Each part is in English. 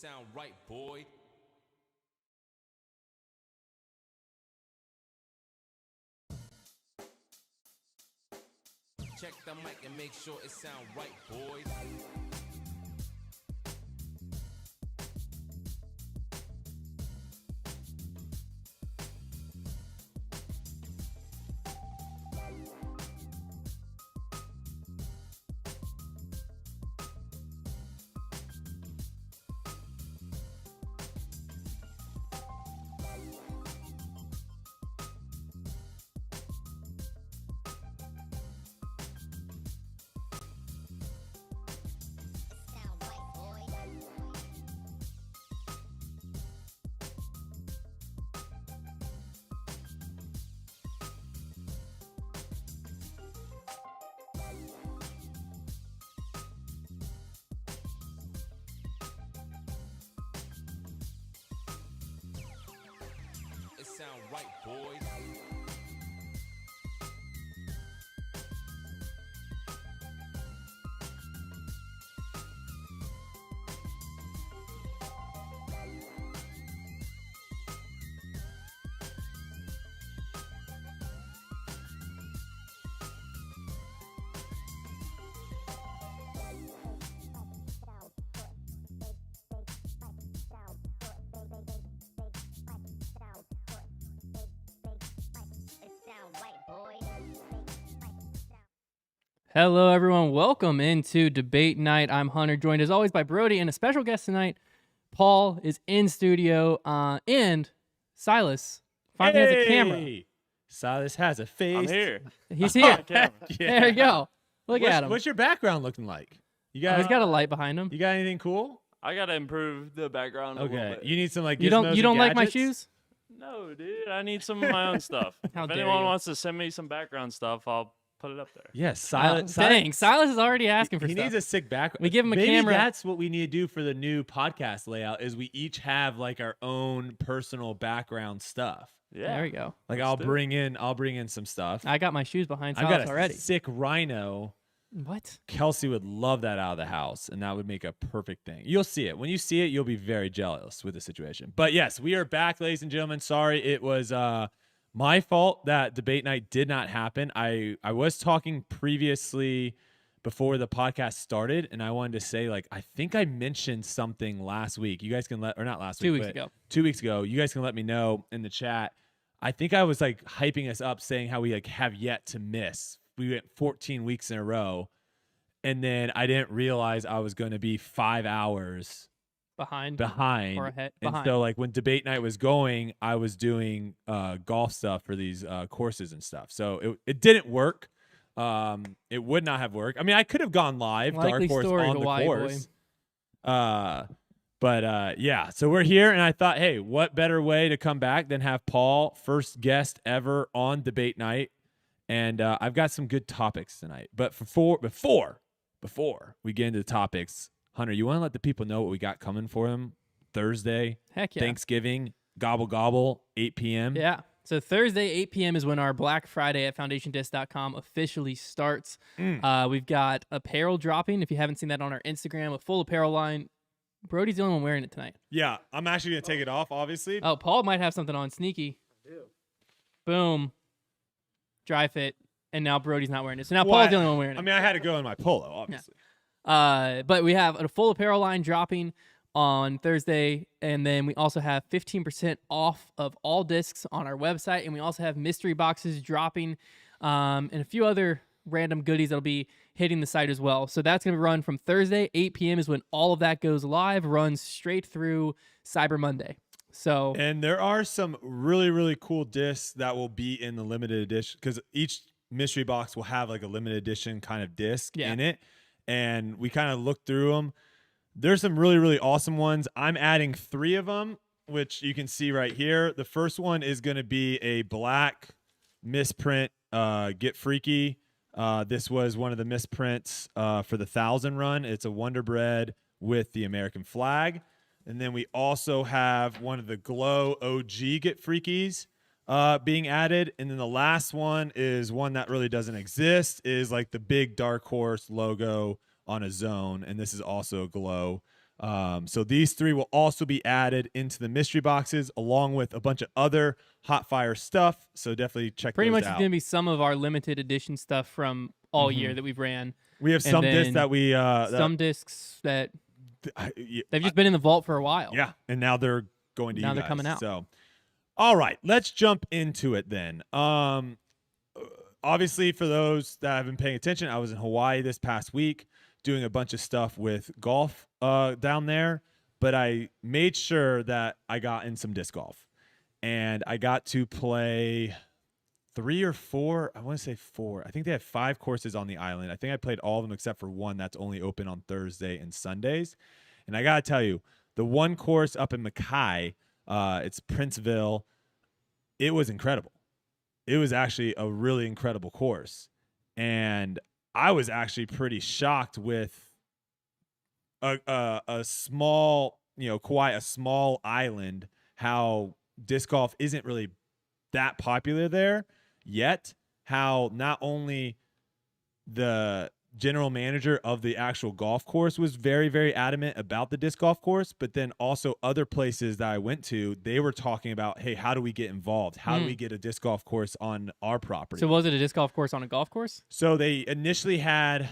sound right, boy. Check the mic and make sure it sound right, boy. It sound right, boys. Hello, everyone. Welcome into Debate Night. I'm Hunter, joined as always by Brodie and a special guest tonight. Paul is in studio, and Silas finally has a camera. Silas has a face. I'm here. He's here. Yeah. There you go. Look at him. What's your background looking like? He's got a light behind him. You got anything cool? I gotta improve the background a little Okay. bit. You need some like You gizmos don't and like my gadgets? shoes? No, dude. I need some of my own stuff. How if dare anyone you. wants to send me some background stuff, I'll put it up there. Yes, Silas Silas. Silas is already asking for He stuff. needs a sick background. We give him a Maybe camera. That's what we need to do for the new podcast layout. Is we each have like our own personal background stuff. Yeah. There you go. Like Let's I'll do it. bring in some stuff. I got my shoes behind I've Silas got a already. sick rhino. What? Kelsey would love that out of the house, and that would make a perfect thing. You'll see it. When you see it, you'll be very jealous with the situation. But yes, we are back, ladies and gentlemen. Sorry, it was my fault that debate night did not happen. I was talking previously before the podcast started, and I wanted to say, like, I think I mentioned something last week. You guys can or not last 2 week, weeks but ago. 2 weeks ago. You guys can let me know in the chat. I think I was like hyping us up, saying how we like have yet to miss. We went 14 weeks in a row, and then I didn't realize I was going to be 5 hours Behind. behind. Or ahead. And Behind. so, like when debate night was going, I was doing golf stuff for these courses and stuff. So it didn't work. It would not have worked. I mean, I could have gone live, Likely dark horse story, on the Hawaii course. But yeah, so we're here, and I thought, hey, what better way to come back than have Paul, first guest ever on debate night, and I've got some good topics tonight. But before we get into the topics, Hunter, you want to let the people know what we got coming for them Thursday, Heck yeah. Thanksgiving, gobble gobble, 8 p.m. Yeah. So Thursday, 8 p.m. is when our Black Friday at FoundationDisc.com officially starts. We've got apparel dropping. If you haven't seen that on our Instagram, a full apparel line. Brodie's the only one wearing it tonight. Yeah, I'm actually gonna take it off, obviously. Oh, Paul might have something on sneaky. I do. Boom. Dry fit. And now Brodie's not wearing it. So now Well, Paul's the only one wearing it. I mean, I had to go in my polo, obviously. But we have a full apparel line dropping on Thursday, and then we also have 15% off of all discs on our website, and we also have mystery boxes dropping, and a few other random goodies that'll be hitting the site as well. So that's going to run from Thursday, 8 p.m. is when all of that goes live, runs straight through Cyber Monday. So And there are some really, really cool discs that will be in the limited edition, because each mystery box will have like a limited edition kind of disc in it. And we kind of looked through them. There's some really, really awesome ones. I'm adding 3 of them, which you can see right here. The first one is going to be a black misprint, Get Freaky. This was one of the misprints for the 1,000 run. It's a Wonder Bread with the American flag. And then we also have one of the Glow OG Get Freakies being added. And then the last one is one that really doesn't exist, is like the big Dark Horse logo on a zone. And this is also a Glow. So these 3 will also be added into the mystery boxes along with a bunch of other hot fire stuff. So definitely check Pretty those much out. it's going to be some of our limited edition stuff from all year that we've ran. We have And some discs then that we some discs that yeah, they've just been in the vault for a while. yeah, and now they're going to Now you they're guys. coming out. So, all right, let's jump into it then. Obviously, for those that have been paying attention, I was in Hawaii this past week doing a bunch of stuff with golf down there, but I made sure that I got in some disc golf, and I got to play 3 or 4. I want to say 4. I think they have 5 courses on the island. I think I played all of them except for one that's only open on Thursday and Sundays. And I got to tell you, the one course up in Mackay, it's Princeville, it was incredible. It was actually a really incredible course. And I was actually pretty shocked with a small, Kauai, a small island, how disc golf isn't really that popular there yet. How not only the general manager of the actual golf course was very, very adamant about the disc golf course, but then also other places that I went to, they were talking about, hey, how do we get involved? How do we get a disc golf course on our property? So was it a disc golf course on a golf course? So they initially had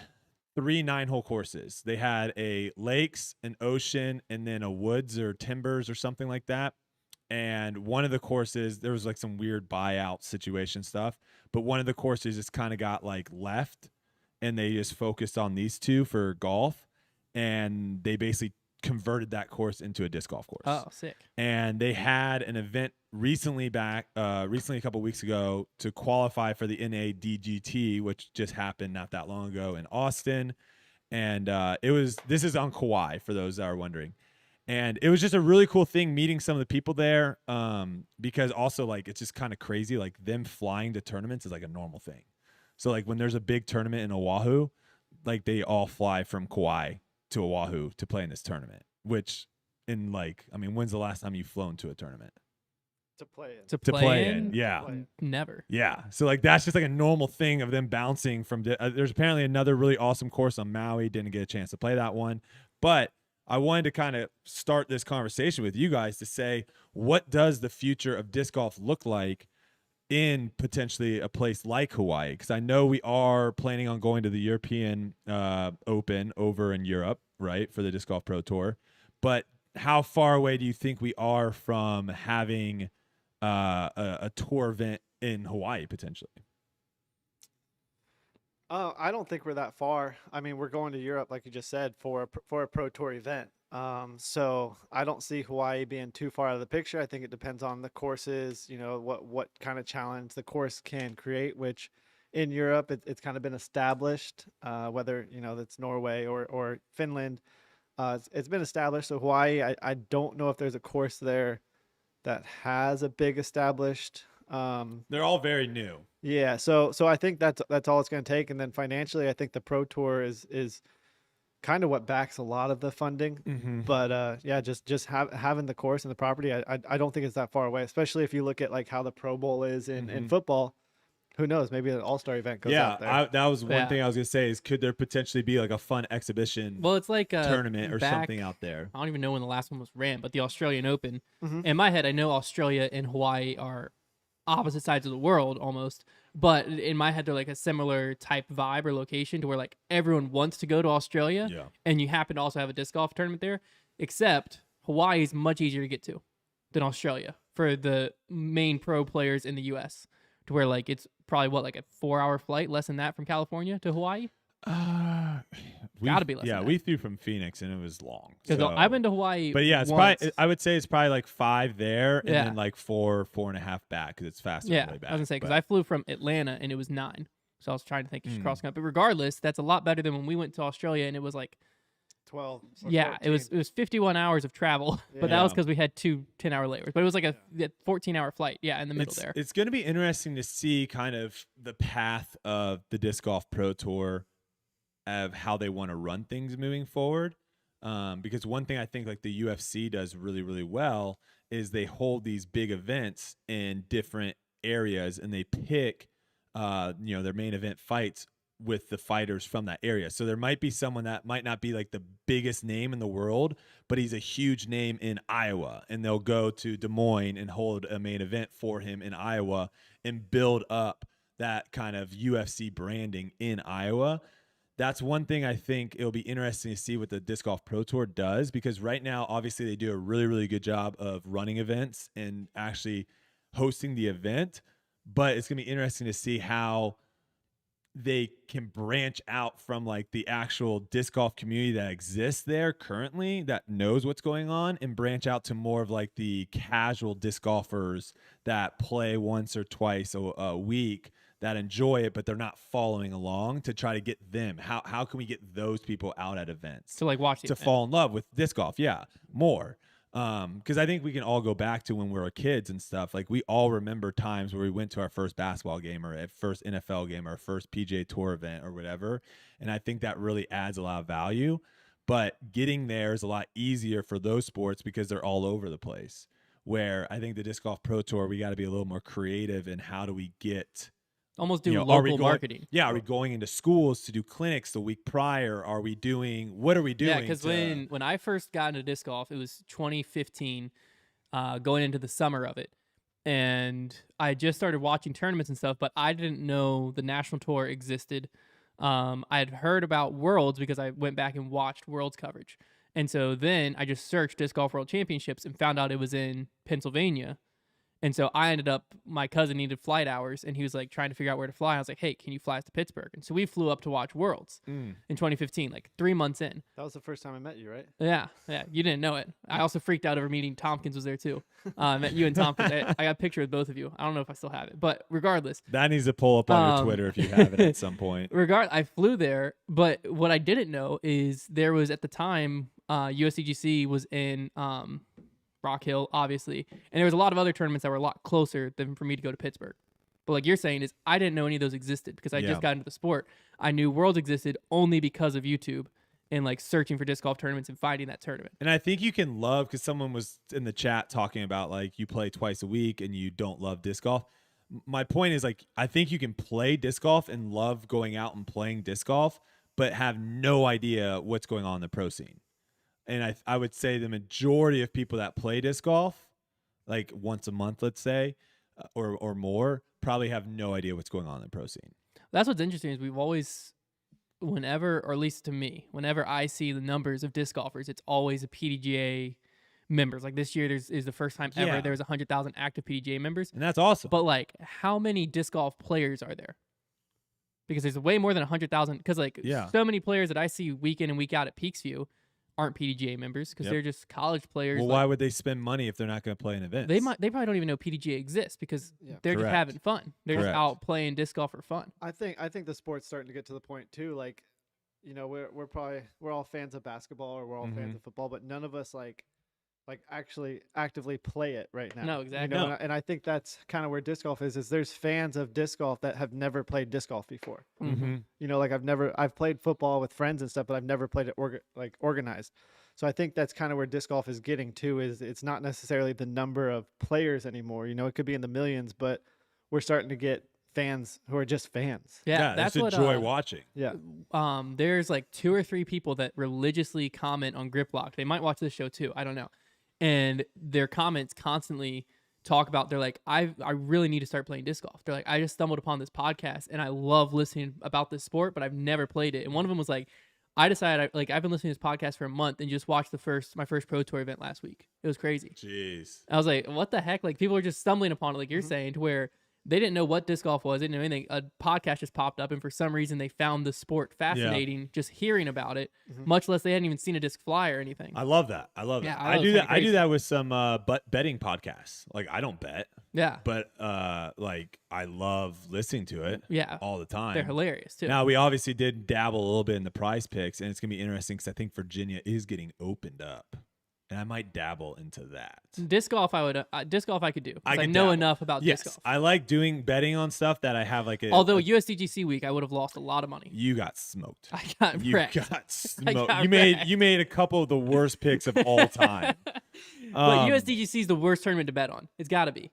3 9-hole courses. They had a lakes, an ocean, and then a woods or timbers or something like that. And one of the courses, there was like some weird buyout situation stuff, but one of the courses just kind of got like left, and they just focused on these 2 for golf, and they basically converted that course into a disc golf course. Oh, sick. And they had an event recently a couple weeks ago to qualify for the NADGT, which just happened not that long ago in Austin. And this is on Kauai for those that are wondering. And it was just a really cool thing meeting some of the people there, because also like it's just kind of crazy. Like them flying to tournaments is like a normal thing. So like when there's a big tournament in Oahu, like they all fly from Kauai to Oahu to play in this tournament, which when's the last time you've flown to a tournament? To play in. To play play in, in? yeah. Never. Yeah. So like that's just like a normal thing of them bouncing from there's apparently another really awesome course on Maui. Didn't get a chance to play that one, but I wanted to kind of start this conversation with you guys to say, what does the future of disc golf look like in potentially a place like Hawaii? Because I know we are planning on going to the European Open over in Europe, right, for the Disc Golf Pro Tour. But how far away do you think we are from having a tour event in Hawaii potentially? I don't think we're that far. I mean, we're going to Europe, like you just said, for a pro tour event. So I don't see Hawaii being too far out of the picture. I think it depends on the courses, what kind of challenge the course can create, which in Europe, it's kind of been established, whether, that's Norway or Finland. It's been established. So Hawaii, I don't know if there's a course there that has a big established. They're all very new. Yeah, so I think that's all it's going to take, and then financially, I think the Pro Tour is kind of what backs a lot of the funding. Mm-hmm. But yeah, just having the course and the property, I don't think it's that far away. Especially if you look at like how the Pro Bowl is in football. Who knows? Maybe an all-star event goes out there. That was one thing I was gonna say is, could there potentially be like a fun exhibition? Well, it's like a tournament or something out there. I don't even know when the last one was ran, but the Australian Open. Mm-hmm. In my head, I know Australia and Hawaii are opposite sides of the world almost, but in my head they're like a similar type vibe or location to where like everyone wants to go to Australia, and you happen to also have a disc golf tournament there, except Hawaii is much easier to get to than Australia for the main pro players in the US, to where like it's probably like a 4-hour flight, less than that, from California to Hawaii. Gotta be less than that. We flew from Phoenix and it was long. Because I've been to Hawaii, but yeah, it's once. probably, I would say it's probably like 5 there and Yeah. then like 4.5 back because it's faster Yeah, on the way back. I was gonna say, because But- I flew from Atlanta and it was 9, so I was trying to think just Mm. crossing up. But regardless, that's a lot better than when we went to Australia and it was like 12. or yeah, it 14. was 51 hours of travel, but that was Yeah. because we had 2 10-hour layovers. But it was like a 14-hour flight, in the middle it's, there. It's going to be interesting to see kind of the path of the Disc Golf Pro Tour, of how they want to run things moving forward. Because one thing I think like the UFC does really, really well is they hold these big events in different areas and they pick, their main event fights with the fighters from that area. So there might be someone that might not be like the biggest name in the world, but he's a huge name in Iowa, and they'll go to Des Moines and hold a main event for him in Iowa and build up that kind of UFC branding in Iowa. That's one thing I think it'll be interesting to see what the Disc Golf Pro Tour does, because right now, obviously, they do a really, really good job of running events and actually hosting the event. But it's going to be interesting to see how they can branch out from like the actual disc golf community that exists there currently, that knows what's going on, and branch out to more of like the casual disc golfers that play once or twice a week, that enjoy it, but they're not following along, to try to get them. How can we get those people out at events to like watch the to event. fall in love with disc golf? Yeah, more. Because I think we can all go back to when we were kids and stuff. Like, we all remember times where we went to our first basketball game or a first NFL game or our first PGA Tour event or whatever. And I think that really adds a lot of value. But getting there is a lot easier for those sports because they're all over the place. Where I think the Disc Golf Pro Tour, we got to be a little more creative in how do we get... Almost do you know, are we local going- marketing. Yeah, are we going into schools to do clinics the week prior? What are we doing? Yeah, because when I first got into disc golf, it was 2015, going into the summer of it. And I just started watching tournaments and stuff, but I didn't know the national tour existed. I had heard about Worlds because I went back and watched Worlds coverage. And so then I just searched Disc Golf World Championships and found out it was in Pennsylvania. And so I ended up, my cousin needed flight hours, and he was like trying to figure out where to fly. I was like, hey, can you fly us to Pittsburgh? And so we flew up to watch Worlds in 2015, like 3 months in. That was the first time I met you, right? Yeah. You didn't know it. I also freaked out over meeting Tompkins was there too. I met you and Tompkins. I got a picture with both of you. I don't know if I still have it, but regardless. that needs to pull up on your Twitter if you have it at some point. I flew there, but what I didn't know is there was at the time, USDGC was in Rock Hill, obviously, and there was a lot of other tournaments that were a lot closer than for me to go to Pittsburgh. But like you're saying is, I didn't know any of those existed because I just got into the sport. I knew Worlds existed only because of YouTube and like searching for disc golf tournaments and finding that tournament. And I think you can love, because someone was in the chat talking about like you play twice a week and you don't love disc golf. My point is, like, I think you can play disc golf and love going out and playing disc golf, but have no idea what's going on in the pro scene. And I would say the majority of people that play disc golf, like once a month, let's say, or more, probably have no idea what's going on in the pro scene. That's what's interesting is we've always, whenever, or at least to me, whenever I see the numbers of disc golfers, it's always a PDGA members. Like this year is the first time ever there was 100,000 active PDGA members. And that's awesome. But like, how many disc golf players are there? Because there's way more than 100,000. Because like so many players that I see week in and week out at Peaksview aren't PDGA members because they're just college players. Well, why would they spend money if they're not going to play an event? They probably don't even know PDGA exists because they're just having fun. They're just out playing disc golf for fun. I think the sport's starting to get to the point too. Like, you know, we're all fans of basketball or we're all fans of football, but none of us like actually actively play it right now. No, exactly. You know, and I think that's kind of where disc golf is there's fans of disc golf that have never played disc golf before. Mm-hmm. You know, like I've played football with friends and stuff, but I've never played it organized. So I think that's kind of where disc golf is getting to, is it's not necessarily the number of players anymore. You know, it could be in the millions, but we're starting to get fans who are just fans. Yeah, that's just what enjoy watching. Yeah. There's like 2 or 3 people that religiously comment on Grip Lock. They might watch this show too. I don't know. And their comments constantly talk about, they're like, I really need to start playing disc golf. They're like, I just stumbled upon this podcast and I love listening about this sport, but I've never played it. And one of them was like, I decided, I've been listening to this podcast for a month and just watched my first Pro Tour event last week. It was crazy. Jeez. I was like, what the heck? Like, people are just stumbling upon it, like you're saying, to where they didn't know what disc golf was. They didn't know anything. A podcast just popped up, and for some reason, they found the sport fascinating just hearing about it, much less they hadn't even seen a disc fly or anything. I love that. Yeah, I do that. I do that with some betting podcasts. Like, I don't bet. Yeah. But like, I love listening to it. Yeah. All the time. They're hilarious too. Now, we obviously did dabble a little bit in the prize picks, and it's gonna be interesting because I think Virginia is getting opened up, and I might dabble into that. Disc golf, I could do. 'Cause I know dabble. enough about disc golf. I like doing betting on stuff that I have like a. Although USDGC week, I would have lost a lot of money. You got smoked. I got wrecked. Got smoked. got You made a couple of the worst picks of all time. But USDGC is the worst tournament to bet on. It's got to be.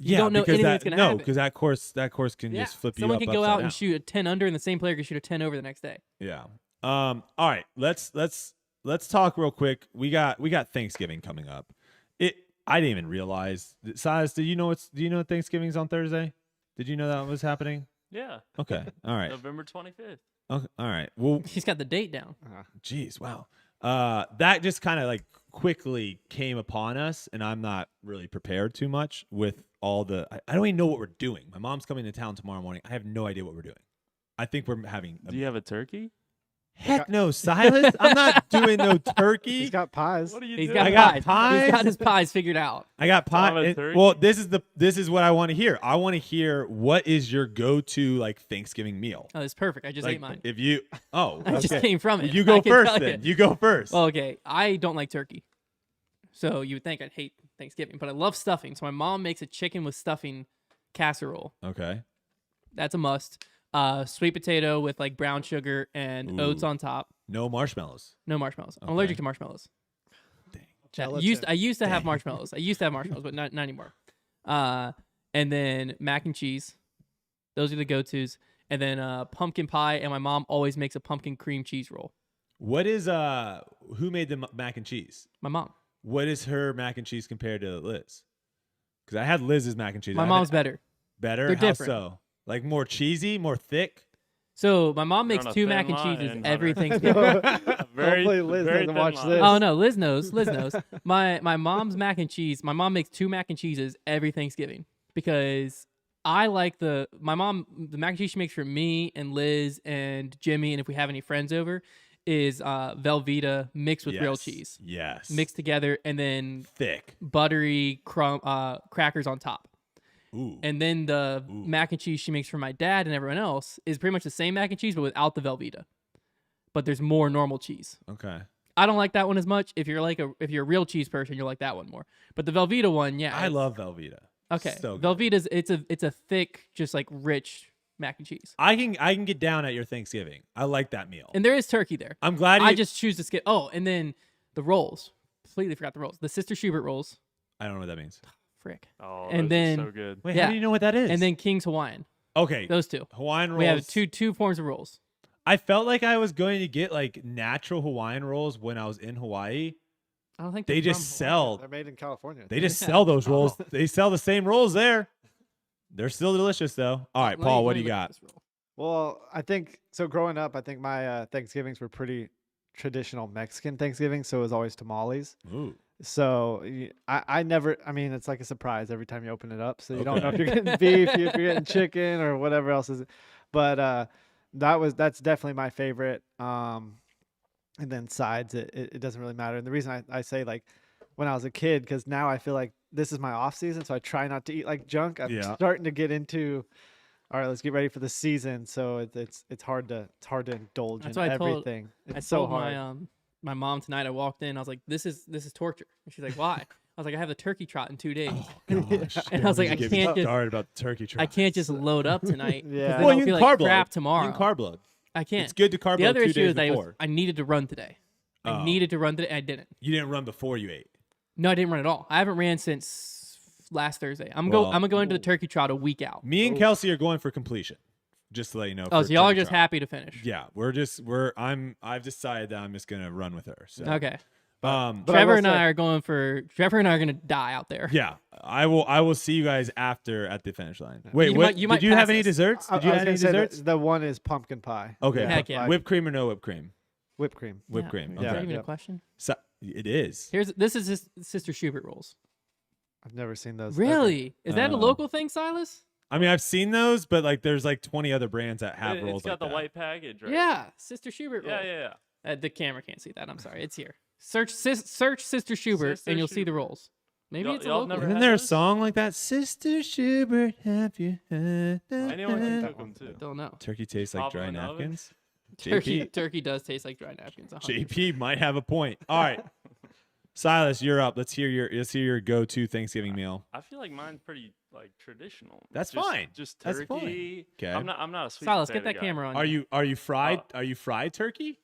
You don't know anything that's gonna happen. because that course can just flip you up. Someone can go upside out down. and shoot a 10 under, and the same player can shoot a 10 over the next day. Yeah. All right. Let's talk real quick. We got Thanksgiving coming up. I didn't even realize. Silas, do you know Thanksgiving's on Thursday? Did you know that was happening? Yeah. Okay. All right. November 25th. Okay. All right. Well, He's got the date down. geez, wow. That just kind of like quickly came upon us, and I'm not really prepared too much with all the. I don't even know what we're doing. My mom's coming to town tomorrow morning. I have no idea what we're doing. I think we're having. Do you have a turkey? Heck no, Silas. I'm not doing no turkey. He's got pies. What are you He's doing? got I got pies. pies. He's got his pies figured out. I got Have a pie. turkey? Well, this is what I want to hear. I want to hear what is your go-to like Thanksgiving meal. Oh, it's perfect. I just Like ate mine. if you I just okay. came from it. You I go can first tell then. you. You go first. Well, okay. I don't like turkey. So you would think I'd hate Thanksgiving, but I love stuffing. So my mom makes a chicken with stuffing casserole. Okay. That's a must. Sweet potato with like brown sugar and oats Ooh. on top. No marshmallows. No marshmallows. I'm Okay. allergic to marshmallows. Dang. I used to have marshmallows. I used to have marshmallows, but not anymore. And then mac and cheese. Those are the go-tos. And then pumpkin pie, and my mom always makes a pumpkin cream cheese roll. What is who made the mac and cheese? My mom. What is her mac and cheese compared to Liz? Because I had Liz's mac and cheese. My mom's better. better. they're How different. so? Like more cheesy, more thick. So my mom makes on a 2 thin mac and line, cheeses Hunter. every Thanksgiving. Hopefully Liz very doesn't thin watch line. this. Oh no, Liz knows. Liz knows. My mom's mac and cheese. My mom makes 2 mac and cheeses every Thanksgiving because I like the mac and cheese she makes for me and Liz and Jimmy, and if we have any friends over, is Velveeta mixed with real cheese, Yes. mixed together, and then thick. buttery crackers on top. Ooh. And then the mac and cheese she makes for my dad and everyone else is pretty much the same mac and cheese, but without the Velveeta. But there's more normal cheese. Okay. I don't like that one as much. If you're a real cheese person, you'll like that one more. But the Velveeta one, yeah. I love Velveeta. Okay. So good. Velveeta's it's a thick, just like rich mac and cheese. I can get down at your Thanksgiving. I like that meal. And there is turkey there. I'm glad I just choose to skip. Oh, and then the rolls. Completely forgot the rolls. The Sister Schubert rolls. I don't know what that means. Frick. Oh, And those then- are so good. Wait, Yeah. how do you know what that is? And then King's Hawaiian. okay, Those 2. Hawaiian rolls. We have two forms of rolls. I felt like I was going to get like natural Hawaiian rolls when I was in Hawaii. I don't think They they're just from Hawaii. sell. They're made in California. They just sell those rolls. They sell the same rolls there. They're still delicious though. All right, Let me- Paul, let what me do you look at got? this roll. Well, I think so. Growing up, I think my Thanksgivings were pretty traditional Mexican Thanksgiving, so it was always tamales. Ooh. So I never. I mean, it's like a surprise every time you open it up. So you don't know if Okay. you're getting beef, if you're getting chicken, or whatever else is. But that's definitely my favorite. And then sides, it doesn't really matter. And the reason I say like when I was a kid, because now I feel like this is my off season, so I try not to eat like junk. I'm Yeah. starting to get into. All right, let's get ready for the season. So it's hard to indulge That's in why I told- everything. I It's so told hard. my mom tonight. I walked in. I was like, "This is torture." And she's like, "Why?" I was like, "I have a turkey trot in 2 days. Gosh, And I was like, I get me can't just- started about the turkey I trot. can't just load up tonight. 'cause Yeah. then Well, I'll you feel can like carb load. crap tomorrow. You can carb load. I can't. It's good to carb The load other 2 issue days is that before. I needed to run today. Oh. I needed to run today. I didn't. You didn't run before you ate. No, I didn't run at all. I haven't ran since last Thursday. I'm Well, gonna go into the turkey trot a week out. Me and Kelsey are going for completion. Just to let you know. Oh, for so y'all are turkey just trot. happy to finish. Yeah, I've decided that I'm just gonna run with her. So. Okay. But I Trevor will and say- I are gonna die out there. Yeah, I will see you guys after at the finish line. Wait, You what? might- you might did you have pass any us. desserts? I Did you was have gonna any say desserts? the one is pumpkin pie. Okay, Heck yeah. whipped cream or no whipped cream? Whipped cream. Whipped Yeah. cream. Is Okay. that even Yeah. a question? So, it is. This is just Sister Schubert rolls. I've never seen those. Really? Is that a Oh. local thing, Silas? I mean, I've seen those, but like, there's like 20 other brands that have rolls It's got like the that. white package, right? Yeah, Sister Schubert roll. Yeah. The camera can't see that. I'm sorry. It's here. Search Sister Schubert Sister and you'll see the Schubert. rolls. Maybe Y'all- it's a y'all local. never one. Isn't had there a those? song like that? Sister Schubert, have you heard that? Anyone can that cook one. them too. Don't know. Turkey tastes like Pop 'em dry in the oven? napkins. Turkey JP, turkey does taste like dry napkins. 100%. JP might have a point. All right, Silas, you're up. Let's hear your go-to Thanksgiving meal. I feel like mine's pretty like traditional. That's Just- fine. Just That's turkey. fine. Okay. I'm not a sweet Silas, get potato that guy. camera on. Are you. you fried? Are you fried turkey?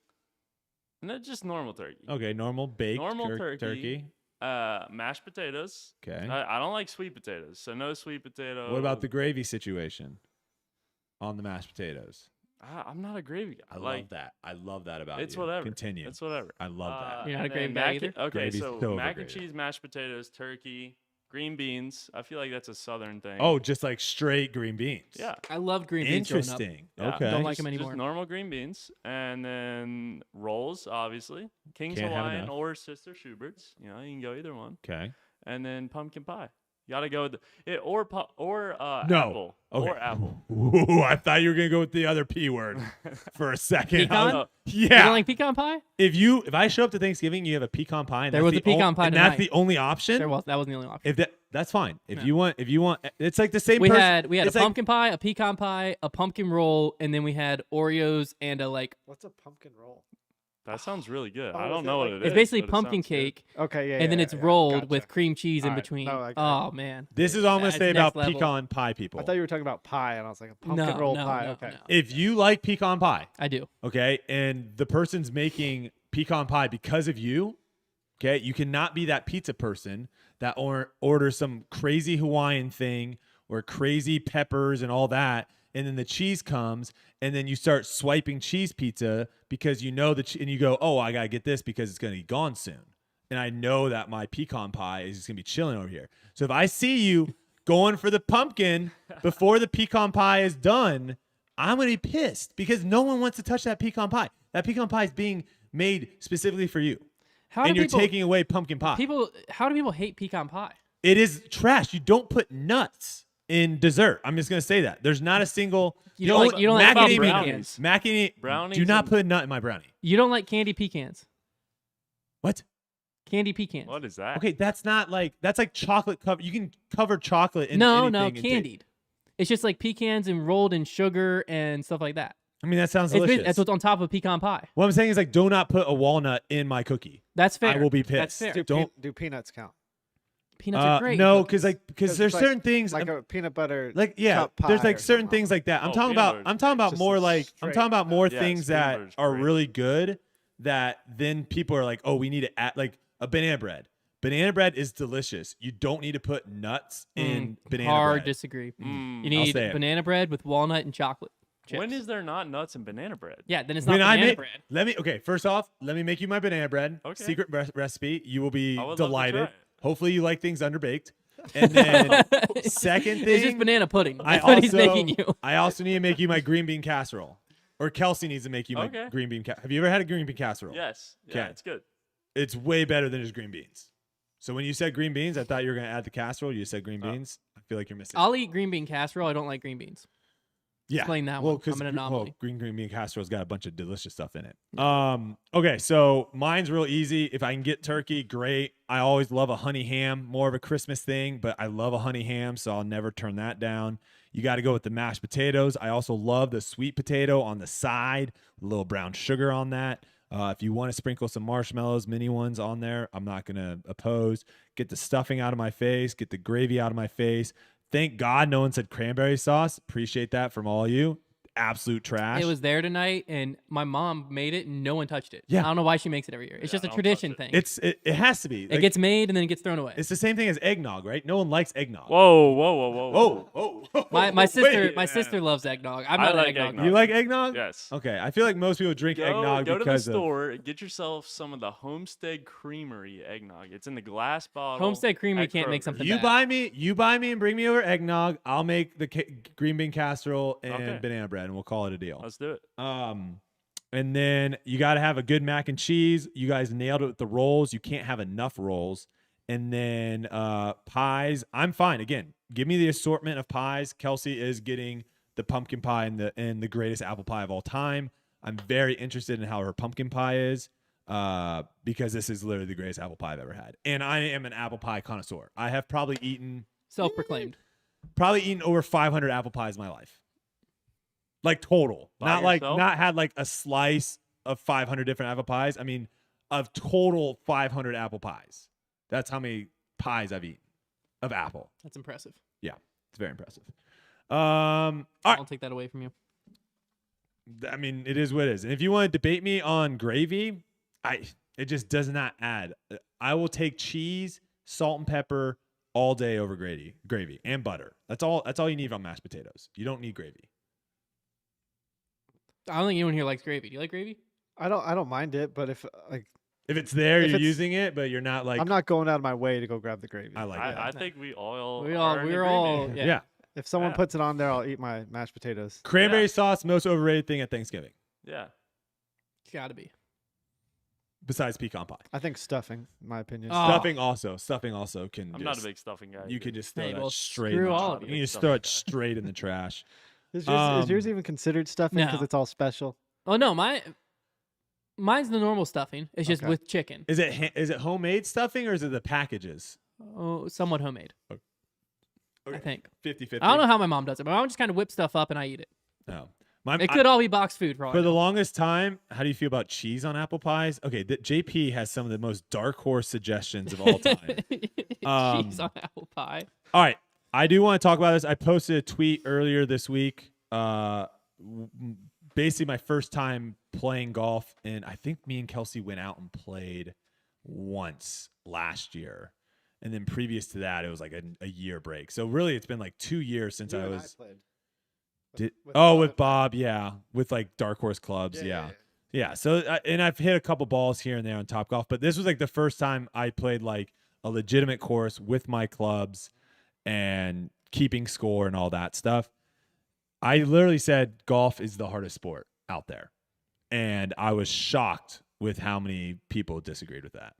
No, just normal turkey. Okay, normal baked Normal turkey. Mashed potatoes. Okay. I don't like sweet potatoes, so no sweet potato. What about the gravy situation on the mashed potatoes? I'm not a gravy guy. I like, love that. I love that about it's you. whatever. Continue. It's whatever. I love that. You're not a and gravy then guy mac- either? Okay, Gravy's so so mac and overrated. cheese, mashed potatoes, turkey, green beans. I feel like that's a southern thing. Oh, just like straight green beans. yeah. I loved green beans growing up. Interesting. Yeah. Okay. Don't like Just- them anymore. Just normal green beans, and then rolls, obviously. King's Can't have Hawaiian enough. or Sister Schubert's. You know, you can go either one. Okay. And then pumpkin pie. You gotta go with or No. apple Okay. or apple. Ooh, I thought you were gonna go with the other P word for a second. I Pecan? was- You yeah. don't like pecan pie? If I show up to Thanksgiving, you have a pecan pie. And There that's was the a pecan pie and that's tonight. the only option. That wasn't the only option. If that's fine. If No. you want, it's like the same. We person. had a It's like- pumpkin pie, a pecan pie, a pumpkin roll, and then we had Oreos and a What's a pumpkin roll? That sounds really good. Oh, I is don't it know what like- it is. it's basically but it pumpkin sounds good. cake, Okay, yeah. and then yeah, it's yeah, rolled with gotcha. cream cheese in All right. between. No, I got Oh it. man, This is all I'm gonna That's say next about level. pecan pie people. I thought you were talking about pie, and I was like, a pumpkin no, roll no, pie. no, Okay. no. If you like pecan pie, I do. okay, and the person's making pecan pie because of you, okay, you cannot be that pizza person that orders some crazy Hawaiian thing or crazy peppers and all that, and then the cheese comes, and then you start swiping cheese pizza because you know and you go, oh, I gotta get this because it's gonna be gone soon, and I know that my pecan pie is just gonna be chilling over here. So if I see you going for the pumpkin before the pecan pie is done, I'm gonna be pissed because no one wants to touch that pecan pie. That pecan pie is being made specifically for you, How and do you're people, taking away pumpkin pie. How do people hate pecan pie? It is trash. You don't put nuts in dessert. I'm just gonna say that. There's not a single. You don't like macadamia brownies? Macadamia. Brownies Do not and- put a nut in my brownie. You don't like candy pecans? What? Candy pecans? What is that? Okay, that's like chocolate cover. You can cover chocolate in No, anything no, and take- candied. It's just like pecans and rolled in sugar and stuff like that. I mean, that sounds It's delicious. that's what's on top of pecan pie. What I'm saying is like, do not put a walnut in my cookie. That's fair. I will be That's pissed. fair. Do peanuts count? Peanuts are great. No, cookies. because there's it's certain things Like a peanut butter. like yeah, cup there's pie like or certain something. things like that. I'm Oh, talking peanut about butter's I'm talking about just more a like I'm straight- talking about more Yes, things peanut that butter's are great. really good that then people are like, oh, we need to add like a banana bread. Banana bread is delicious. You don't need to put nuts in banana Hard bread. disagree. Mm. You need say it. banana bread with walnut and chocolate chips. When is there not nuts and banana bread? Yeah, then it's not When I banana make, bread. first off, let me make you my banana bread. Okay. Secret recipe. You will be I would love to delighted. try it. Hopefully you like things underbaked. And then second thing, It's just banana pudding. I That's what he's also- making you. I also need to make you my green bean casserole. Or Kelsey needs to make you my Okay. green bean casserole. Have you ever had a green bean casserole? Yes. Yeah, Okay. it's good. It's way better than just green beans. So when you said green beans, I thought you were going to add the casserole. You said green Oh. beans. I feel like you're missing. I'll eat green bean casserole. I don't like green beans. yeah. explain that well, one. I'm 'cause an gr- well, anomaly. green bean casserole's got a bunch of delicious stuff in it. Okay, so mine's real easy. If I can get turkey, great. I always love a honey ham, more of a Christmas thing, but I love a honey ham, so I'll never turn that down. You got to go with the mashed potatoes. I also love the sweet potato on the side, a little brown sugar on that. If you want to sprinkle some marshmallows, mini ones on there, I'm not going to oppose. Get the stuffing out of my face. Get the gravy out of my face. Thank God no one said cranberry sauce. Appreciate that from all of you. Absolute trash. It was there tonight, and my mom made it, and no one touched it. Yeah. I don't know why she makes it every year. It's just a I don't touch tradition it. thing. It has to be. It gets made and then it gets thrown away. It's the same thing as eggnog, right? No one likes eggnog. Whoa, whoa, whoa, whoa. Whoa. My sister Wait. my sister loves eggnog. I'm I not like an eggnog. eggnog. You like eggnog? Yes. Okay. I feel like most people drink eggnog go to the because of store, get yourself some of the Homestead Creamery eggnog. It's in the glass bottle. Homestead Creamery at can't make Kroger. something you bad. buy me and bring me over eggnog. I'll make the green bean casserole and Okay. banana bread, and we'll call it a deal. Let's do it. And then you got to have a good mac and cheese. You guys nailed it with the rolls. You can't have enough rolls. And then pies. I'm fine. Again, give me the assortment of pies. Kelsey is getting the pumpkin pie and the greatest apple pie of all time. I'm very interested in how her pumpkin pie is because this is literally the greatest apple pie I've ever had. And I am an apple pie connoisseur. I have probably eaten Self-proclaimed. over 500 apple pies in my life. Like total. By Not yourself? not had like a slice of 500 different apple pies. I mean, of total 500 apple pies. That's how many pies I've eaten of apple. That's impressive. Yeah, it's very impressive. All right. I'll take that away from you. I mean, it is what it is. And if you want to debate me on gravy, It just does not add. I will take cheese, salt and pepper all day over gravy and butter. That's all you need on mashed potatoes. You don't need gravy. I don't think anyone here likes gravy. Do you like gravy? I don't mind it, but if If it's there, If you're it's- using it, but you're not like. I'm not going out of my way to go grab the gravy. I like it. I think we all We're are in all agreement. yeah. If someone Yeah. puts it on there, I'll eat my mashed potatoes. Cranberry Yeah. sauce, most overrated thing at Thanksgiving, Yeah. Gotta be. besides pecan pie. I think stuffing, in my opinion. Oh. Stuffing also can. I'm not a big stuffing guy. You either. can just throw Hey, that well, straight. screw in the all trash. of You you. can just throw it straight in the trash. Is Um, yours even considered stuffing because No. it's all special? Oh no, mine's the normal stuffing. It's just Okay. with chicken. Is it homemade stuffing or is it the packages? Oh, somewhat homemade. I Okay. think. 50-50. I don't know how my mom does it. My mom just kind of whips stuff up and I eat it. No. It could all be boxed food, probably. For the longest time, how do you feel about cheese on apple pies? Okay, JP has some of the most dark horse suggestions of all time. Cheese on apple pie. All right, I do want to talk about this. I posted a tweet earlier this week. Basically, my first time playing golf, and I think me and Kelsey went out and played once last year, and then previous to that, it was like a year break. So really, it's been like 2 years since I was. With Bob, yeah, with like Dark Horse clubs, yeah. So and I've hit a couple balls here and there on Top Golf, but this was like the first time I played like a legitimate course with my clubs and keeping score and all that stuff. I literally said golf is the hardest sport out there, and I was shocked with how many people disagreed with that.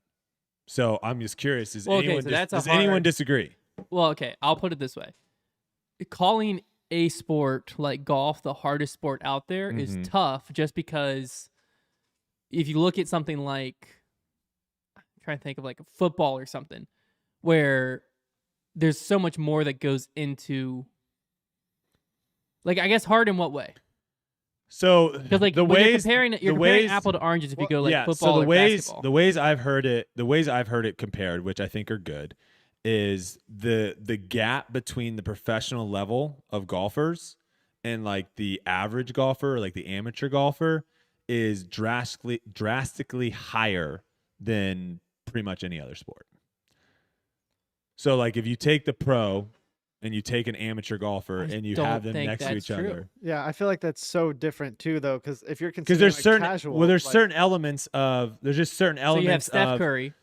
So I'm just curious: does anyone disagree? Well, okay, I'll put it this way: calling a sport like golf the hardest sport out there is tough, just because if you look at something like, I'm trying to think of like a football or something, where there's so much more that goes into, like, I guess hard in what way? So Because like the when ways you're comparing apple to oranges if you go like football so the or ways basketball. the ways I've heard it compared, which I think are good, is the gap between the professional level of golfers and like the average golfer or like the amateur golfer is drastically higher than pretty much any other sport. So like if you take the pro and you take an amateur golfer and you have them next to each other. Yeah, I feel like that's so different too, though, because if you're Because considering there's like certain casual, there's like, certain elements of so you have Steph Curry.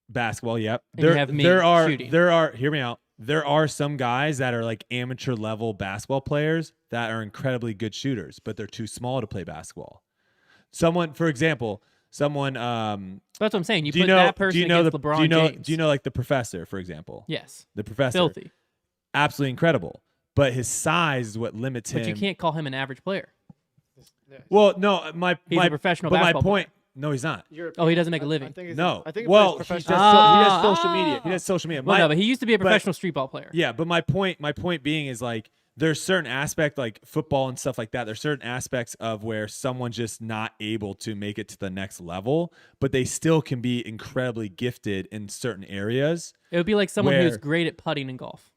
basketball. Yep. And you have me shooting. Hear me out. There are some guys that are like amateur level basketball players that are incredibly good shooters, but they're too small to play basketball. For example, That's what I'm saying. You do you put know, that person do you know against LeBron James. Do you know like the professor, for example? Yes. The professor. Filthy. Absolutely incredible. But his size is what limits him. But you can't call him an average player. Well, no, He's a professional but my basketball point. No, he's not. Oh, he doesn't make a living. I think it's- No. I think Well, he it's does, professional. he does social media. He does social media. Well, no, but he used to be a but- professional street ball player. Yeah, but my point being is like there's certain aspect like football and stuff like that. There's certain aspects of where someone's just not able to make it to the next level, but they still can be incredibly gifted in certain areas. It would be like someone who's Where- great at putting in golf.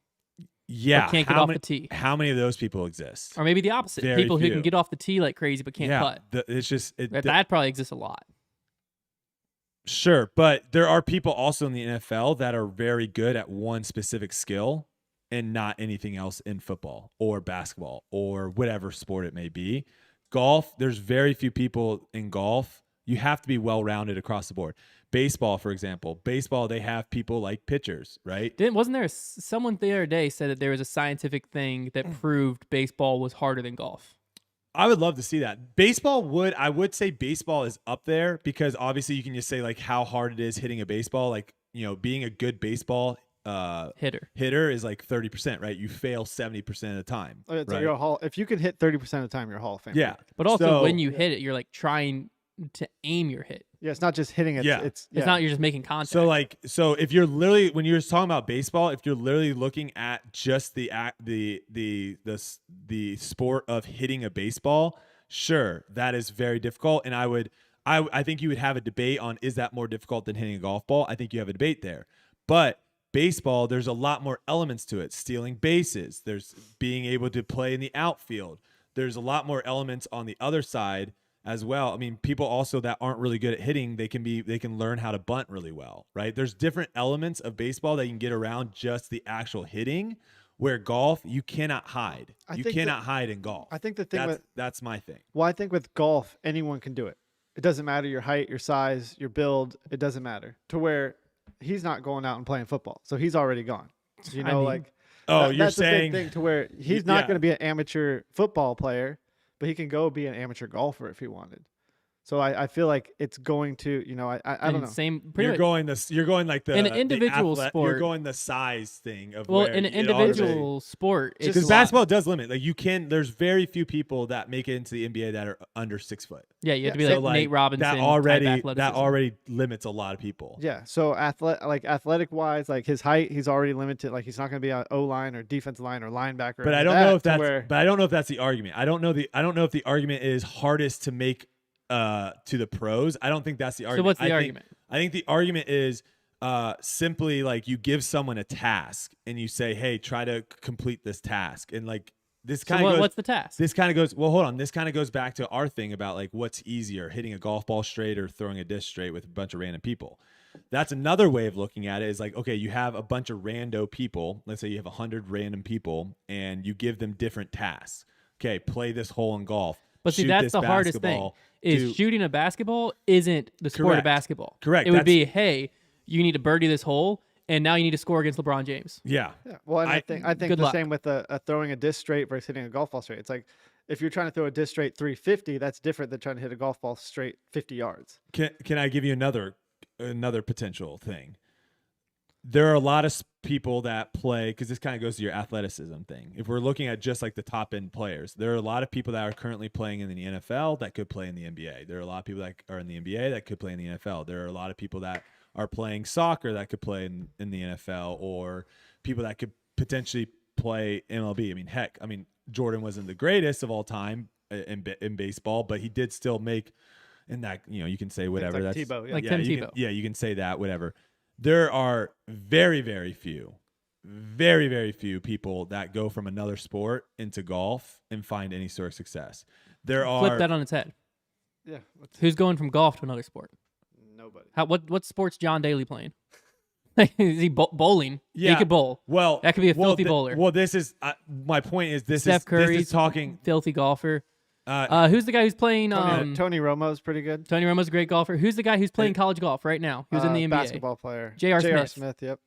Yeah, can't get how off many, the tee. How many of those people exist? Or maybe the opposite. Very People who few. can get off the tee like crazy but can't putt. It's just That probably exists a lot. Sure, but there are people also in the NFL that are very good at one specific skill and not anything else in football or basketball or whatever sport it may be. Golf, there's very few people in golf. You have to be well-rounded across the board. Baseball, for example. Baseball, they have people like pitchers, right? Wasn't there someone the other day said that there was a scientific thing that proved baseball was harder than golf? I would love to see that. I would say baseball is up there because obviously you can just say like how hard it is hitting a baseball. Like, you know, being a good baseball hitter is like 30%, right? You fail 70% of the time. It's right? like if you can hit 30% of the time, you're a Hall of Famer. Yeah. But also So- when you hit it, you're like trying to aim your hit. Yeah, it's not just hitting it. Yeah. It's Not you're just making contact. So if you're literally, when you're talking about baseball, if you're literally looking at just the sport of hitting a baseball, sure, that is very difficult. And I think you would have a debate on, is that more difficult than hitting a golf ball? I think you have a debate there. But baseball, there's a lot more elements to it. Stealing bases. There's being able to play in the outfield. There's a lot more elements on the other side as well. I mean, people also that aren't really good at hitting, they can learn how to bunt really well, right? There's different elements of baseball that you can get around just the actual hitting, where golf, you cannot hide. You cannot hide in golf. I think the thing that's my thing. Well, I think with golf, anyone can do it. It doesn't matter your height, your size, your build. It doesn't matter. To where he's not going out and playing football, so he's already gone. You know, you're that's saying the big thing to where he's not going to be an amateur football player, but he can go be an amateur golfer if he wanted. So I feel like it's going to, you know, I don't know. You're going like the in an individual sport. You're going the size thing of in an individual sport, because basketball does limit. Like there's very few people that make it into the NBA that are under 6 foot. Yeah, you have to be like Nate Robinson. That already limits a lot of people. Yeah. So athletic wise, like his height, he's already limited. Like he's not going to be on O line or defensive line or linebacker. But I don't know if that's. But I don't know if that's the argument. I don't know if the argument is hardest to make to the pros. I don't think that's the argument. So what's the argument? I think the argument is simply like you give someone a task and you say, hey, try to complete this task. And like this kind of what's the task? This kind of goes, well, hold on. This kind of goes back to our thing about like what's easier, hitting a golf ball straight or throwing a disc straight with a bunch of random people. That's another way of looking at it is like, okay, you have a bunch of rando people. Let's say you have 100 random people and you give them different tasks. Okay, play this hole in golf. But see, that's the hardest thing. Is shooting a basketball isn't the sport of basketball. Correct. It would be, hey, you need to birdie this hole, and now you need to score against LeBron James. Yeah. Well, and I think the same with throwing a disc straight versus hitting a golf ball straight. It's like if you're trying to throw a disc straight 350, that's different than trying to hit a golf ball straight 50 yards. Can I give you another potential thing? There are a lot of people that play, because this kind of goes to your athleticism thing. If we're looking at just like the top end players, there are a lot of people that are currently playing in the NFL that could play in the NBA. There are a lot of people that are in the NBA that could play in the NFL. There are a lot of people that are playing soccer that could play in the NFL, or people that could potentially play MLB. I mean, Jordan wasn't the greatest of all time in baseball, but he did still make in that, you know, you can say whatever. Like that's Tebow, like Tim Tebow. You can say that, whatever. There are very, very few people that go from another sport into golf and find any sort of success. Flip that on its head. Yeah. Who's going from golf to another sport? Nobody. What sport's John Daly playing? Is he bowling? Yeah. He could bowl. Well, that could be a filthy bowler. Well, this is my point. Steph Curry's this is talking filthy golfer. Who's the guy who's playing? Tony Romo's pretty good. Tony Romo's a great golfer. Who's the guy who's playing college golf right now? Who's in the NBA? Basketball player. J.R. Smith. Yep.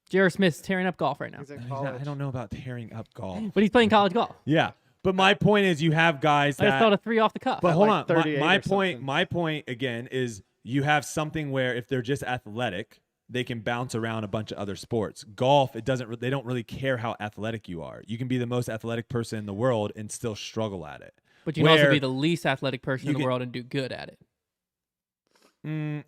J.R. Smith's tearing up golf right now. He's in college. I don't know about tearing up golf, but he's playing college golf. Yeah, but my point is, you have guys that. I just thought a 3 off the cuff. But hold on, my my point again is you have something where if they're just athletic, they can bounce around a bunch of other sports. Golf, they don't really care how athletic you are. You can be the most athletic person in the world and still struggle at it. But you can also be the least athletic person in the world and do good at it.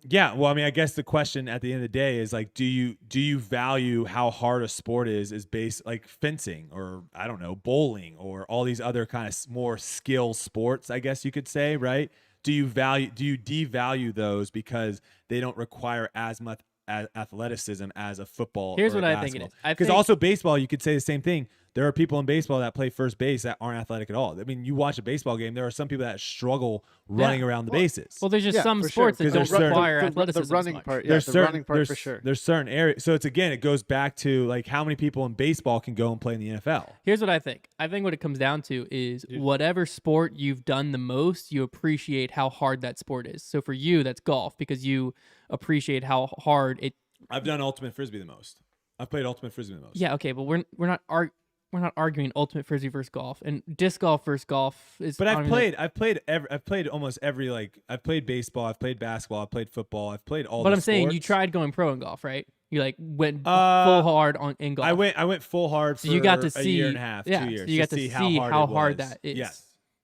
Yeah. Well, I mean, I guess the question at the end of the day is like, do you value how hard a sport is based like fencing or I don't know, bowling or all these other kind of more skill sports, I guess you could say, right? Do you devalue those because they don't require as much athleticism as a football? Here's or what I think it is. Because also baseball, you could say the same thing. There are people in baseball that play first base that aren't athletic at all. I mean, you watch a baseball game, there are some people that struggle running around the bases. Well, there's just some sports that don't require athleticism. The running part, running part for sure. There's certain areas. So it goes back to like how many people in baseball can go and play in the NFL. Here's what I think. I think what it comes down to is whatever sport you've done the most, you appreciate how hard that sport is. So for you, that's golf because you appreciate how hard it. I've done ultimate frisbee the most. I've played ultimate frisbee the most. Yeah, okay, but we're not arguing ultimate frisbee versus golf and disc golf versus golf is. But I've played almost every I've played baseball, I've played basketball, I've played football, I've played all. But I'm saying you tried going pro in golf, right? You like went full hard in golf. I went full hard for so you got to a see, year and a half, 2 years. So you got to see how hard that is. Yes,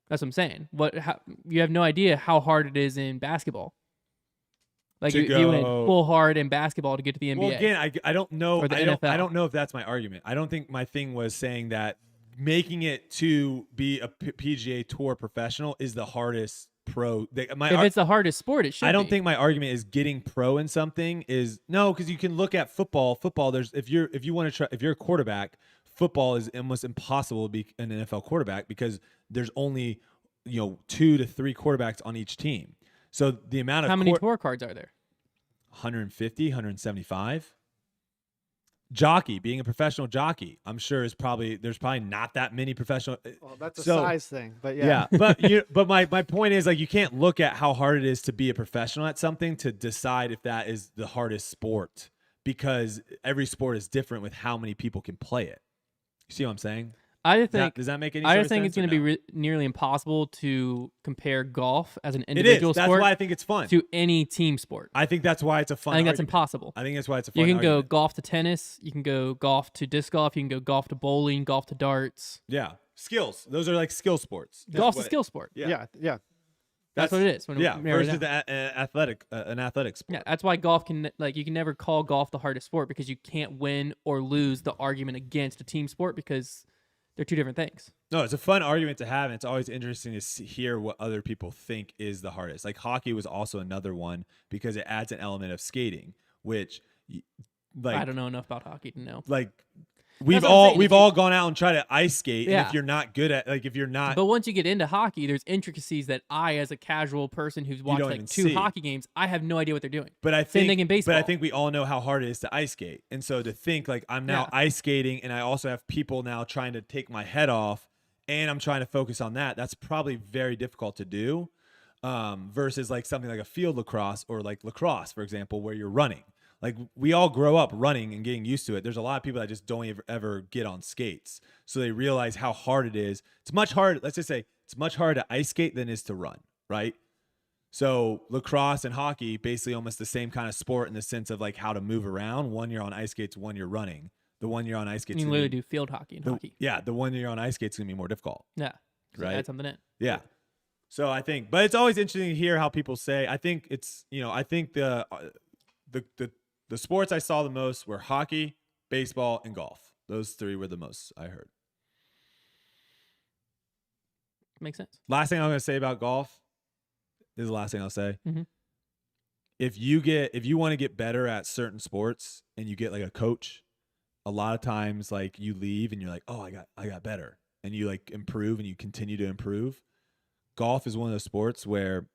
that's what I'm saying. You have no idea how hard it is in basketball. Like you went full hard in basketball to get to the NBA. Well, again, I don't know. Or the I NFL. don't know if that's my argument. I don't think my thing was saying that making it to be a PGA Tour professional is the hardest pro. If it's the hardest sport, it should. I don't think my argument is getting pro in something is no, because you can look at football. Football, if you're a quarterback, football is almost impossible to be an NFL quarterback because there's only 2 to 3 quarterbacks on each team. So the amount of How many tour cards are there? 150, 175. Jockey, being a professional jockey, I'm sure there's probably not that many professional. Well, that's a So- size thing, but yeah. But my point is, like, you can't look at how hard it is to be a professional at something to decide if that is the hardest sport, because every sport is different with how many people can play it. You see what I'm saying? I just think Does that make any I sort just of think it's sense going or to be no? nearly impossible to compare golf as an It is. individual That's sport why I think it's fun. to any team sport. I think that's why it's a fun I think that's argument. impossible. I think that's why it's a fun You can go argument. golf to tennis. You can go golf to disc golf. You can go golf to bowling, golf to darts. Yeah. Skills. Those are like skill sports. That's Golf's a what- skill sport. Yeah. That's what it is. When we Yeah. narrow it Versus down. an athletic sport. Yeah, that's why golf you can never call golf the hardest sport, because you can't win or lose the argument against a team sport, because they're two different things. No, it's a fun argument to have, and it's always interesting to hear what other people think is the hardest. Like hockey was also another one because it adds an element of skating, which, like, I don't know enough about hockey to know. like we've That's what I'm saying. we've all gone out and tried to ice skate, and Yeah. if you're not good at, like, if you're not, But once you get into hockey, there's intricacies that I, as a casual person who's watched don't like even 2 see. hockey games, I have no idea what they're doing. but I Same think, thing in baseball. but I think we all know how hard it is to ice skate, and so to think like I'm now Yeah. ice skating, and I also have people now trying to take my head off, and I'm trying to focus on that. That's probably very difficult to do, versus like something like a field lacrosse or like lacrosse, for example, where you're running. Like we all grow up running and getting used to it. There's a lot of people that just don't ever get on skates, so they realize how hard it is. It's much harder. Let's just say it's much harder to ice skate than it is to run, right? So lacrosse and hockey, basically almost the same kind of sport in the sense of like how to move around. One you're on ice skates, one you're running. The one you're on ice skates, You can literally do field hockey and hockey. yeah, the one you're on ice skates is gonna be more difficult. Yeah. So Right. add something in. Yeah. So I think, but it's always interesting to hear how people say. I think it's, I think the sports I saw the most were hockey, baseball, and golf. Those 3 were the most I heard. Makes sense. Last thing I'm going to say about golf, this is the last thing I'll say. Mhm. If you want to get better at certain sports and you get like a coach, a lot of times like you leave and you're like, oh, I got better, and you like improve and you continue to improve. Golf is one of those sports where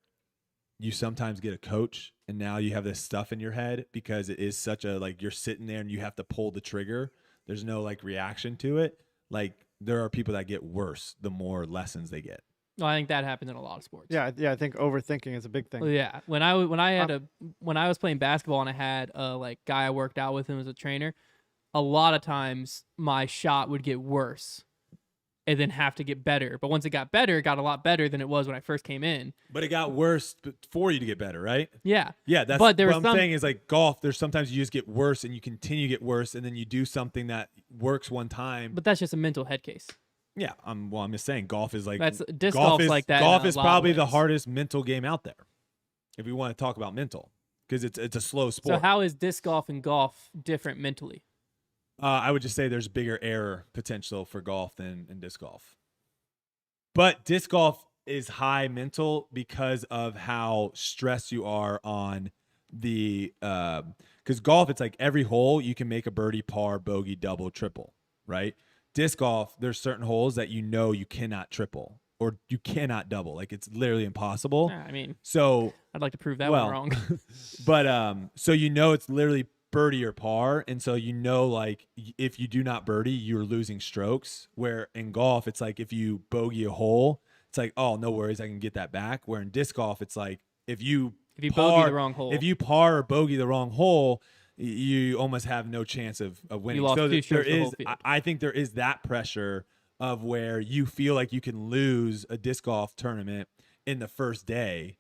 you sometimes get a coach and now you have this stuff in your head because it is such a, like, you're sitting there and you have to pull the trigger. There's no like reaction to it. Like there are people that get worse the more lessons they get. Well, I think that happens in a lot of sports. Yeah. I think overthinking is a big thing. Well, yeah. When I was playing basketball and I had a like guy I worked out with him as a trainer, a lot of times my shot would get worse and then have to get better. But once it got better, it got a lot better than it was when I first came in. But it got worse for you to get better, right? Yeah. Yeah, that's But there what was I'm some- saying is like golf, there's sometimes you just get worse and you continue to get worse, and then you do something that works one time. But that's just a mental head case. Yeah, I'm just saying golf is like That's disc golf's is, like that. Golf in a is lot of probably the ways. hardest mental game out there. If we want to talk about mental, because it's a slow sport. So how is disc golf and golf different mentally? I would just say there's bigger error potential for golf than in disc golf. But disc golf is high mental because of how stressed you are on the because golf, it's like every hole you can make a birdie, par, bogey, double, triple, right? Disc golf, there's certain holes that you cannot triple or you cannot double. Like it's literally impossible. Yeah, I mean, So I'd like to prove that well, one wrong. but so it's literally birdie or par, and so like if you do not birdie, you're losing strokes. Where in golf, it's like if you bogey a hole, it's like, oh, no worries, I can get that back. Where in disc golf, it's like if you bogey the wrong hole, if you par or bogey the wrong hole, you almost have no chance of winning. You lost so 2 there strokes the whole is, field. I think there is that pressure of where you feel like you can lose a disc golf tournament in the first day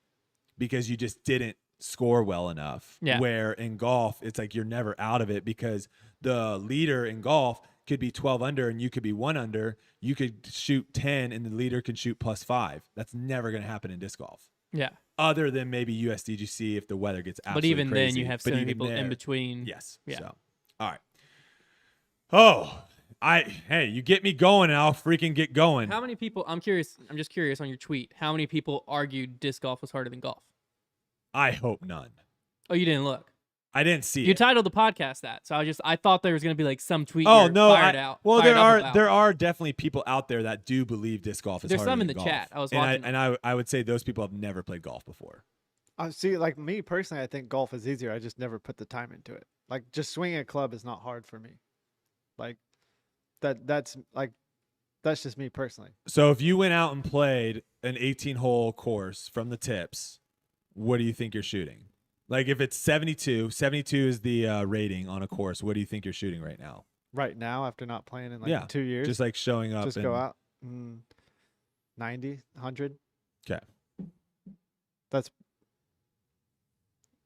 because you just didn't score well enough. Yeah. Where in golf, it's like you're never out of it because the leader in golf could be 12 under and you could be 1 under. You could shoot 10 and the leader can shoot +5. That's never going to happen in disc golf. yeah. Other than maybe USDGC if the weather gets But absolutely even crazy. then, you have But so many even people in there- between. Yes. Yeah. So, all right. Oh, hey, you get me going and I'll freaking get going. How many people? I'm curious. I'm just curious on your tweet. How many people argued disc golf was harder than golf? I hope none. Oh, you didn't look. I didn't see You it. titled the podcast that, so I thought there was gonna be like some tweet. Oh you're no! fired out. Well, fired up there about. are definitely people out there that do believe disc golf is There's harder some in than the golf. chat. I was and watching. I would say those people have never played golf before. I see. Like me personally, I think golf is easier. I just never put the time into it. Like just swinging a club is not hard for me. Like that's just me personally. So if you went out and played an 18-hole course from the tips, what do you think you're shooting? Like if it's 72 is the rating on a course. What do you think you're shooting right now? Right now, after not playing in like 2 years, Just like showing up. just go out. 90, 100. Okay.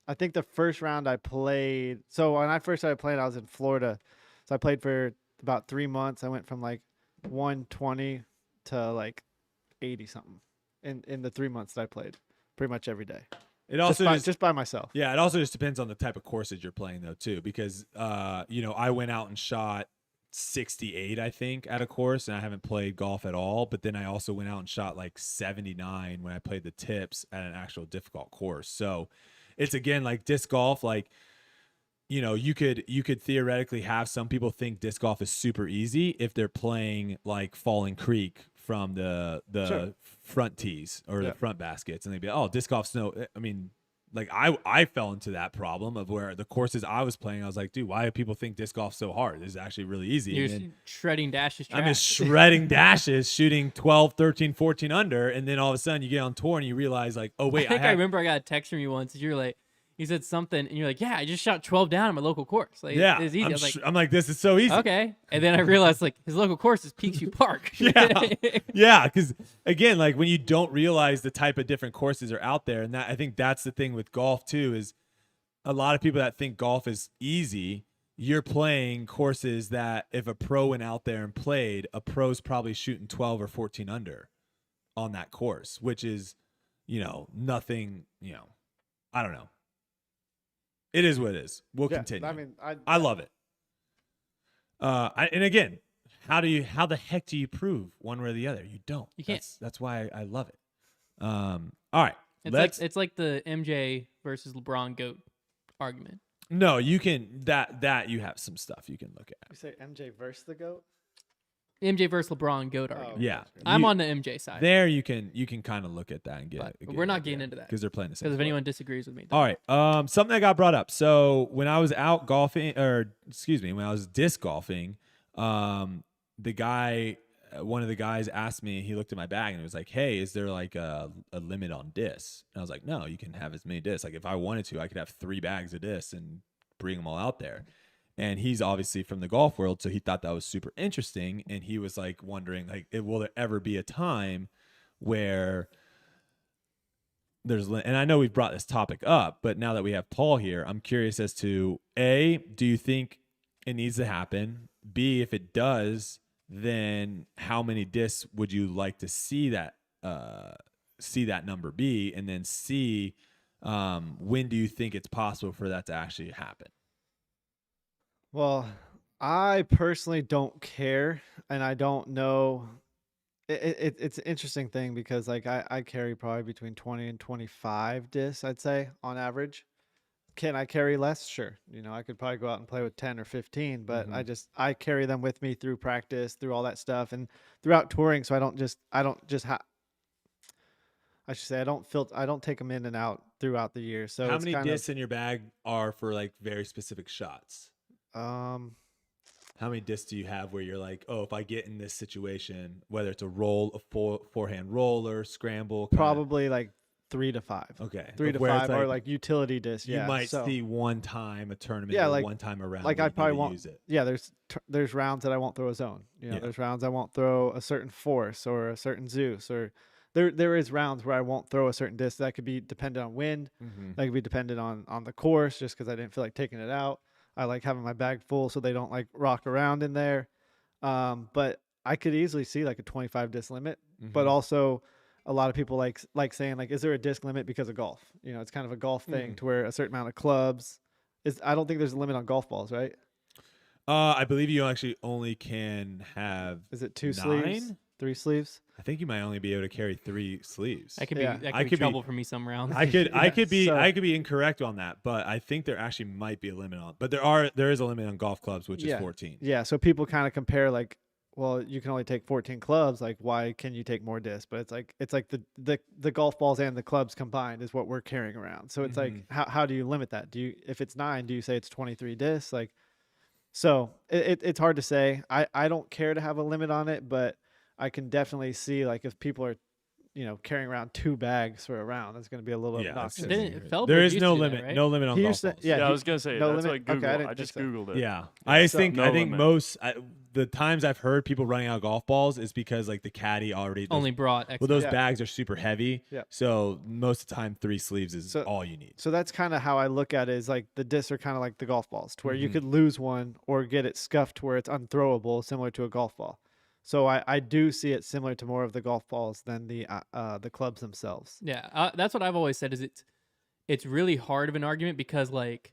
I think the first round I played. So when I first started playing, I was in Florida. So I played for about 3 months. I went from like 120 to like 80 something in the 3 months that I played, pretty much every day. It also just by myself. Yeah, it also just depends on the type of courses you're playing though too, because I went out and shot 68, I think, at a course, and I haven't played golf at all. But then I also went out and shot like 79 when I played the tips at an actual difficult course. So it's again like disc golf, like you could theoretically have some people think disc golf is super easy if they're playing like Falling Creek from the Sure. front tees or the front baskets, and they'd be, oh, disc golf's no. I mean, like I fell into that problem of where the courses I was playing, I was like, dude, why do people think disc golf's so hard? This is actually really easy. You're And then shredding dashes. I'm just shredding dashes, shooting 12, 13, 14 under, and then all of a sudden you get on tour and you realize like, oh wait, I remember I got a text from you once. You're like, you said something, and you're like, yeah, I just shot 12 down at my local course. Like, yeah, it's easy. I was like, I'm like, this is so easy. okay. And then I realized like his local course is Peaksview Park. Yeah, because again, like when you don't realize the type of different courses are out there, and that I think that's the thing with golf too, is a lot of people that think golf is easy, you're playing courses that if a pro went out there and played, a pro's probably shooting 12 or 14 under on that course, which is, nothing, I don't know. It is what it is. We'll continue. I mean, I love it. And again, how the heck do you prove one way or the other? You don't. You can't. That's why I love it. All right. It's like the MJ versus LeBron GOAT argument. No, you can that you have some stuff you can look at. You say MJ versus the GOAT? MJ versus LeBron GOAT argument. Yeah. I'm on the MJ side. There you can kind of look at that and get. But we're not getting into that because they're playing the same. Because if sport. anyone disagrees with me. All right. Something that got brought up. So when I was out golfing, when I was disc golfing, the guy, one of the guys asked me. He looked at my bag and he was like, "Hey, is there like a limit on discs?" And I was like, "No, you can have as many discs. Like if I wanted to, I could have 3 bags of discs and bring them all out there." And he's obviously from the golf world, so he thought that was super interesting. And he was like wondering, like, will there ever be a time where and I know we've brought this topic up, but now that we have Paul here, I'm curious as to A, do you think it needs to happen? B, if it does, then how many discs would you like to see that number be? And then C, when do you think it's possible for that to actually happen? Well, I personally don't care, and I don't know. It's an interesting thing because like I carry probably between 20 and 25 discs, I'd say, on average. Can I carry less? Sure. I could probably go out and play with 10 or 15, but I carry them with me through practice, through all that stuff, and throughout touring. So I don't take them in and out throughout the year. So how many discs in your bag are for like very specific shots? How many discs do you have where you're like, oh, if I get in this situation, whether it's a roll, a forehand roller, scramble, probably like 3 to 5. Okay, 3 to 5 are like utility discs. You might see one time a tournament, yeah, or like one time around. Like I probably won't use it. Yeah, there's rounds that I won't throw a zone. There's rounds I won't throw a certain force or a certain Zeus, or there is rounds where I won't throw a certain disc. That could be dependent on wind. That could be dependent on the course, just because I didn't feel like taking it out. I like having my bag full so they don't like rock around in there. But I could easily see like a 25 disc limit, but also a lot of people like saying like, is there a disc limit because of golf? It's kind of a golf thing to where a certain amount of clubs I don't think there's a limit on golf balls, right? I believe you actually only can have. Is it 2 sleeves? 3 3 sleeves. I think you might only be able to carry 3 sleeves. That could Yeah. be that I could be could be- trouble for me some rounds. I could be so- incorrect on that, but I think there actually might be a limit on. But there is a limit on golf clubs, which is 14. Yeah, so people kind of compare like, well, you can only take 14 clubs. Like, why can you take more discs? But it's like the golf balls and the clubs combined is what we're carrying around. So it's like, how do you limit that? If it's 9, do you say it's 23 discs? Like, so it's hard to say. I don't care to have a limit on it, but I can definitely see like if people are, carrying around 2 bags for a round, that's going to be a little obnoxious. There is no limit. Right? No limit on He golf used to- balls. yeah, I he- was gonna say no that's limit? what Okay, I Google. didn't I just think so. googled it. Yeah, I so- think No limit. the times I've heard people running out golf balls is because like the caddy already Only brought well those Yeah. bags are super heavy. Yeah. So most of the time 3 sleeves is So- all you need. So that's kind of how I look at it. Is like the discs are kind of like the golf balls, to where you Mhm. could lose one or get it scuffed to where it's unthrowable, similar to a golf ball. So I do see it similar to more of the golf balls than the clubs themselves. Yeah, that's what I've always said. Is it's really hard of an argument because like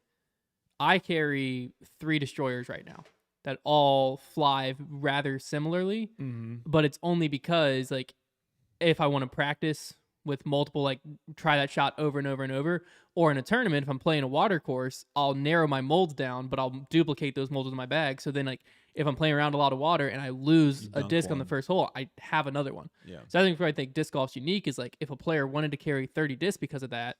I carry 3 destroyers right now that all fly rather similarly, but it's only because like if I want to practice with multiple, like try that shot over and over and over, or in a tournament if I'm playing a water course, I'll narrow my molds down, but I'll duplicate those molds in my bag. So then like if I'm playing around a lot of water and I lose a dunk disc on the one. first hole, I have another one. Yeah. So I think where I think disc golf's unique is like if a player wanted to carry 30 discs because of that,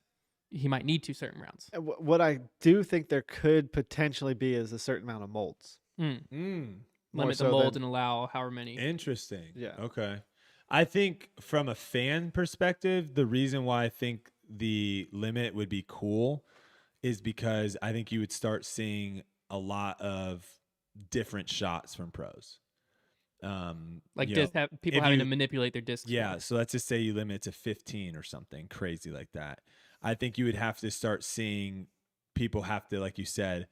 he might need to certain rounds. And what I do think there could potentially be is a certain amount of molds. More Limit the so molds than- and allow however many. Interesting. Yeah. Okay. I think from a fan perspective, the reason why I think the limit would be cool is because I think you would start seeing a lot of different shots from pros. Like you disc know, people if having you- to manipulate their discs. Yeah, so let's just say you limit it to 15 or something crazy like that. I think you would have to start seeing people have to, like you said,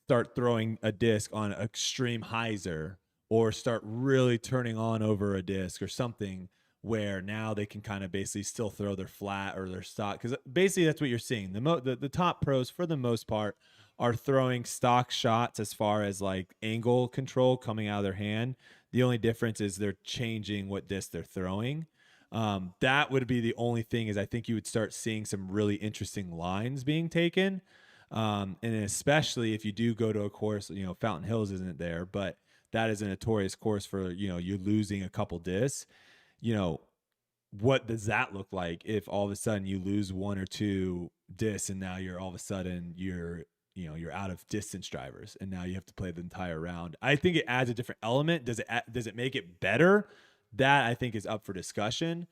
start throwing a disc on extreme hyzer or start really turning on over a disc or something where now they can kind of basically still throw their flat or their stock. Because basically that's what you're seeing. The top pros, for the most part, are throwing stock shots as far as like angle control coming out of their hand. The only difference is they're changing what disc they're throwing. That would be the only thing is I think you would start seeing some really interesting lines being taken. And especially if you do go to a course, Fountain Hills isn't there, but that is a notorious course for, you losing a couple discs. What does that look like if all of a sudden you lose 1 or 2 discs and now you're all of a sudden you're out of distance drivers and now you have to play the entire round. I think it adds a different element. Does it make it better? That I think is up for discussion.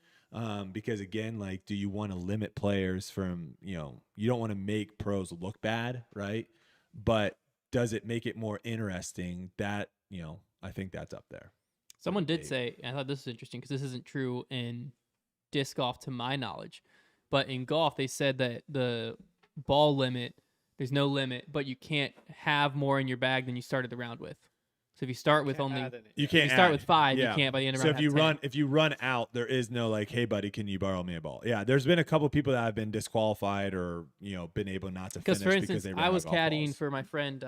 Because again, like, do you want to limit players from, you don't want to make pros look bad, right? But does it make it more interesting? That, I think that's up there. Someone did say, and I thought this is interesting because this isn't true in disc golf to my knowledge, but in golf they said that the ball limit, there's no limit, but you can't have more in your bag than you started the round with. So if you start with only, You if can't you start add. with 5, Yeah. you can't by the end of So round if you have 10. if you run out, there is no like, hey buddy, can you borrow me a ball? Yeah, there's been a couple of people that have been disqualified or been able not to finish Because for instance, they ran I out was golf caddying balls. for my friend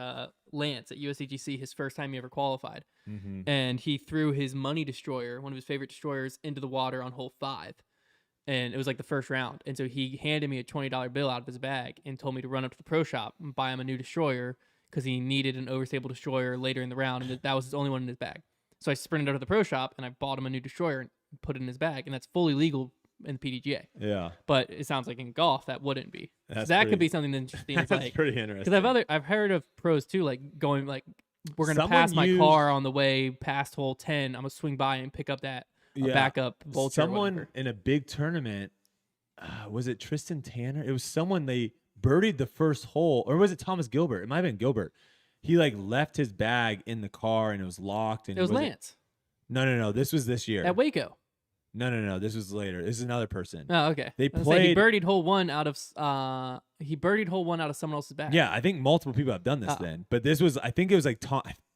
Lance at USCGC, his first time he ever qualified, Mm-hmm. and he threw his money destroyer, one of his favorite destroyers, into the water on hole 5, and it was like the first round. And so he handed me a $20 bill out of his bag and told me to run up to the pro shop and buy him a new destroyer because he needed an overstable destroyer later in the round, and that was his only one in his bag. So I sprinted out to the pro shop and I bought him a new destroyer and put it in his bag, and that's fully legal in the PDGA. Yeah, But it sounds like in golf that wouldn't be. So That's that pretty- could be something interesting. It's that's like, pretty interesting. because I've heard of pros too, like going like, we're gonna Someone pass my used- car on the way past hole 10. I'm gonna swing by and pick up that backup vulture. or Someone whatever. in a big tournament, was it Tristan Tanner? It was someone, they birdied the first hole, or was it Thomas Gilbert? It might have been Gilbert. He like left his bag in the car and it was locked. And It was Lance No. This was this year. at Waco. No. This was later. This is another person. Oh, okay. They I was gonna say, he played- birdied hole 1 out of someone else's bag. Yeah, I think multiple people have done this Oh. then. But this was, I think it was like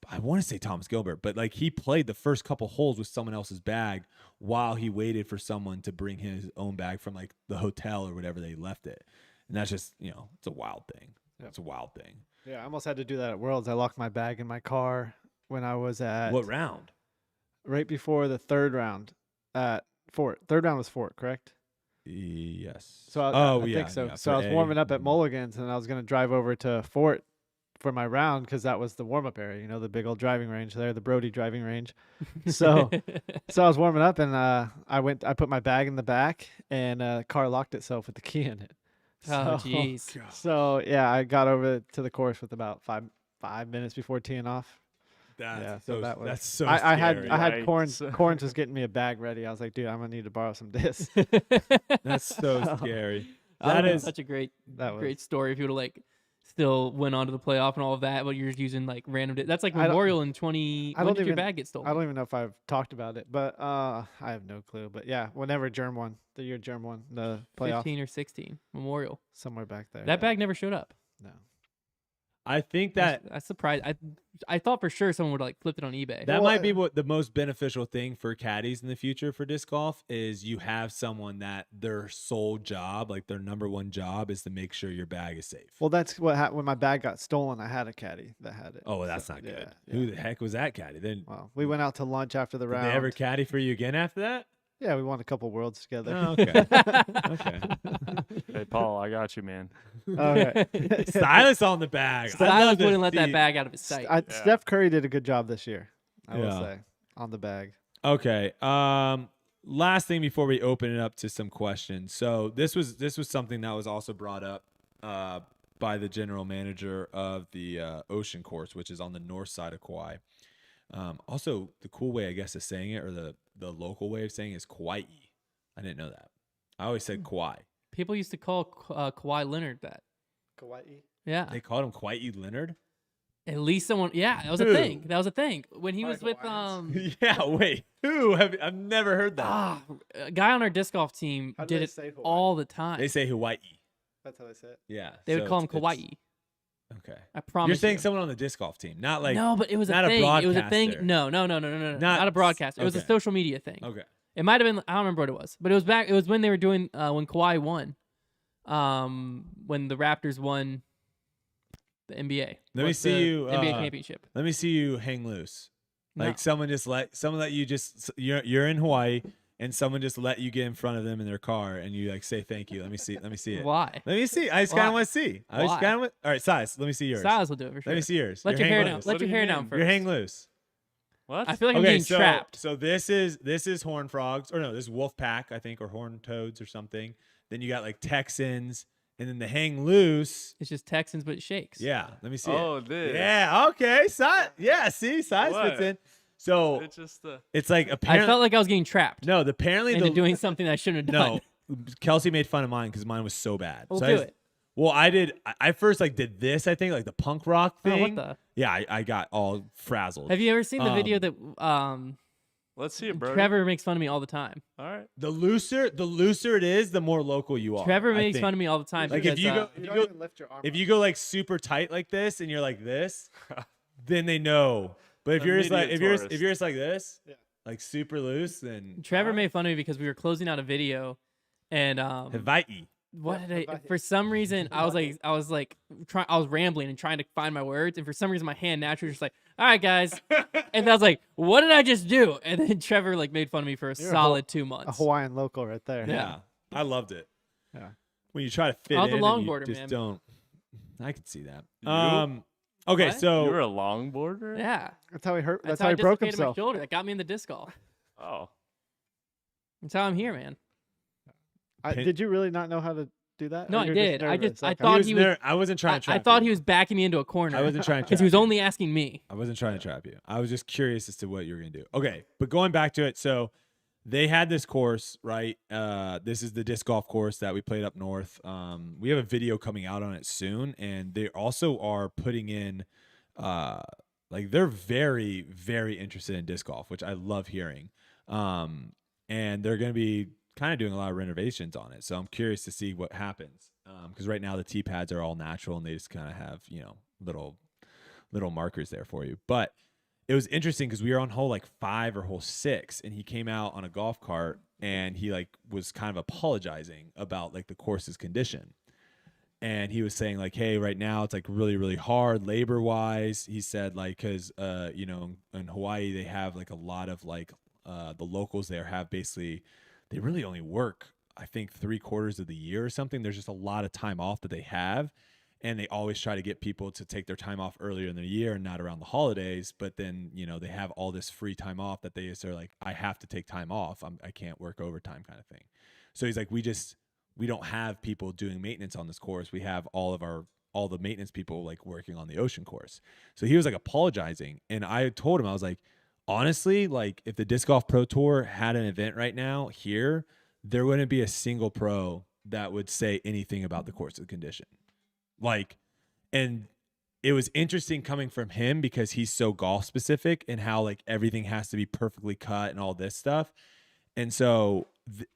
I want to say Thomas Gilbert, but like he played the first couple holes with someone else's bag while he waited for someone to bring his own bag from like the hotel or whatever they left it. And that's just, it's a wild thing. Yep. It's a wild thing. Yeah, I almost had to do that at Worlds. I locked my bag in my car when I was at What round? right before the third round at Fort. Third round was Fort, correct? Yes. So I yeah, think so. yeah, So for I was A. warming up at Mhm. Mulligan's, and I was going to drive over to Fort for my round because that was the warm-up area. You know, the big old driving range there, the Brodie driving range. So I was warming up, and I put my bag in the back, and the car locked itself with the key in it. Oh, So, jeez. so yeah, I got over to the course with about five minutes before teeing off. That's So so, that was. that's so I scary. had Yikes. Corns was getting me a bag ready. I was like, dude, I'm gonna need to borrow some discs. That's so So- scary. That That is is such a great That great was. story if you would have like still went on to the playoff and all of that, but you're just using like random. That's like I don't- Memorial in 20. I When don't did your even- bag get stolen? I don't even know if I've talked about it, but I have no clue. But yeah, whenever Germ won, the year Germ won the playoff, 15 or 16 Memorial. somewhere back there. That yeah. bag never showed up. No. I think that I surprised. I thought for sure someone would like flipped it on eBay. that Well, might be what the most beneficial thing for caddies in the future for disc golf is you have someone that their sole job, like their number one job, is to make sure your bag is safe. Well, that's what happened when my bag got stolen. I had a caddy that had it. Oh, well, that's So, not good. yeah, Who yeah. the heck was that caddy? Then Well, we went out to lunch after the did round. they ever caddy for you again after that? Yeah, we won a couple worlds together. Oh, okay. Okay. Hey, Paul, I got you, man. Okay. Stylus on the bag. I'd love Silas to wouldn't let that see- bag out of his sight. Yeah. Steph Curry did a good job this year. I will Yeah. say on the bag. Okay. Last thing before we open it up to some questions. So this was something that was also brought up by the general manager of the Ocean Course, which is on the north side of Kauai. Also, the cool way I guess of saying it, or the local way of saying it, is Kauai. I didn't know that. I always said Kauai. People used to call Kawhi Leonard that. Kauai. Yeah. They called him Kauai Leonard. At least someone. Yeah, that was Who? a thing. That was a thing when he was Probably with Hawaiians. Yeah. Wait. Who? I've never heard that. a guy on our disc golf team How do did they it say Hawaii? all the time. They say Hawaii. That's how they say it. Yeah. They would so call him it's- Kauai. Okay. I promise. You're saying you. someone on the disc golf team, not like no, but it was not a a thing. It was a thing. broadcaster. No, not a broadcast. It was a okay. social media thing. Okay. It might have been. I don't remember what it was, but it was back. It was when they were doing when Kawhi won, when the Raptors won the NBA. Let me What's see the you, NBA uh, championship. Let me see you hang loose. Like No. someone that you just you're in Hawaii and someone just let you get in front of them in their car and you like say thank you. Let me see it. Why? Let me see. I just kind Why? of want to see. I just Why? kind of all right, Size. Let me see yours. Silas will do it for sure. Let me see yours. Let You're your hair hang down. loose. Let What your do you hair mean? down first. You're hang loose. What? I feel like I'm Okay, getting trapped. so this is horn frogs, or no, this is wolf pack, I think, or horn toads or something. Then you got like Texans, and then the hang loose. It's just Texans, but it shakes. Yeah, let me see Oh, it. this. Yeah, okay, size. Yeah, see, size What? fits in. So It's just it's like I apparently felt like I was getting trapped apparently into the doing something I shouldn't have done. no. Kelsey made fun of mine because mine was so bad. We'll so do I just- it. Well, I did. I first like did this. I think like the punk rock Oh, thing. what the? Yeah, I got all frazzled. Have you ever seen the video that Let's see it, bro. Trevor makes fun of me all the time? All right. The looser it is, the more local you are. Trevor I makes think. fun of me all the time. Like because, if you go, You if you don't go, even lift your arm. if you go like super tight like this and you're like this, then they know. But if you're just like Immediate if tourist. you're just like this, Yeah. like super loose, then Trevor made fun of me because we were closing out a video, and Hawaii. what did I? Hawaii. For some reason, I was rambling and trying to find my words, and for some reason, my hand naturally was just like, "All right, guys," and I was like, "What did I just do?" And then Trevor like made fun of me for a You're a solid 2 a months. Hawaiian local right there. Yeah. I loved it. Yeah. When you try to fit I was in, a and you longboarder, just man. don't. I can see that. You? Okay, What? so You were a longboarder? Yeah, That's how he hurt. that's That's how how I he broke dislocated my himself. shoulder. That got me in the disc golf. Oh. That's how I'm here, man. Did you really not know how to do that? No, Or I you're did. I nervous? just- I Okay. thought he was- I wasn't trying to I trap thought you. he was backing me into a corner. I wasn't trying to because trap he was you. only asking me. I wasn't trying to trap you. I was just curious as to what you were going to do. Okay, but going back to it, so they had this course, right? This is the disc golf course that we played up north. We have a video coming out on it soon, and they also are putting in, like they're very, very interested in disc golf, which I love hearing. And they're going to be kind of doing a lot of renovations on it. So I'm curious to see what happens. Because right now the tee pads are all natural and they just kind of have, little markers there for you. But it was interesting because we were on hole like 5 or hole 6, and he came out on a golf cart and he like was kind of apologizing about like the course's condition. And he was saying like, hey, right now it's like really, really hard labor wise. He said like, cause, in Hawaii, they have like a lot of like, the locals there have basically, they really only work, I think 3/4 of the year or something. There's just a lot of time off that they have. And they always try to get people to take their time off earlier in the year and not around the holidays. But then, they have all this free time off that they're like, I have to take time off. I can't work overtime kind of thing. So he's like, we don't have people doing maintenance on this course. We have all the maintenance people like working on the ocean course. So he was like apologizing. And I told him, I was like, honestly, like if the Disc Golf Pro Tour had an event right now here, there wouldn't be a single pro that would say anything about the course's condition. Like, and it was interesting coming from him because he's so golf specific and how like everything has to be perfectly cut and all this stuff. And so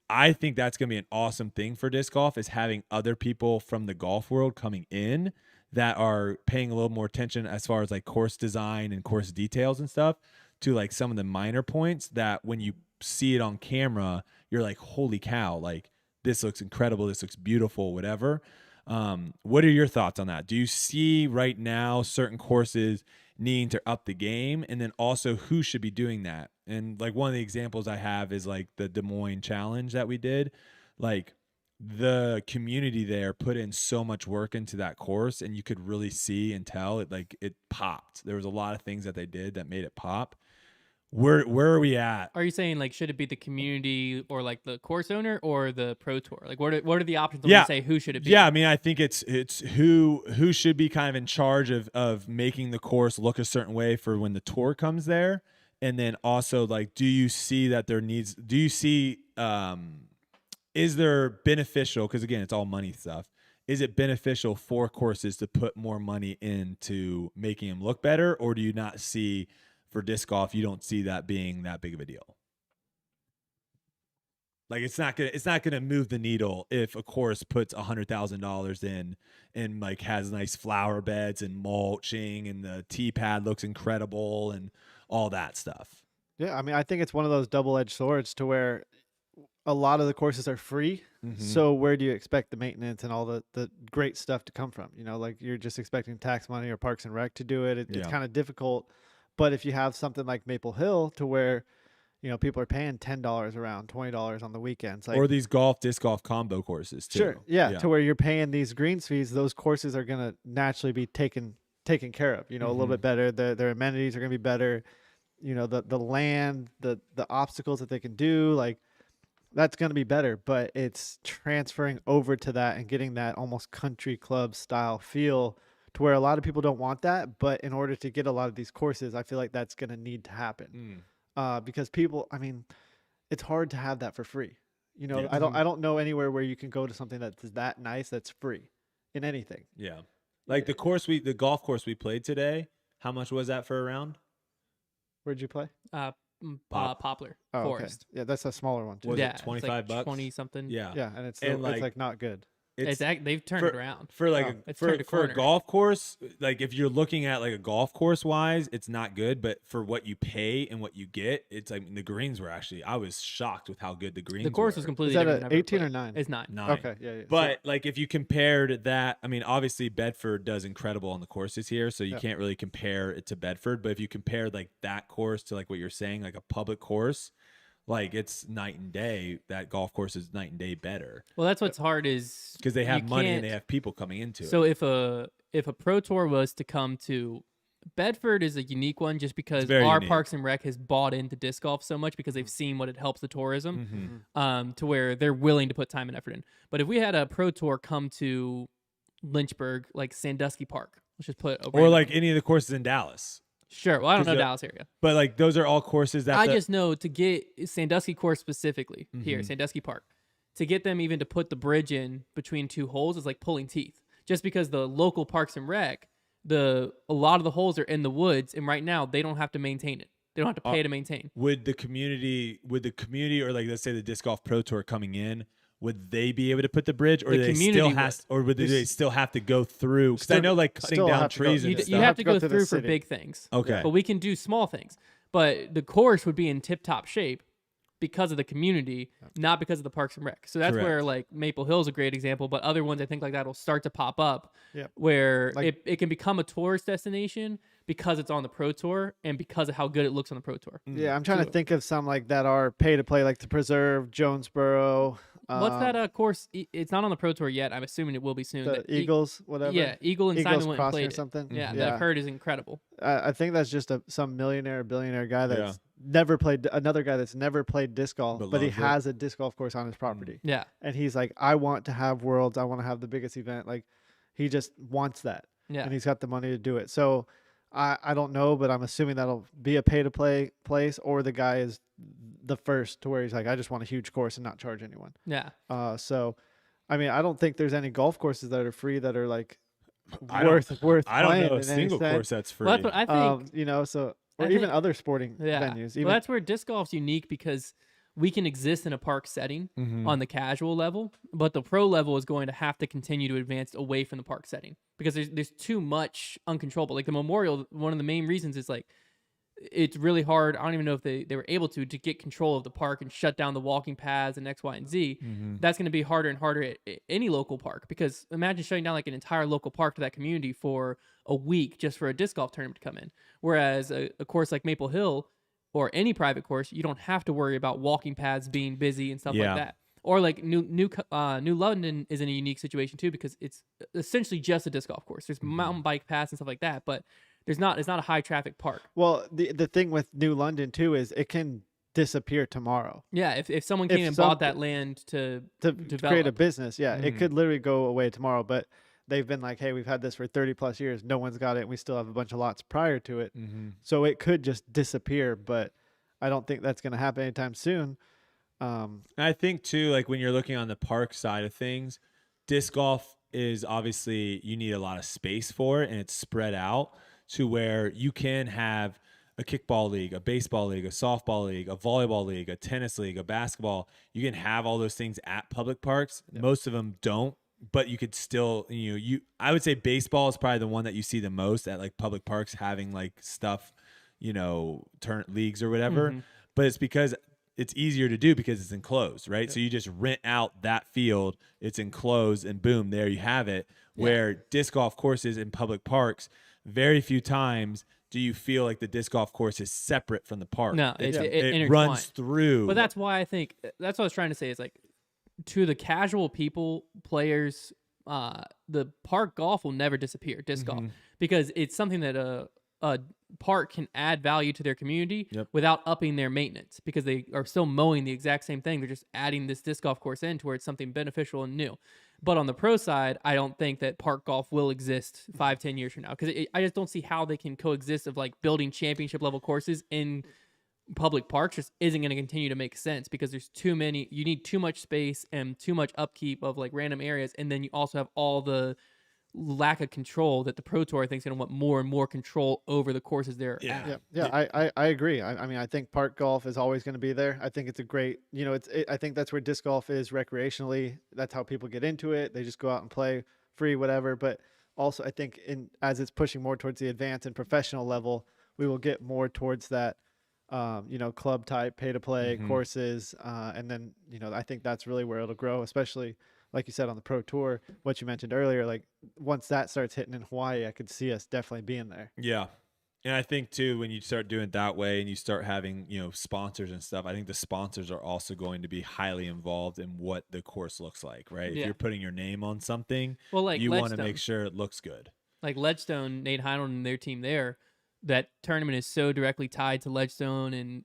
I think that's going to be an awesome thing for disc golf, is having other people from the golf world coming in that are paying a little more attention as far as like course design and course details and stuff to like some of the minor points that when you see it on camera, you're like, holy cow, like this looks incredible. This looks beautiful, whatever. What are your thoughts on that? Do you see right now certain courses needing to up the game? And then also who should be doing that? And like one of the examples I have is like the Des Moines Challenge that we did. Like the community there put in so much work into that course, and you could really see and tell it popped. There was a lot of things that they did that made it pop. Where are we at? Are you saying like should it be the community or like the course owner or the pro tour? Like what are the options when you say who should it be? Yeah, I mean I think it's who should be kind of in charge of making the course look a certain way for when the tour comes there. And then also like do you see is there beneficial, because again it's all money stuff. Is it beneficial for courses to put more money into making them look better, or do you not see for disc golf, you don't see that being that big of a deal? Like it's not gonna move the needle if a course puts $100,000 in and like has nice flower beds and mulching and the tee pad looks incredible and all that stuff. Yeah, I mean, I think it's one of those double-edged swords to where a lot of the courses are free. Mm-hmm. So where do you expect the maintenance and all the great stuff to come from? Like you're just expecting tax money or Parks and Rec to do it. It's kind of difficult. But if you have something like Maple Hill to where, people are paying $10 around, $20 on the weekends. Like, or these disc golf combo courses too. Sure. Yeah. To where you're paying these greens fees, those courses are going to naturally be taken care of, a little bit better. Their amenities are going to be better. The land, the obstacles that they can do, like that's going to be better, but it's transferring over to that and getting that almost country club style feel to where a lot of people don't want that. But in order to get a lot of these courses, I feel like that's going to need to happen. Because people, I mean, it's hard to have that for free. I don't know anywhere where you can go to something that's that nice that's free in anything. Yeah. Like the golf course we played today, how much was that for a round? Where'd you play? Poplar Forest. Okay. Yeah, that's a smaller one too. Was it $25? Like 20 something. Yeah. Yeah, and it's like not good. They've turned it around for a golf course. Like if you're looking at like a golf course wise, it's not good, but for what you pay and what you get, it's like the greens were actually, I was shocked with how good the greens were. The course was completely different. different. Is that 18 or 9? It's 9. Okay, yeah. But like if you compared that, I mean, obviously Bedford does incredible on the courses here, so you can't really compare it to Bedford. But if you compare like that course to like what you're saying, like a public course, like it's night and day. That golf course is night and day better. Well, that's what's hard is because they have money and they have people coming into it. So if a pro tour was to come to Bedford, is a unique one just because our Parks and Rec has bought into disc golf so much because they've seen what it helps the tourism, to where they're willing to put time and effort in. But if we had a pro tour come to Lynchburg, like Sandusky Park, let's just put or like any of the courses in Dallas. Sure. Well, I don't know Dallas area. But like those are all courses that I just know to get Sandusky course specifically here, Sandusky Park, to get them even to put the bridge in between two holes is like pulling teeth. Just because the local Parks and Rec, a lot of the holes are in the woods, and right now they don't have to maintain it. They don't have to pay to maintain. Would the community or like let's say the Disc Golf Pro Tour coming in, would they be able to put the bridge, or would they still have to go through? Because I know like cutting down trees and stuff. You have to go through for big things. Okay. But we can do small things. But the course would be in tip-top shape because of the community, not because of the Parks and Rec. So that's Correct. where like Maple Hill is a great example, but other ones I think like that will start to pop up Yep. where Like- it can become a tourist destination because it's on the Pro Tour and because of how good it looks on the Pro Tour. Yeah, I'm trying to Too. think of some like that are pay to play, like the Preserve, Jonesboro. What's that course? It's not on the Pro Tour yet. I'm assuming it will be soon. The The Eagles, whatever. Yeah, Eagle and Eagles Simon went and Crossing played or it. something. Yeah, that I've heard is incredible. I think that's just some millionaire, billionaire guy that's Yeah. never played. Another guy that's never played disc golf, But but he loves it. has a disc golf course on his property, Yeah, and he's like, I want to have Worlds. I want to have the biggest event. Like, he just wants that, yeah. and he's got the money to do it. So, I don't know, but I'm assuming that'll be a pay to play place, or the guy is the first to where he's like, I just want a huge course and not charge anyone. Yeah. So, I mean, I don't think there's any golf courses that are free that are like I don't- worth. I don't playing know a in any single sense. course that's free. Well, that's what I think. You know, so I or even think- other sporting Yeah. venues. Even Well, that's where disc golf's unique because we can exist in a park setting Mhm. on the casual level, but the pro level is going to have to continue to advance away from the park setting because there's too much uncontrollable. Like the Memorial, one of the main reasons is like it's really hard. I don't even know if they were able to get control of the park and shut down the walking paths and X, Y, and Z. That's going to be harder and harder at any local park because imagine shutting down like an entire local park to that community for a week just for a disc golf tournament to come in. Whereas a course like Maple Hill or any private course, you don't have to worry about walking paths being busy and stuff Yeah. like that. Or like New London is in a unique situation too because it's essentially just a disc golf course. There's mountain bike paths and stuff like that, but it's not a high traffic park. well, the thing with New London too is it can disappear tomorrow Yeah, if someone came and bought that land to to develop. create a business. Yeah, it Mhm. could literally go away tomorrow. But they've been like, hey, we've had this for 30 plus years. No one's got it. And we still have a bunch of lots prior to it. So it could just disappear. But I don't think that's going to happen anytime soon. And I think too, like when you're looking on the park side of things, disc golf is obviously you need a lot of space for it, and it's spread out to where you can have a kickball league, a baseball league, a softball league, a volleyball league, a tennis league, a basketball. You can have all those things at public parks. Most of them don't, but you could still, I would say baseball is probably the one that you see the most at like public parks having like stuff, turn leagues or whatever. But it's because it's easier to do because it's enclosed, right? So you just rent out that field, it's enclosed, and boom, there you have it. Where disc golf courses in public parks, very few times do you feel like the disc golf course is separate from the park. No, it it intertwined. runs through. But that's why I think that's what I was trying to say is like to the casual players, the park golf will never disappear, disc golf, because it's something that a park can add value to their community without upping their maintenance because they are still mowing the exact same thing. They're just adding this disc golf course in to where it's something beneficial and new. But on the pro side, I don't think that park golf will exist 5-10 years from now because I just don't see how they can coexist of like building championship level courses in public parks just isn't going to continue to make sense because there's too many. You need too much space and too much upkeep of like random areas, and then you also have all the lack of control that the Pro Tour I think is going to want more and more control over the courses they're at. I agree. I mean, I think park golf is always going to be there. I think it's a great, I think that's where disc golf is recreationally. That's how people get into it. They just go out and play free, whatever. But also I think as it's pushing more towards the advanced and professional level, we will get more towards that, club type pay to play courses. And then, I think that's really where it'll grow, especially like you said, on the Pro Tour, what you mentioned earlier, like once that starts hitting in Hawaii, I could see us definitely being there. Yeah. And I think too, when you start doing it that way and you start having, sponsors and stuff, I think the sponsors are also going to be highly involved in what the course looks like, right? If you're putting your name on something, Well, like you want to Ledgestone. make sure it looks good. Like Ledgestone, Nate Heinold and their team there, that tournament is so directly tied to Ledgestone and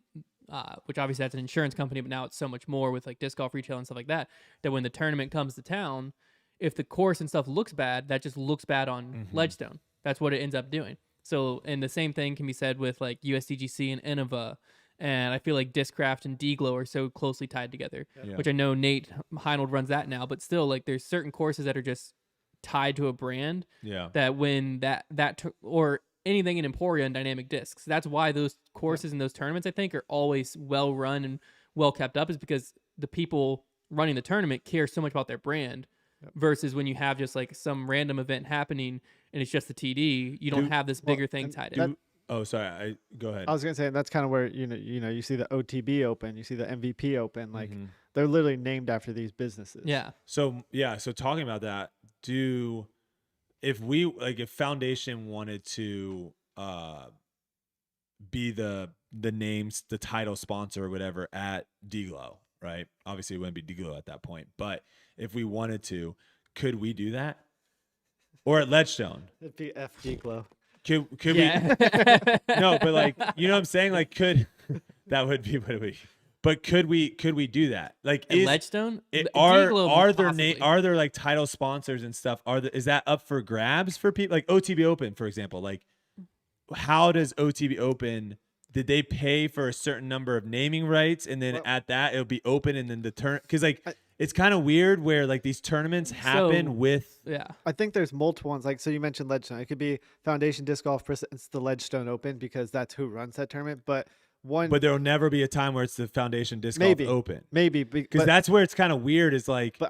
which obviously that's an insurance company, but now it's so much more with like disc golf retail and stuff like that, that when the tournament comes to town, if the course and stuff looks bad, that just looks bad on Ledgestone. That's what it ends up doing. So, and the same thing can be said with like USDGC and Innova. And I feel like Discraft and D-Glow are so closely tied together, which I know Nate Heinold runs that now, but still like there's certain courses that are just tied to a brand that when or anything in Emporia and Dynamic Discs. That's why those courses and those tournaments, I think, are always well run and well kept up, is because the people running the tournament care so much about their brand versus when you have just like some random event happening and it's just the TD, you don't have this bigger thing tied in. Oh, sorry. Go ahead. I was gonna say, and that's kind of where you see the OTB Open, you see the MVP Open, like Mhm. they're literally named after these businesses. Yeah. So talking about that, if Foundation wanted to be the names, the title sponsor or whatever at D-Glow, right? Obviously it wouldn't be D-Glow at that point, but if we wanted to, could we do that? Or at Ledgestone? It'd be FD Glow. Could Yeah. we? No, but like, you know what I'm saying? Like, that would be what it would be. But could we do that? Like, At Ledgestone? are there possibly. are there like title sponsors and stuff? Is that up for grabs for people? Like OTB Open, for example. Like, how does OTB Open? Did they pay for a certain number of naming rights, and then at that it'll be open, and then the turn? Because like it's kind of weird where like these tournaments happen with. Yeah. I think there's multiple ones. Like, so you mentioned Ledgestone. It could be Foundation Disc Golf presents the Ledgestone Open because that's who runs that tournament. But there will never be a time where it's the Foundation Disc Maybe. Golf Open. maybe Because that's where it's kind of weird. Is like. But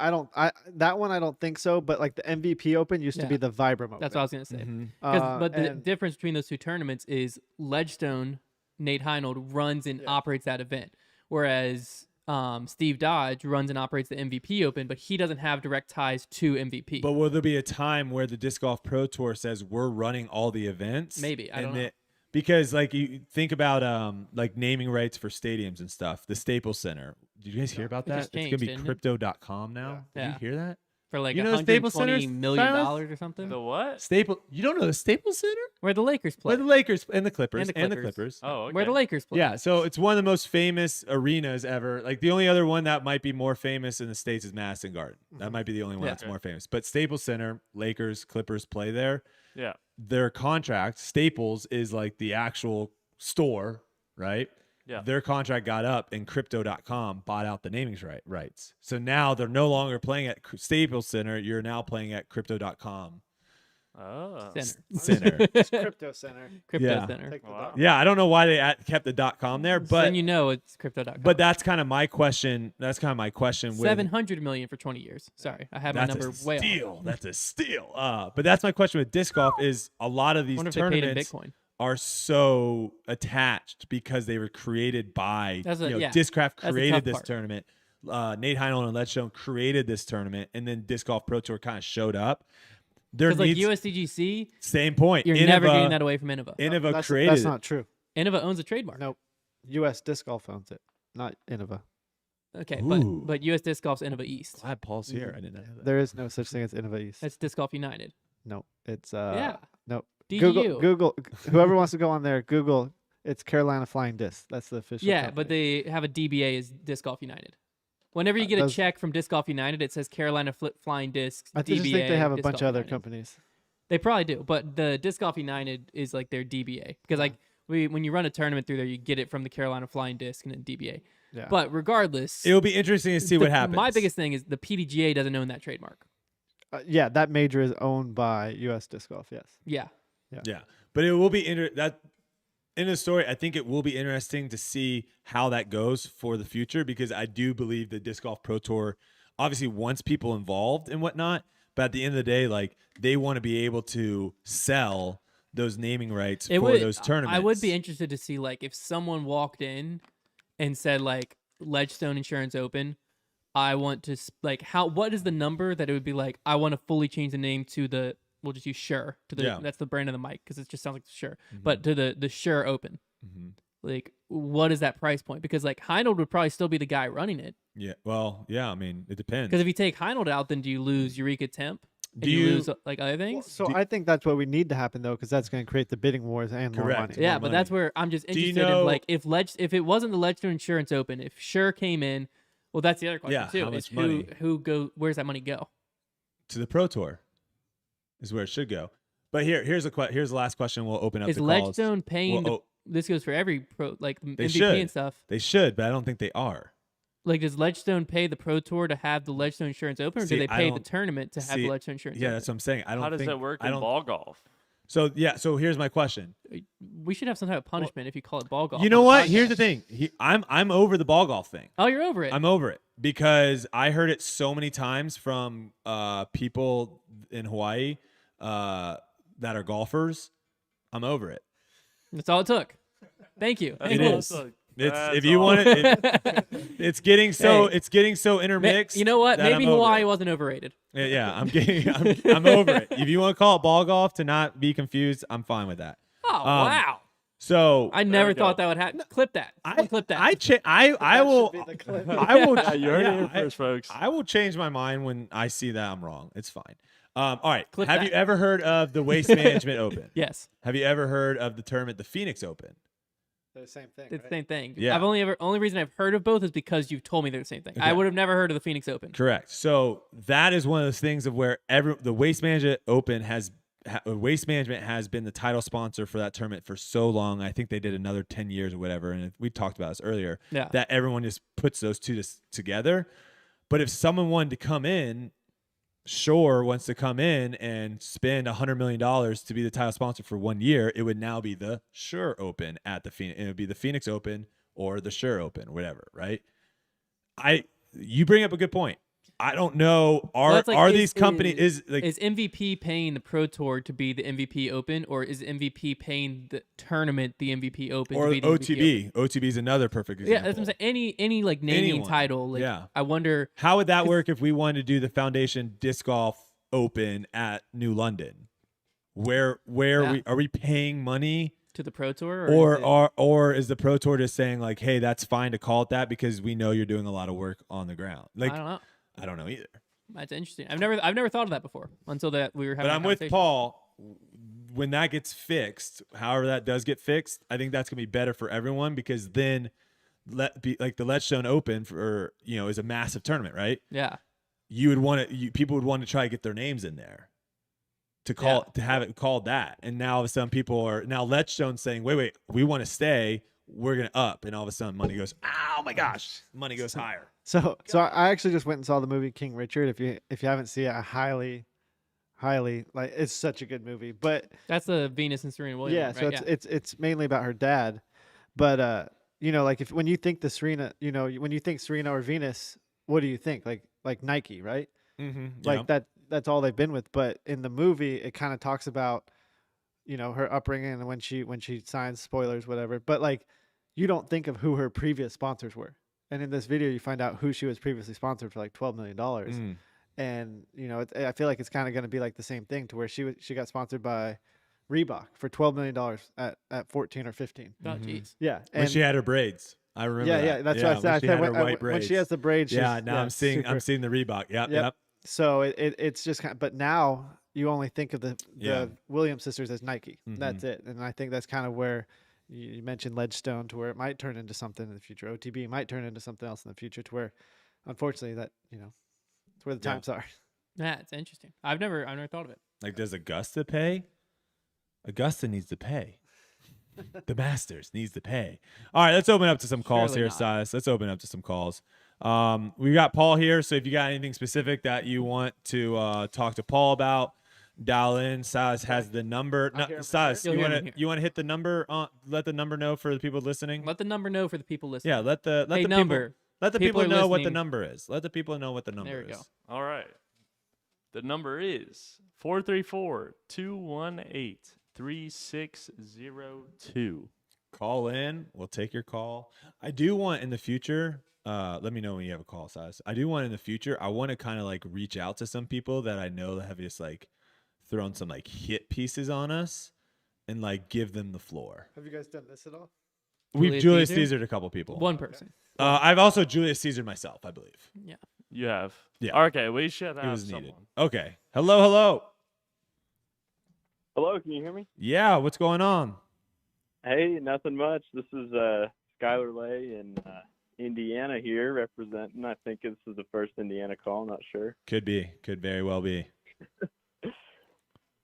that one I don't think so. But like the MVP Open used to be the Vibram Open. That's what I was going to say. Mhm. But the and- difference between those two tournaments is Ledgestone, Nate Heinold, runs and operates that event, whereas Steve Dodge runs and operates the MVP Open, but he doesn't have direct ties to MVP. But will there be a time where the Disc Golf Pro Tour says we're running all the events? Maybe. I don't know. Because like you think about like naming rights for stadiums and stuff. The Staples Center. Did you guys hear about It that? just It's gonna changed, be didn't it? crypto.com now. Did Yeah. you hear that? For like You know the Staples $120 Center's million Silas? or something. The what? You don't know the Staples Center? Where the Lakers play. Where the Lakers and the Clippers And the and the Clippers. Clippers. Oh, okay. Where the Lakers play. Yeah, so it's one of the most famous arenas ever. Like the only other one that might be more famous in the States is Madison Garden. That might be the only one Yeah. that's more famous. But Staples Center, Lakers, Clippers play there. Yeah. Their contract, Staples, is like the actual store, right? Yeah. Their contract got up and crypto.com bought out the naming rights. So now they're no longer playing at Staples Center. You're now playing at crypto.com Oh. Center. It's Crypto Center. Crypto Yeah. Center. Take the Wow. dot. Yeah, I don't know why they kept the .com there, but then you know it's crypto.com. but that's kind of my question. That's kind of my question. With 700 million for 20 years. Sorry, I have my that's number a way steal. off. That's a steal. But that's my question with disc golf is a lot of these Wonder if they paid in tournaments Bitcoin. are so attached because they were created by yeah, Discraft that's the created tough this part. tournament. Nate Heinold and Ledgestone created this tournament, and then Disc Golf Pro Tour kind of showed up. There Because like needs USDGC, same point. you're never getting that away from Innova. Innova That's created it. not true. Innova owns a trademark. Nope. U.S. Disc Golf owns it, not Innova. Okay, Ooh. but US Disc Golf's Innova East. Glad Paul's here. I didn't know that. There is no such thing as Innova East. That's Disc Golf United. No, it's Yeah. no. DGU. Google. Whoever wants to go on there, Google. It's Carolina Flying Disc. That's the official. Yeah, company. but they have a DBA as Disc Golf United. Whenever you get a Those- check from Disc Golf United, it says Carolina Flying Discs. I just DBA, think they have a Disc bunch Golf of other United. companies. They probably do, but the Disc Golf United is like their DBA because like when you run a tournament through there, you get it from the Carolina Flying Disc and then DBA. Yeah. But regardless, It'll be interesting to see what happens. My biggest thing is the PDGA doesn't own that trademark. Yeah, that major is owned by U.S. Disc Golf. Yes. Yeah. Yeah, but it will be that in the story. I think it will be interesting to see how that goes for the future because I do believe the Disc Golf Pro Tour obviously wants people involved and whatnot, but at the end of the day, like they want to be able to sell those naming rights for those tournaments. I would be interested to see like if someone walked in and said like Ledgestone Insurance Open, I want to what is the number that it would be like I want to fully change the name to the we'll just use Sure to the that's the brand of the mic because it just sounds like Sure, but to the Sure Open. Like what is that price point? Because like Heinold would probably still be the guy running it. Yeah. Well, yeah. I mean, it depends. Because if you take Heinold out, then do you lose Eureka Temp? And Do you you- lose like other things? So I think that's what we need to happen though, because that's going to create the bidding wars and more Correct. money. Yeah, more but that's money. where I'm just you interested know- in like if it wasn't the Ledgestone Insurance Open, if Sure came in, well that's the other question Yeah, too. how Is much money? where's that money go? To the Pro Tour is where it should go. But here's the last question. We'll open up Is the calls. Ledgestone paying Well, this goes for every pro like MVP should. and stuff. They should, but I don't think they are. Like does Ledgestone pay the Pro Tour to have the Ledgestone Insurance Open or See, do they I pay the don't- tournament to have see, the Ledgestone Insurance Yeah, Open? that's what I'm saying. I don't How does think that work I in don't, ball golf? So here's my question. We should have some type of punishment if you call it ball golf. You know on the what? Here's podcast. the thing. I'm over the ball golf thing. Oh, you're over it. I'm over it because I heard it so many times from people in Hawaii that are golfers. I'm over it. That's all it took. Thank you. That's It all is. took. It's That's if you all. want it, it's getting so Hey. it's getting so intermixed. You know what? that Maybe I'm over Hawaii it. wasn't overrated. Yeah, I'm over it. If you want to call it ball golf to not be confused, I'm fine with that. Oh, wow. So I There never we thought go. that would happen. Clip that. Someone clip that. I That will should be the clip. I will Yeah, you heard it here yeah, first, folks. I will change my mind when I see that I'm wrong. It's fine. All right. Clip Have that. you ever heard of the Waste Management Open? Yes. Have you ever heard of the tournament, the Phoenix Open? They're the same thing. It's the right? same thing. Yeah. I've only reason I've heard of both is because you've told me they're the same thing. I Okay. would have never heard of the Phoenix Open. Correct. So that is one of those things of where the Waste Management Open Waste Management has been the title sponsor for that tournament for so long. I think they did another 10 years or whatever. And we talked about this earlier. Yeah. That everyone just puts those two together. But if someone wanted to come in, Shore wants to come in and spend $100 million to be the title sponsor for 1 year, it would now be the Sure Open at the Phoenix. It would be the Phoenix Open or the Sure Open, whatever, right? You bring up a good point. I don't know. Are these companies Is MVP paying the Pro Tour to be the MVP Open, or is MVP paying the tournament the MVP Open or to be the MVP OTB? OTB is another perfect example. Yeah, that's what I'm saying. Any like naming Anyone. title. Like, Yeah. I wonder. How would that work if we wanted to do the Foundation Disc Golf Open at New London? Where Yeah. are we paying money? To the Pro Tour, or Or is the Pro Tour just saying like, hey, that's fine to call it that because we know you're doing a lot of work on the ground? Like, I don't know. I don't know either. That's interesting. I've never thought of that before until that we were having. But a I'm with conversation. Paul. When that gets fixed, however that does get fixed, I think that's gonna be better for everyone because then the Letstone Open is a massive tournament, right? Yeah. People would want to try to get their names in there to have it called that. And now all of a sudden people are Letstone saying, wait, we want to stay, we're gonna up, and all of a sudden money goes, oh my gosh, money goes higher. So I actually just went and saw the movie King Richard. If you haven't seen it, I highly like it's such a good movie. But That's the Venus and Serena Williams. yeah, so right? it's mainly about her dad. But like when you think when you think Serena or Venus, what do you think? Like Nike, right? Mm-hmm. Like that's all they've been with. But in the movie, it kind of talks about her upbringing and when she signs, spoilers, whatever. But like you don't think of who her previous sponsors were. And in this video, you find out who she was previously sponsored for like $12 million. And, I feel like it's kind of going to be like the same thing to where she got sponsored by Reebok for $12 million at 14 or 15. Oh, jeez. Yeah. When she had her braids. I remember that. Yeah, that's what I said. When she had her white When braids. she has the braids, Yeah, she's, now I'm seeing super. the Reebok. Yep. So it's just kind of, but now you only think of the Yeah. Williams sisters as Nike. Mhm. That's it. And I think that's kind of where you mentioned Ledgestone, to where it might turn into something in the future. OTB might turn into something else in the future, to where, unfortunately, that it's where the Yeah. times are. Yeah, it's interesting. I've never thought of it. Like, does Augusta pay? Augusta needs to pay. The Masters needs to pay. All right, let's open up to some calls Surely here, not. Silas. Let's open up to some calls. We got Paul here, so if you got anything specific that you want to talk to Paul about, dial in. Silas has the number. I'll hear him Silas, You'll you hear him want here. to hit the number? Let the number know for the people listening. Let the number know for the people listening. Yeah, let the Hey, people number. let the People people are know what the listening. number is. Let the people know what the number There we is. go. All right. The number is 434-218-3602. Call in. We'll take your call. I do want in the future, let me know when you have a call, Size. I do want in the future, I want to kind of like reach out to some people that I know that have just like thrown some like hit pieces on us and like give them the floor. Have you guys done this at all? We've Julius Julius Caesar? Caesared a couple people. One person. I've also Julius Caesared myself, I believe. Yeah. You have. Yeah. Okay, we should It have was someone. needed. Okay. Hello. Hello, can you hear me? Yeah, what's going on? Hey, nothing much. This is Skylar Lay in Indiana here representing. I think this is the first Indiana call, not sure. Could be. Could very well be.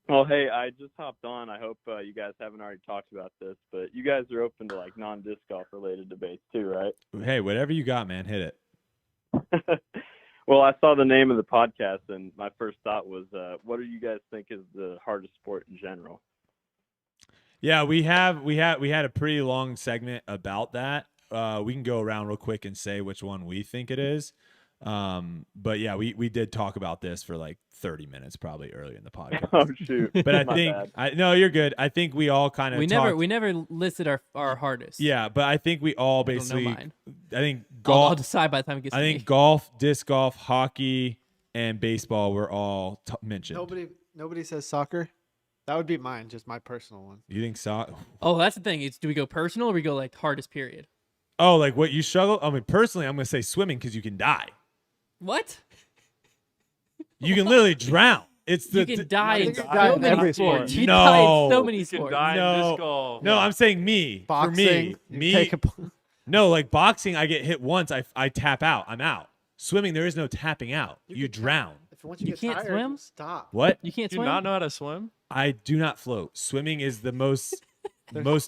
Well, hey, I just hopped on. I hope you guys haven't already talked about this, but you guys are open to like non-disc golf related debates too, right? Hey, whatever you got, man, hit it. Well, I saw the name of the podcast, and my first thought was, what do you guys think is the hardest sport in general? Yeah, we had a pretty long segment about that. We can go around real quick and say which one we think it is. But yeah, we did talk about this for like 30 minutes probably early in the podcast. Oh shoot! But I My think bad. no, you're good. I think we all kind of We never listed our hardest. Yeah, but I think we all I don't know basically. mine. I think I'll golf. decide by the time it gets I to think me. golf, disc golf, hockey, and baseball were all mentioned. Nobody says soccer. That would be mine, just my personal one. You think so? Oh, that's the thing. Do we go personal or we go like hardest period? Oh, like what you struggle? I mean, personally, I'm gonna say swimming because you can die. What? You can literally drown. It's the You can die in think you so die in many every sports. sport. You die in No. so many You can sports. die in No. disc golf. No, I'm saying me. Boxing. For me, you me. take a- No, like boxing, I get hit once, I tap out. I'm out. Swimming, there is no tapping out. You drown. If once You get can't tired, swim? stop. What? You can't Do swim. you not know how to swim? I do not float. Swimming is the most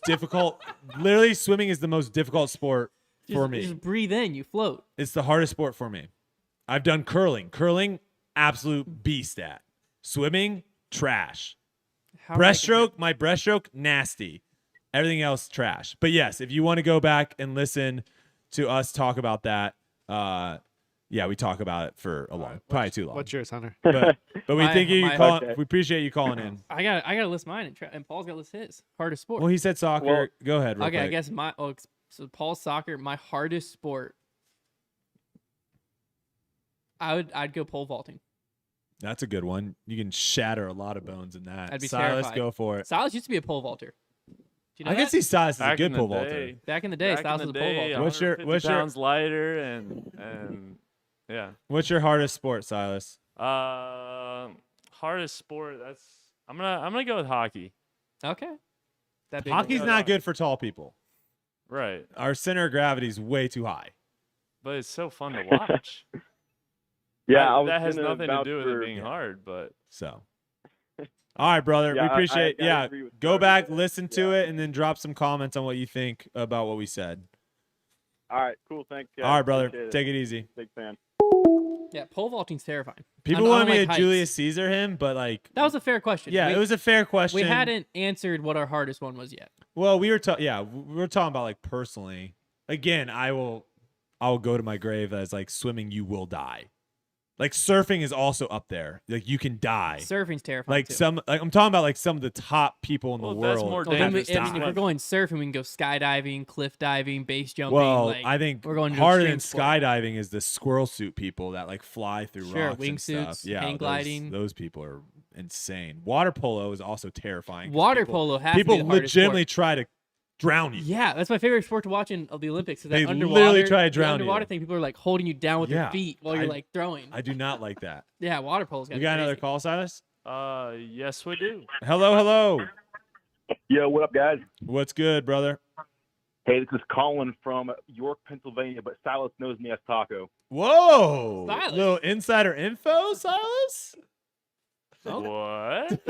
difficult. Literally, swimming is the most difficult sport for me. Just breathe in. You float. It's the hardest sport for me. I've done curling. Curling, absolute beast at. Swimming, trash. How am I Breaststroke, my breaststroke, nasty. Everything else, trash. But yes, if you want to go back and listen to us talk about that, yeah, we talk about it for a long, probably too long. What's yours, Hunter? But we My- think you my- call. Okay. We appreciate you calling in. I gotta list mine and Paul's gotta list his hardest sport. Well, he said soccer. Well- Go ahead. Real Okay, I quick. guess so Paul's soccer, my hardest sport. I'd go pole vaulting. That's a good one. You can shatter a lot of bones in that. I'd be Silas, terrified. go for it. Silas used to be a pole vaulter. Do you know I can that? see Silas as a Back good in the pole vaulter. day. Back in the day, Back Silas in was the a pole day, vaulter. What's your- 150 what's your- pounds lighter and yeah. What's your hardest sport, Silas? Hardest sport. I'm gonna go with hockey. Okay. That big Hockey's one. not good for tall people. Right, Our center of gravity is way too high. but it's so fun to watch. Yeah, I was that has gonna nothing to vouch do with for- it being hard, but So, all right, brother. Yeah, we appreciate. I Yeah, agree with go Brodie. back, listen to Yeah. it, and then drop some comments on what you think about what we said. All right, cool. Thanks, guys. All right, brother. Appreciate it. Take it easy. Big fan. Yeah, pole vaulting's terrifying. People I wanted don't me like to heights. Julius Caesar him, but like, That was a fair question. yeah, we, it was a fair question. We hadn't answered what our hardest one was yet. Well, we were talking about like personally. Again, I will go to my grave as like swimming. You will die. Like surfing is also up there. Like you can die. Surfing's terrifying. Like too. I'm talking about like some of the top people in the Well, world. that's more Well, then dangerous I than mean, if we're swimming. going surfing, we can go skydiving, cliff diving, base jumping. Well, like, I think we're going to harder than extreme sport. skydiving is the squirrel suit people that like fly through Sure, rocks and stuff. wingsuits, Yeah, hang gliding. Those people are insane. Water polo is also terrifying. 'cause Water people, polo has people to be the hardest legitimately sport. try to drown you. Yeah, that's my favorite sport to watch in of the Olympics. Is that They underwater, literally try to the drown underwater you. thing. People are like holding you down with Yeah, their feet while you're I- like throwing. I do not like that. Yeah, water polo's got We got another call, Silas. Yes, we do. Hello. Yo, what up, guys? What's good, brother? Hey, this is Colin from York, Pennsylvania, but Silas knows me as Taco. Whoa. Silas. Little insider info, Silas? What?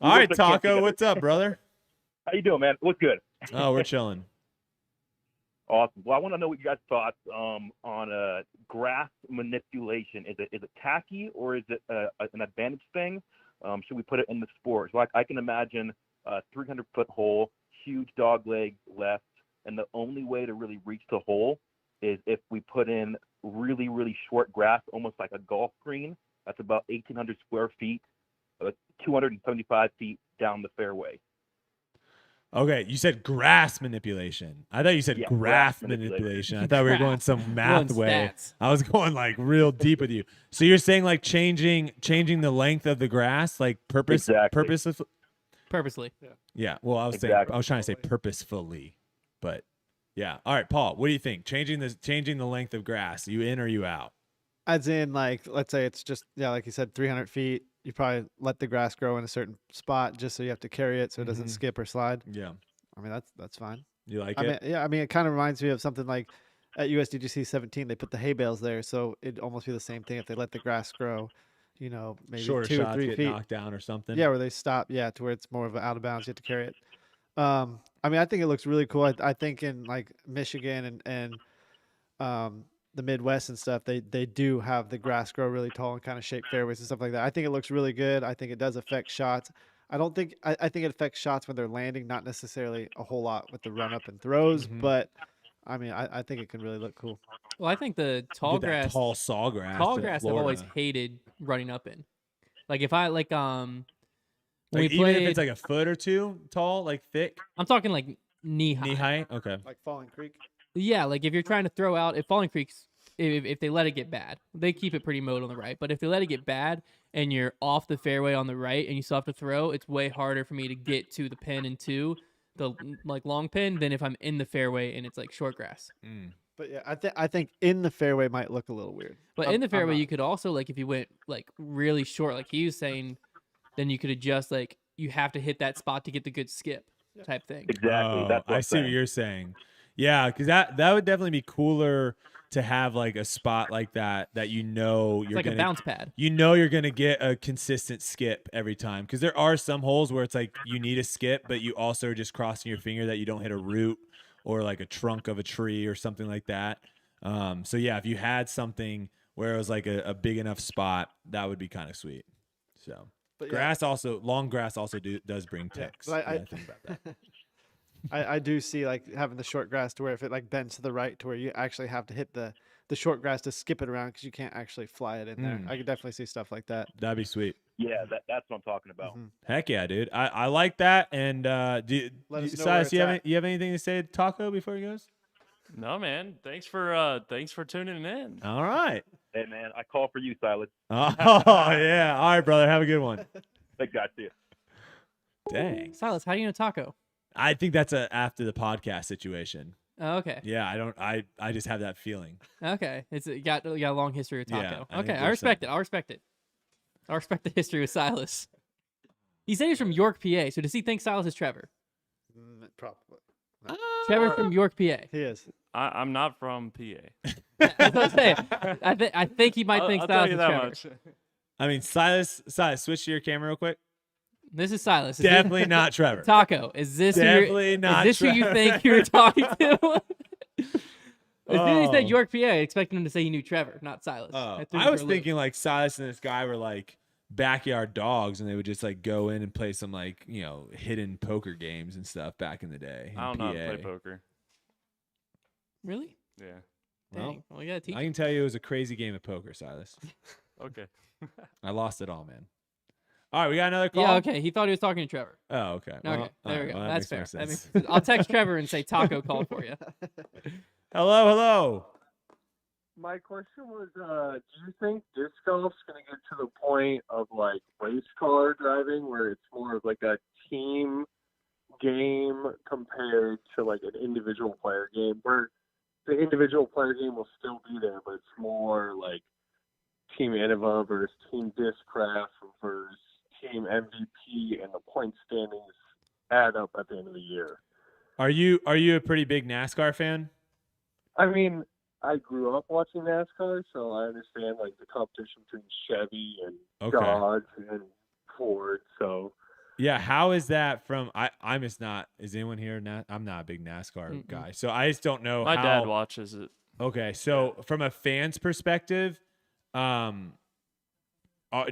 All right, worked at camp Taco. together. What's up, brother? How you doing, man? What's good? Oh, we're chilling. Awesome. Well, I want to know what you guys' thoughts on grass manipulation. Is it tacky or is it an advantage thing? Should we put it in the sport? So I can imagine a 300-foot hole, huge dog leg left, and the only way to really reach the hole is if we put in really, really short grass, almost like a golf green. That's about 1,800 square feet, 275 feet down the fairway. Okay, you said grass manipulation. I thought you said Yeah, graph graph manipulation. manipulation. I thought we were going Graph. some math Going way. stats. I was going like real deep with you. So you're saying like changing the length of the grass, like Exactly. Purposely. Yeah. Well, I was Exactly. I was trying to say purposefully, but yeah. All right, Paul. What do you think? Changing the length of grass. You in or you out? As in, like, let's say it's just, yeah, like you said, 300 feet. You probably let the grass grow in a certain spot just so you have to carry it so it doesn't Mhm. skip or slide. Yeah. I mean, that's fine. You like I mean, it? yeah, I mean, it kind of reminds me of something like at USDGC 17, they put the hay bales there. So it'd almost be the same thing if they let the grass grow, maybe Shorter 2 or shots 3 get feet. knocked down or something. Yeah, where they stop. Yeah, to where it's more of an out of bounds. You have to carry it. I mean, I think it looks really cool. I think in like Michigan and the Midwest and stuff, they do have the grass grow really tall and kind of shape fairways and stuff like that. I think it looks really good. I think it does affect shots. I think it affects shots when they're landing, not necessarily a whole lot with the run up and throws, Mhm. but I mean, I think it can really look cool. Well, I think the tall Get that grass, tall sawgrass. tall to grass, I've always Florida. hated running up in. Like if I like when Like, we even played, if it's like a foot or two tall, like thick, I'm talking like knee high. knee height. Okay. Like Falling Creek. Yeah, like if you're trying to throw out, if Falling Creek's, if they let it get bad, they keep it pretty mowed on the right. But if they let it get bad and you're off the fairway on the right and you still have to throw, it's way harder for me to get to the pin and to the like long pin than if I'm in the fairway and it's like short grass. But yeah, I think in the fairway might look a little weird. But in the fairway, you could also like if you went like really short, like he was saying, then you could adjust like you have to hit that spot to get the good skip type thing. Exactly. Oh, That's what I I'm see what saying. you're saying. Yeah, because that would definitely be cooler to have like a spot like that you know It's you're like gonna a bounce pad. you know you're gonna get a consistent skip every time. Because there are some holes where it's like you need a skip, but you also are just crossing your finger that you don't hit a root or like a trunk of a tree or something like that. So yeah, if you had something where it was like a big enough spot, that would be kind of sweet. So But yeah, grass also, long grass also does bring ticks. but I- yeah, think about that. I do see like having the short grass to where if it like bends to the right to where you actually have to hit the short grass to skip it around because you can't actually fly it in there. I could definitely see stuff like that. That'd be sweet. Yeah, that's what I'm talking about. Mhm. Heck yeah, dude. I like that. And Let us know where Silas, it's you at. have anything to say to Taco before he goes? No, man. Thanks for tuning in. All right. Hey, man, I call for you, Silas. Oh yeah. All right, brother. Have a good one. Thanks, guys. See you. Dang. Silas, how do you know Taco? I think that's a after the podcast situation. Oh, okay. Yeah, I just have that feeling. Okay. It's you got a long history with Yeah, Taco. I think Okay, I there's respect it. I respect it. I respect the history with Silas. He said he's from York, PA. So does he think Silas is Trevor? Probably. Trevor's from York, PA. He is. I'm not from PA. That's what I'm saying. I think he might think I'll tell Silas you is that Trevor. much. I mean, Silas, switch to your camera real quick. This is Silas. Is Definitely not Trevor. Taco. Is this Definitely not Is this who you Trevor. think you were talking to? As soon as he Oh. said York, PA, I expected him to say he knew Trevor, not Silas. Oh, threw him I was for a loop. thinking like Silas and this guy were like backyard dogs, and they would just like go in and play some like hidden poker games and stuff back in the day. in I don't know how to play PA. poker. Really? Yeah. Dang. Well, you gotta teach. I can tell you it was a crazy game of poker, Silas. Okay. I lost it all, man. All right, we got another call. Yeah, okay. He thought he was talking to Trevor. Oh, okay. Okay, Well, there all we right, go. well, That's fair. makes more That sense. makes- I'll text Trevor and say Taco called for you. Hello, hello. My question was, do you think disc golf's going to get to the point of like race car driving where it's more of like a team game compared to like an individual player game where the individual player game will still be there, but it's more like Team Innova versus Team Discraft versus Team MVP and the point standings add up at the end of the year? Are you a pretty big NASCAR fan? I mean, I grew up watching NASCAR, so I understand like the competition between Chevy and Okay. Dodge and Ford. So Yeah, how is that from? I'm just not. Is anyone here? I'm not a big NASCAR guy, so I just don't know. My how, dad watches it. Okay, so from a fan's perspective,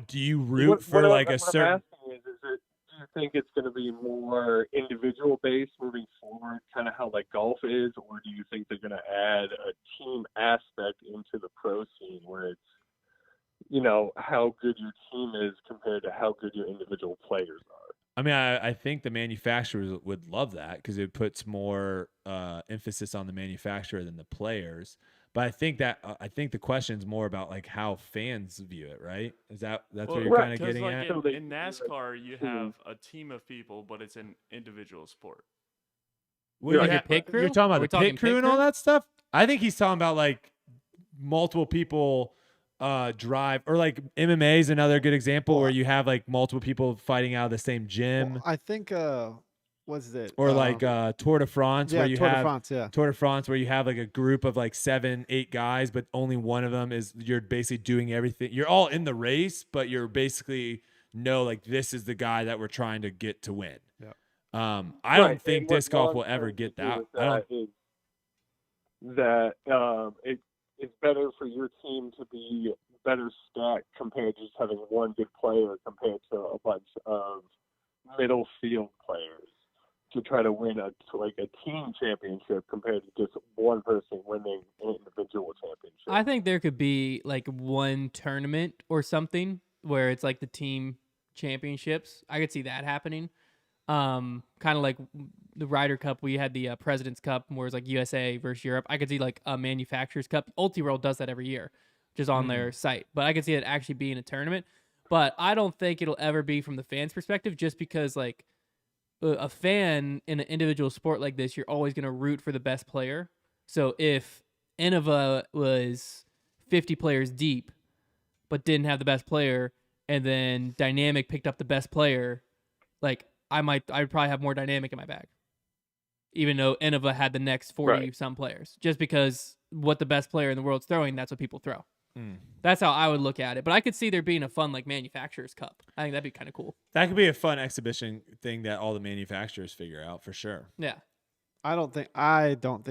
do you root for like a what certain? I'm asking is it? Do you think it's going to be more individual based moving forward, kind of how like golf is, or do you think they're going to add a team aspect into the pro scene where it's how good your team is compared to how good your individual players are? I mean, I think the manufacturers would love that because it puts more emphasis on the manufacturer than the players. But I think the question's more about like how fans view it, right? That's what you're kind of getting like at? in NASCAR, you have a team of people, but it's an individual sport. Well, Like a pit crew? You're talking Are about we the talking pit crew pit and all crew? that stuff? I think he's talking about like multiple people drive, or like MMA is another good example where you have like multiple people fighting out of the same gym, Well, I think what's it? or like Tour de France where you Tour have de France, yeah. Tour de France where you have like a group of like 7-8 guys, but only one of them you're basically doing everything. You're all in the race, but you're basically like this is the guy that we're trying to get to win. Yeah. I don't think disc golf will ever get that. I don't. Is that it's better for your team to be better stacked compared to just having one good player compared to a bunch of middle field players. to try to win a team championship compared to just one person winning an individual championship. I think there could be like one tournament or something where it's like the team championships. I could see that happening. Kind of like the Ryder Cup. We had the President's Cup where it's like USA versus Europe. I could see like a Manufacturers Cup. Ultiworld does that every year, just on their site. But I could see it actually being a tournament. But I don't think it'll ever be from the fans' perspective, just because like a fan in an individual sport like this, you're always going to root for the best player. So if Innova was 50 players deep, but didn't have the best player, and then Dynamic picked up the best player, like I'd probably have more Dynamic in my bag, even though Innova had the next 40 some players, just because what the best player in the world's throwing, that's what people throw. That's how I would look at it. But I could see there being a fun like Manufacturers Cup. I think that'd be kind of cool. That could be a fun exhibition thing that all the manufacturers figure out for sure. Yeah. I don't think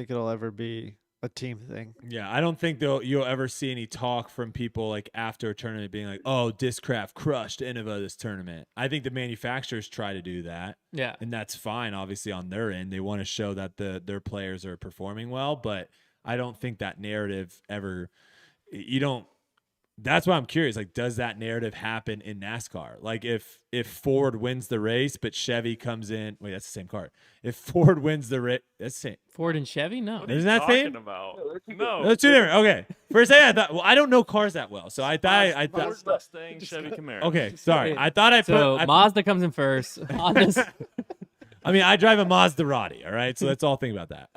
it'll ever be a team thing. Yeah, I don't think you'll ever see any talk from people like after a tournament being like, "Oh, Discraft crushed Innova this tournament." I think the manufacturers try to do that. Yeah. And that's fine, obviously, on their end. They want to show that their players are performing well, but I don't think that narrative ever that's why I'm curious. Like, does that narrative happen in NASCAR? Like, if Ford wins the race, but Chevy comes in, wait, that's the same car. If Ford wins the race, that's the same. Ford and Chevy, no. Isn't that same? About? No, that's two different. Okay, for a second, I thought. Well, I don't know cars that well, so I thought. Ford, Mustang, Chevy, Camaro. Okay, sorry. I thought Mazda comes in first. I mean, I drive a Maserati, all right? So let's all think about that.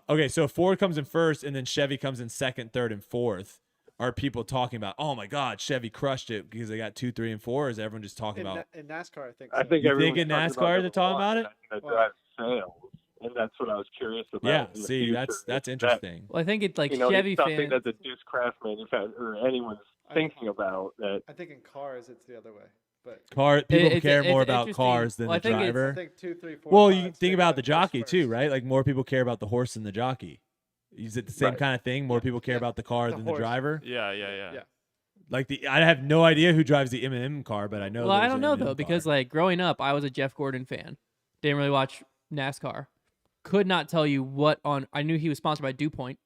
Okay, so Ford comes in first, and then Chevy comes in second, third, and fourth. Are people talking about, oh my God, Chevy crushed it because they got 2, 3, and 4? Or is everyone just talking about in NASCAR? I think. I think you think in NASCAR they're talking about it? That drives sales, and that's what I was curious about. Yeah, see, that's interesting. Well, I think it's like Chevy Chevy something fans. that the Discraft manufacturer or anyone's thinking about. That I think in cars it's the other way. But People care more about interesting. cars than Well, the driver. I think 2, 3, 4. Well, 5, you think 6 about the comes jockey first. too, right? Like more people care about the horse than the jockey. Is it the same kind of thing? More people care about the car than the horse. driver? Yeah. Like I have no idea who drives the M&M car, but I know. Well, I there's don't an know M&M though, because car. like growing up, I was a Jeff Gordon fan. Didn't really watch NASCAR. Could not tell you I knew he was sponsored by DuPont.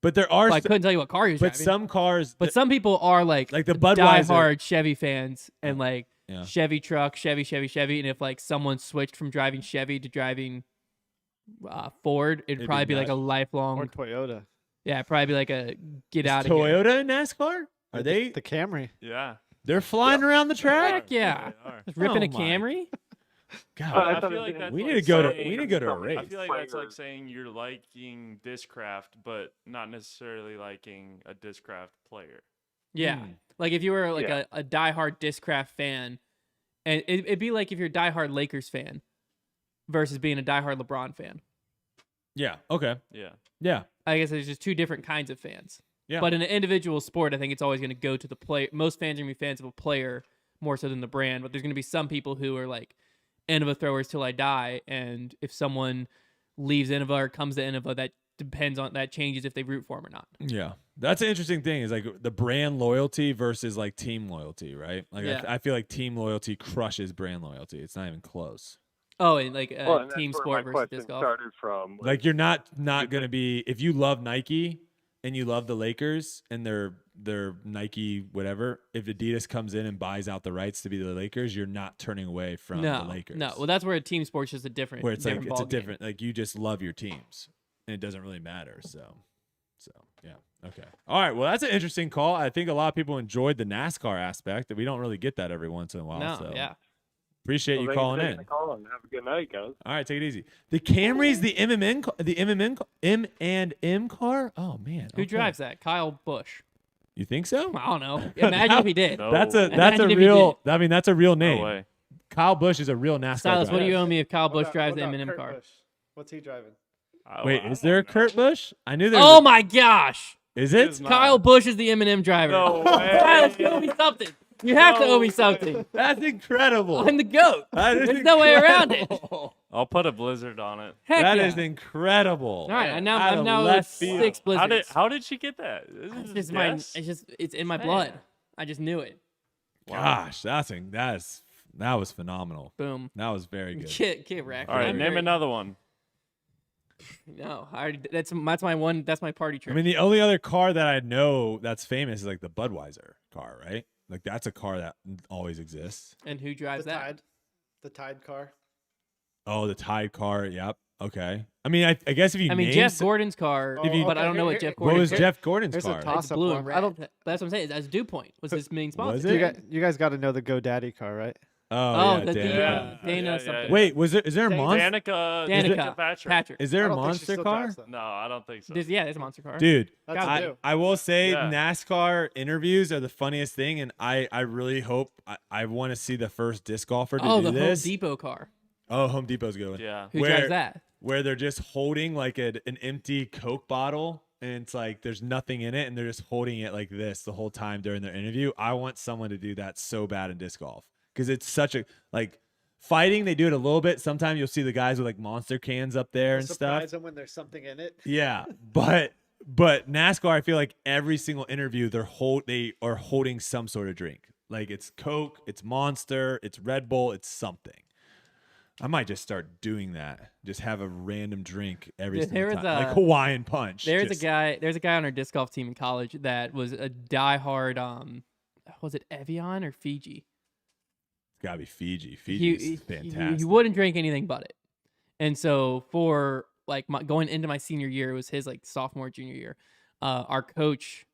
But there are. But I couldn't tell you what car he was But driving. some cars. But some people are like the Budweiser. diehard Chevy fans and like Yeah. Chevy truck, Chevy. And if like someone switched from driving Chevy to driving Ford, it'd probably be like a lifelong. Or Toyota. Yeah, it'd probably be like a get Is out of here. Toyota in NASCAR? Are they? The Camry? Yeah. They're flying around the track. Heck yeah, They are. just ripping Oh a my Camry. God, I feel like that's we like need to go to saying- a race. I feel like that's like saying you're liking Discraft, but not necessarily liking a Discraft player. Yeah, like if you were like a diehard Discraft fan, and it'd be like if you're a diehard Lakers fan versus being a diehard LeBron fan. Yeah. Okay. Yeah. Yeah. I guess there's just two different kinds of fans. Yeah. But in an individual sport, I think it's always going to go to the player. Most fans are going to be fans of a player more so than the brand. But there's going to be some people who are like Innova throwers till I die. And if someone leaves Innova or comes to Innova, that changes if they root for him or not. Yeah. That's an interesting thing is like the brand loyalty versus like team loyalty, right? Like Yeah. I feel like team loyalty crushes brand loyalty. It's not even close. Oh, and like and that's team where sport my versus question disc golf. started from. Like you're not going to be, if you love Nike and you love the Lakers and their Nike whatever, if Adidas comes in and buys out the rights to be the Lakers, you're not turning away from the Lakers. No, well, that's where a team sport's just a different. Where it's like different it's a ballgame. different, like you just love your teams and it doesn't really matter. So yeah. Okay. All right. Well, that's an interesting call. I think a lot of people enjoyed the NASCAR aspect that we don't really get that every once in a while. No, so yeah. appreciate you thanks for calling taking in. the call and have a good night, guys. All right, take it easy. The Camry's the M&M car. Oh man, Who okay. drives that? Kyle Busch. You think so? I don't know. Imagine if he did. No. That's a Imagine if he real. I mean, that's a real No name. way. Kyle Busch is a real NASCAR Silas, what do driver. you owe me if Kyle What Busch about- drives what the about M&M Kurt car? Busch? What's he driving? Wait, I is there a don't Kurt know. Busch? I knew there. Oh was my gosh! Is It it? is not. Kyle Busch is the M&M driver. No way. Silas, you owe me something. You have to owe me something. That's incredible. I'm the GOAT. That is There's no way around it. incredible. I'll put a blizzard on it. Heck That yeah. is incredible. All right, I'm Out of now left with field. 6 blizzards. How did she get that? Is It's this just guess? it's in my blood. I just knew it. Gosh, that's That was phenomenal. Boom. That was very good. Get wrecked. All right, I'm name very- another one. No, I already, that's my one. That's my party I trick. mean, the only other car that I know that's famous is like the Budweiser car, right? Like that's a car that always exists. And who drives The that? Tide, the Tide car. Oh, the Tide car. Yep. Okay. I mean, I guess if you I mean, name Jeff s- Gordon's car, If you- but I don't know what here- Jeff what Gordon's was car. Jeff Gordon's Here's a car? toss- It's blue one. and I red. don't- That's what I'm saying. That's DuPont was his main sponsor. Was You it? guys got to know the GoDaddy car, right? Oh, yeah, the Dana. Dana something. Wait, is there a Danica. monster? Danica. Patrick. Is there I a don't think she monster still car? drives them. No, I don't think so. There's a monster car. Dude, That's Gotta new. I will say Yeah. NASCAR interviews are the funniest thing, and I really hope I want to see the first disc golfer to do the this. Home Depot car. Oh, Home Depot's going. Yeah. Who Where- drives that? Where they're just holding like an empty Coke bottle, and it's like there's nothing in it, and they're just holding it like this the whole time during their interview. I want someone to do that so bad in disc golf because it's such a like. Fighting, they do it a little bit. Sometimes you'll see the guys with like monster cans up there and stuff. Surprise them when there's something in it. Yeah, but NASCAR, I feel like every single interview they are holding some sort of drink. Like it's Coke, it's Monster, it's Red Bull, it's something. I might just start doing that. Just have a random drink every Dude, single there time, was like Hawaiian Punch. There's Just- a guy on our disc golf team in college that was a diehard. Was it Evian or Fiji? It's gotta be Fiji. Fiji's He fantastic. wouldn't drink anything but it. And so for like going into my senior year, it was his like sophomore, junior year. Our coach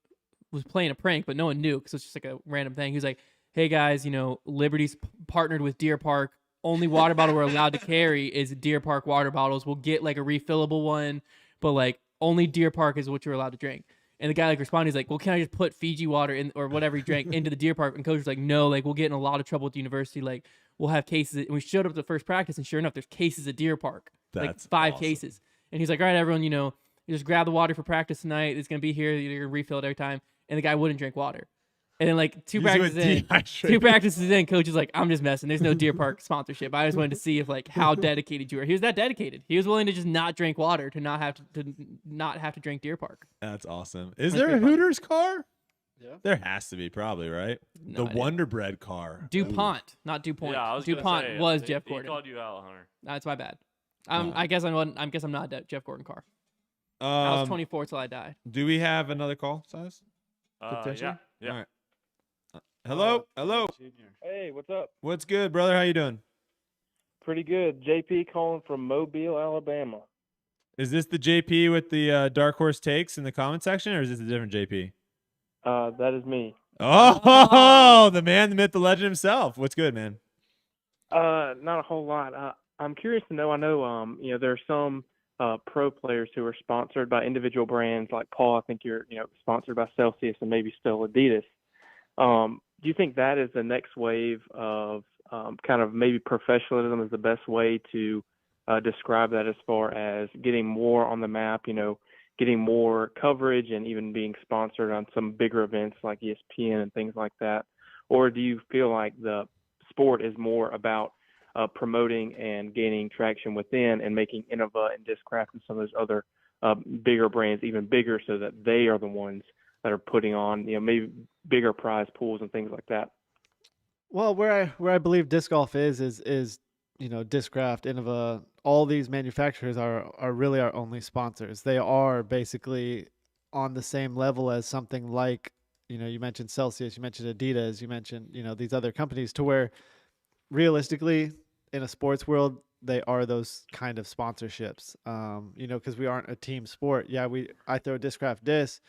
was playing a prank, but no one knew because it was just like a random thing. He was like, "Hey guys, Liberty's partnered with Deer Park. Only water bottle we're allowed to carry is Deer Park water bottles. We'll get like a refillable one, but like only Deer Park is what you're allowed to drink." And the guy like responded, he's like, "Well, can I just put Fiji water in or whatever he drank into the Deer Park?" And coach was like, "No, like we'll get in a lot of trouble with the university. Like we'll have cases." And we showed up to the first practice, and sure enough, there's cases at Deer Park, like That's 5 awesome. cases. And he's like, "All right, everyone, you just grab the water for practice tonight. It's gonna be here. You're gonna refill it every time." And the guy wouldn't drink water. And then like two He's with practices in, coach is like, "I'm just messing. There's no Deer Park sponsorship. I just wanted to see if like how dedicated you were." He was that dedicated. He was willing to just not drink water to not have to drink Deer Park. That's awesome. Is That's there a pretty fun. Hooters car? Yeah. There has to be, probably, right? No The idea. Wonder Bread car. DuPont, not DuPont. Yeah, I was gonna DuPont say, was he- Jeff he Gordon. called you out, Hunter. That's my bad. Oh. I guess I'm not a Jeff Gordon car. I was Um, 24 till I died. do we have another call, Size? Yeah. Potentially? Yeah. All right. Hello. Hey, what's up? What's good, brother? How you doing? Pretty good. JP calling from Mobile, Alabama. Is this the JP with the Dark Horse takes in the comment section, or is this a different JP? That is me. Oh, the man, the myth, the legend himself. What's good, man? Not a whole lot. I'm curious to know. I know, there are some pro players who are sponsored by individual brands. Like Paul, I think you're, sponsored by Celsius and maybe still Adidas. Do you think that is the next wave of kind of maybe professionalism is the best way to describe that, as far as getting more on the map, getting more coverage and even being sponsored on some bigger events like ESPN and things like that? Or do you feel like the sport is more about promoting and gaining traction within and making Innova and Discraft and some of those other bigger brands even bigger, so that they are the ones that are putting on, maybe bigger prize pools and things like that? Well, where I believe disc golf is Discraft, Innova, all these manufacturers are really our only sponsors. They are basically on the same level as something like, you mentioned Celsius, you mentioned Adidas, you mentioned, these other companies, to where realistically in a sports world, they are those kind of sponsorships. Because we aren't a team sport. Yeah, I throw Discraft discs,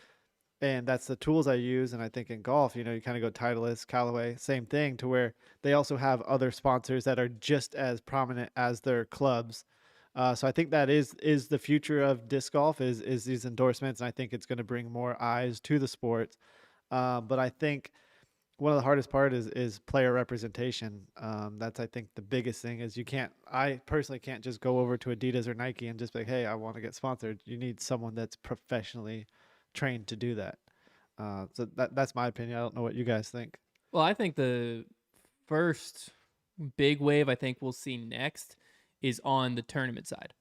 and that's the tools I use. And I think in golf, you kind of go Titleist, Callaway, same thing, to where they also have other sponsors that are just as prominent as their clubs. So I think that is the future of disc golf is these endorsements. And I think it's going to bring more eyes to the sport. But I think one of the hardest part is player representation. That's, I think, the biggest thing is I personally can't just go over to Adidas or Nike and just be like, "Hey, I want to get sponsored." You need someone that's professionally trained to do that. So that's my opinion. I don't know what you guys think. Well, I think the first big wave I think we'll see next is on the tournament side.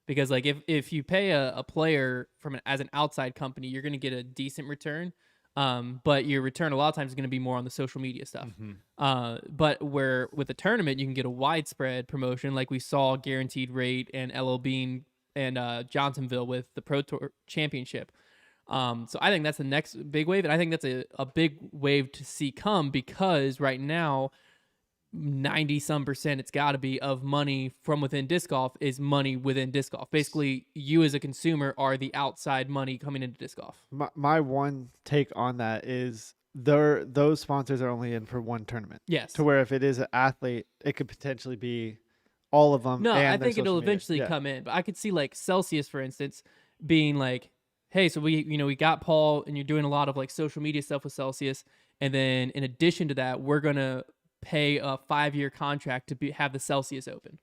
Because like if you pay a player as an outside company, you're going to get a decent return. But your return a lot of times is going to be more on the social media stuff. But where with a tournament, you can get a widespread promotion like we saw Guaranteed Rate and LL Bean and Johnsonville with the Pro Tour Championship. So I think that's the next big wave. And I think that's a big wave to see come because right now, 90% it's got to be of money from within disc golf is money within disc golf. Basically, you as a consumer are the outside money coming into disc golf. My one take on that is those sponsors are only in for one tournament. Yes. To where if it is an athlete, it could potentially be all of them. No, and I their think it'll social media. eventually Yeah. come in. But I could see like Celsius, for instance, being like, hey, so we got Paul and you're doing a lot of like social media stuff with Celsius. And then in addition to that, we're going to pay a 5-year contract to have the Celsius Open.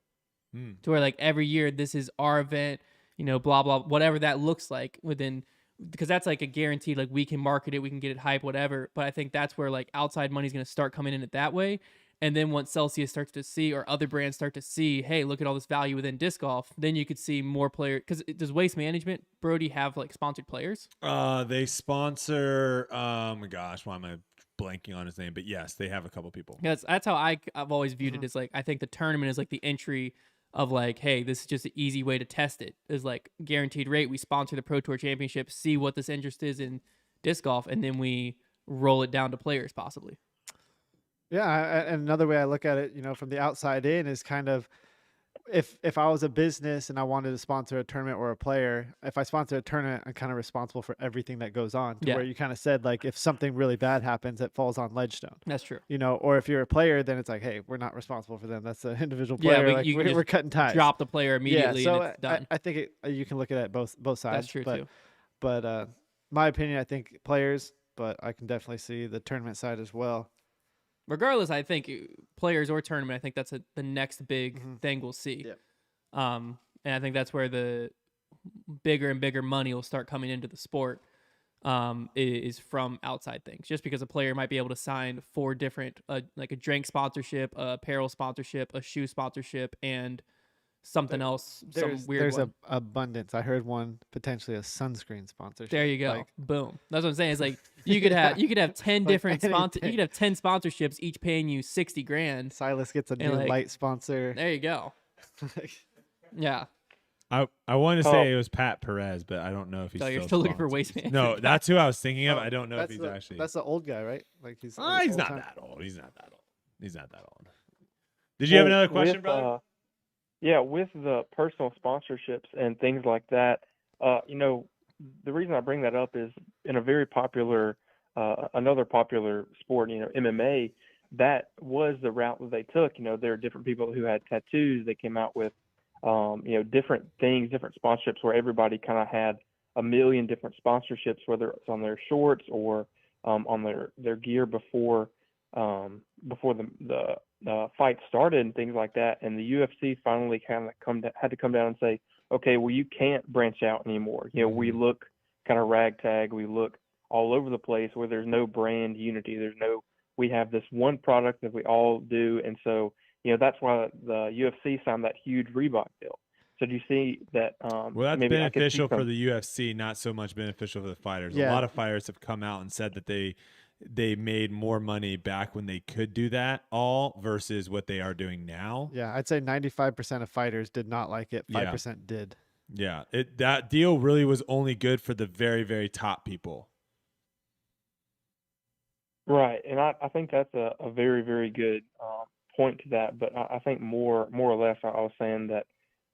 To where like every year, this is our event, blah, blah, whatever that looks like within, because that's like a guaranteed, like we can market it, we can get it hype, whatever. But I think that's where like outside money is going to start coming in it that way. And then once Celsius starts to see, or other brands start to see, hey, look at all this value within disc golf, then you could see more players. Because does Waste Management, Brodie, have like sponsored players? They sponsor, gosh, why am I blanking on his name? But yes, they have a couple people. That's how I've always viewed it. Is like, I think the tournament is like the entry of like, hey, this is just an easy way to test it. Is like Guaranteed Rate. We sponsor the Pro Tour Championship, see what this interest is in disc golf, and then we roll it down to players possibly. Yeah, and another way I look at it, from the outside in is kind of if I was a business and I wanted to sponsor a tournament or a player, if I sponsor a tournament, I'm kind of responsible for everything that goes on. Yeah. Where you kind of said like if something really bad happens, it falls on Ledgestone. That's true. Or if you're a player, then it's like, hey, we're not responsible for them. That's an individual Yeah, player. you can we're just cutting ties. Drop the player immediately, Yeah, so and it's done. I think you can look at it both sides. That's true too. But my opinion, I think players, but I can definitely see the tournament side as well. Regardless, I think players or tournament, I think that's the next big thing we'll see. Yeah. And I think that's where the bigger and bigger money will start coming into the sport, is from outside things. Just because a player might be able to sign 4 different, like a drink sponsorship, a apparel sponsorship, a shoe sponsorship, and something else, some weird There's one. a abundance. I heard one potentially a sunscreen sponsorship. There you go. Like, Boom. That's what I'm saying. It's like you could have 10 different sponsors. You could have 10 sponsorships, each paying you $60,000. Silas gets a new like, light sponsor. There you go. Yeah. I want to say it was Pat Perez, but I don't know if he's So you're still looking for sponsored. Waste Management. No, that's who I was thinking of. I don't know if he's actually. That's the old guy, right? Like he's he's old not time. that old. He's not that old. He's not that old. Did you have another question, brother? Yeah, with the personal sponsorships and things like that, the reason I bring that up is in a very popular, another popular sport, MMA, that was the route that they took. There are different people who had tattoos. They came out with, different things, different sponsorships where everybody kind of had a million different sponsorships, whether it's on their shorts or on their gear before the fight started and things like that. And the UFC finally kind of had to come down and say, okay, well, you can't branch out anymore. We look kind of ragtag. We look all over the place where there's no brand unity. We have this one product that we all do. And so, that's why the UFC signed that huge Reebok deal. So do you see that? Well, that's beneficial for the UFC, not so much beneficial for the fighters. Yeah. A lot of fighters have come out and said that they made more money back when they could do that all versus what they are doing now. Yeah, I'd say 95% of fighters did not like it. 5% did. Yeah, that deal really was only good for the very, very top people. Right, and I think that's a very, very good point to that. But I think more or less, I was saying that,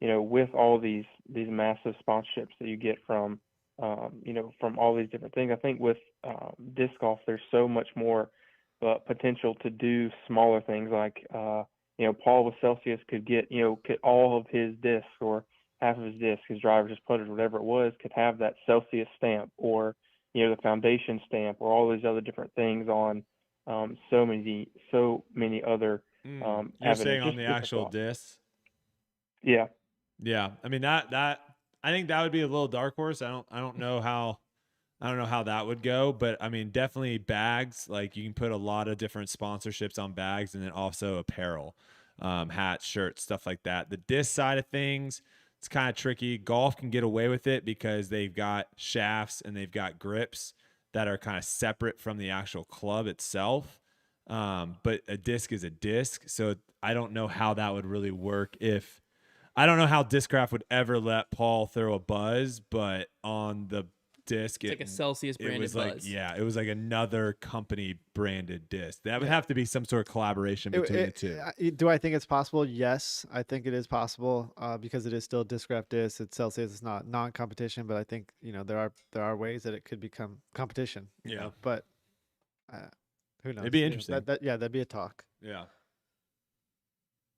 with all these massive sponsorships that you get from from all these different things, I think with disc golf, there's so much more potential to do smaller things like, Paul with Celsius could get, could all of his discs or half of his discs, his drivers, his putters, whatever it was, could have that Celsius stamp or, the foundation stamp or all these other different things on so many other You're saying on the actual disc? Yeah. Yeah. I mean that I think that would be a little dark horse. I don't know how that would go, but I mean definitely bags. Like you can put a lot of different sponsorships on bags, and then also apparel, hats, shirts, stuff like that. The disc side of things, it's kind of tricky. Golf can get away with it because they've got shafts and they've got grips that are kind of separate from the actual club itself. But a disc is a disc. So I don't know how that would really work I don't know how Discraft would ever let Paul throw a buzz, but on the disc, It's like a Celsius branded it was buzz. it was like another company branded disc. That would have to be some sort of collaboration between the two. Do I think it's possible? Yes, I think it is possible because it is still Discraft disc. It's Celsius. It's not non-competition, but I think there are ways that it could become competition. Yeah. But who knows? It'd be interesting. That'd be a talk. Yeah.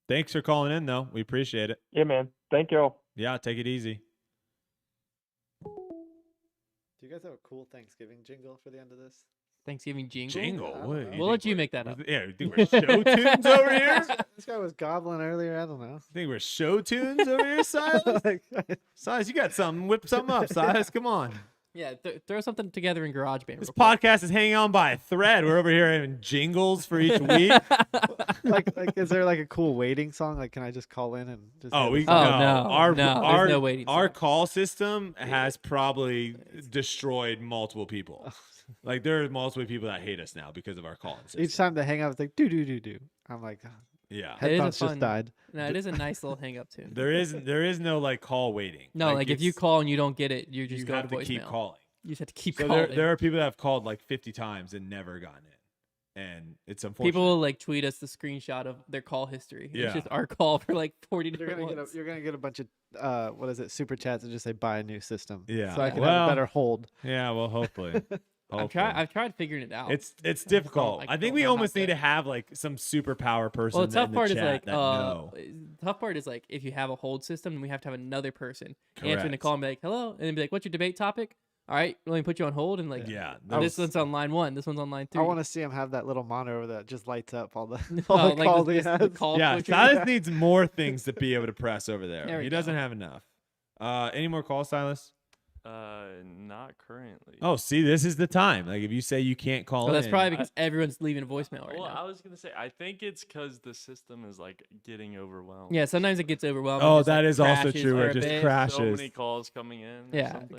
Thanks for calling in, though. We appreciate it. Yeah, man. Thank y'all. Yeah, take it easy. Do you guys have a cool Thanksgiving jingle for the end of this? Thanksgiving jingle. What? We'll let you make that up. Yeah, you think we're show tunes over here? This guy was gobbling earlier. I don't know. Think we're show tunes over here, Silas? Silas, you got something. Whip something up, Silas. Come on. Yeah, throw something together in GarageBand. This real quick. podcast is hanging on by a thread. We're over here having jingles for each week. like, is there like a cool waiting song? Like, can I just call in and just? Oh, hit we the song? no, there's no waiting our song. call system has probably destroyed multiple people. Like there are multiple people that hate us now because of our calling system. Each time they hang up, it's like do do do do. I'm like, Yeah. It is a headphones fun- just died. No, it is a nice little hang up tune. There is no like call waiting. No, like if you it's- call and you don't get it, you just you go have to to keep voicemail. calling. You just have to keep So calling. there are people that have called like 50 times and never gotten in. And it's unfortunate. People will like tweet us the screenshot of their call history. Yeah. It's just our call for like 40 You're different gonna ones. you're gonna get a bunch of what is it, super chats and just say buy a new system. Yeah. So I can Well, have a better hold. Yeah, well hopefully. I've tried figuring it out. It's difficult. I I think don't we know how almost need to- to have like some superpower person. Well, the tough in part is chat like that know. tough part is like if you have a hold system, then we have to have another person answering the Correct. call and be like, "Hello," and then be like, "What's your debate topic?" All right, let me put you on hold and like, Yeah, this one's on line 1, this one's on line 3. I want to see him have that little monitor over that just lights up all the Oh, all the like calls he this- the has. call Yeah, switcher. Silas needs more things to be able to press over there. There we He doesn't go. have enough. Any more calls, Silas? Not currently. Oh, see, this is the time. Like if you say you can't call Well, that's in, probably because everyone's leaving a voicemail right Well, now. I was gonna say I think it's because the system is like getting overwhelmed. Yeah, sometimes it gets overwhelming. Oh, just, that like, is also crashes true, for where a it just bit. crashes. So many calls coming in. or Yeah, something.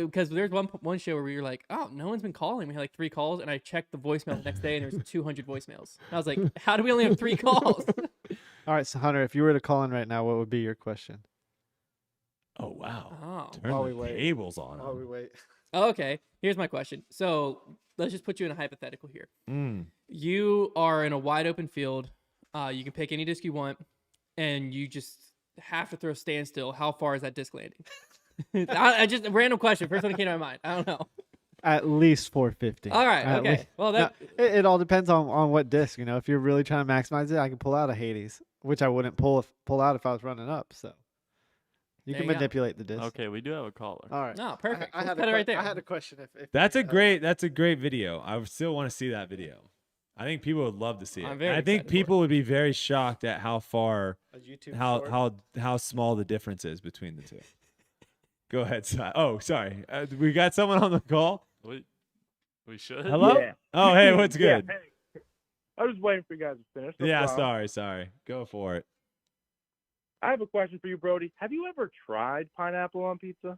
because there's one show where we were like, oh, no one's been calling. We had like 3 calls, and I checked the voicemail the next day, and there's 200 voicemails. And I was like, how do we only have 3 calls? All right, so Hunter, if you were to call in right now, what would be your question? Oh wow! Oh. Turn While the we wait. tables on While we him. wait. Oh, okay, here's my question. So let's just put you in a hypothetical here. Mm. You are in a wide open field. You can pick any disc you want, and you just have to throw standstill. How far is that disc landing? I just a random question. First one that came to my mind. I don't know. At least 450. All right. At Okay. least- Well, Now, that it all depends on what disc. If you're really trying to maximize it, I can pull out a Hades, which I wouldn't pull out if I was running up. So you There can you go. manipulate the disc. Okay, we do have a caller. All right. no perfect. I Let's had cut it right there. I had a question. If That's a great video. I would still want to see that video. I think people would love to see it. I'm very I think excited for people would be very shocked at how far, a YouTube short. how small the difference is between the two. Go ahead, Si. Oh, sorry. We got someone on the call. We should. Hello. Yeah. Oh, hey, what's Yeah, good? hey. I was waiting for you guys to finish. No Yeah, problem. sorry. Go for it. I have a question for you, Brodie. Have you ever tried pineapple on pizza?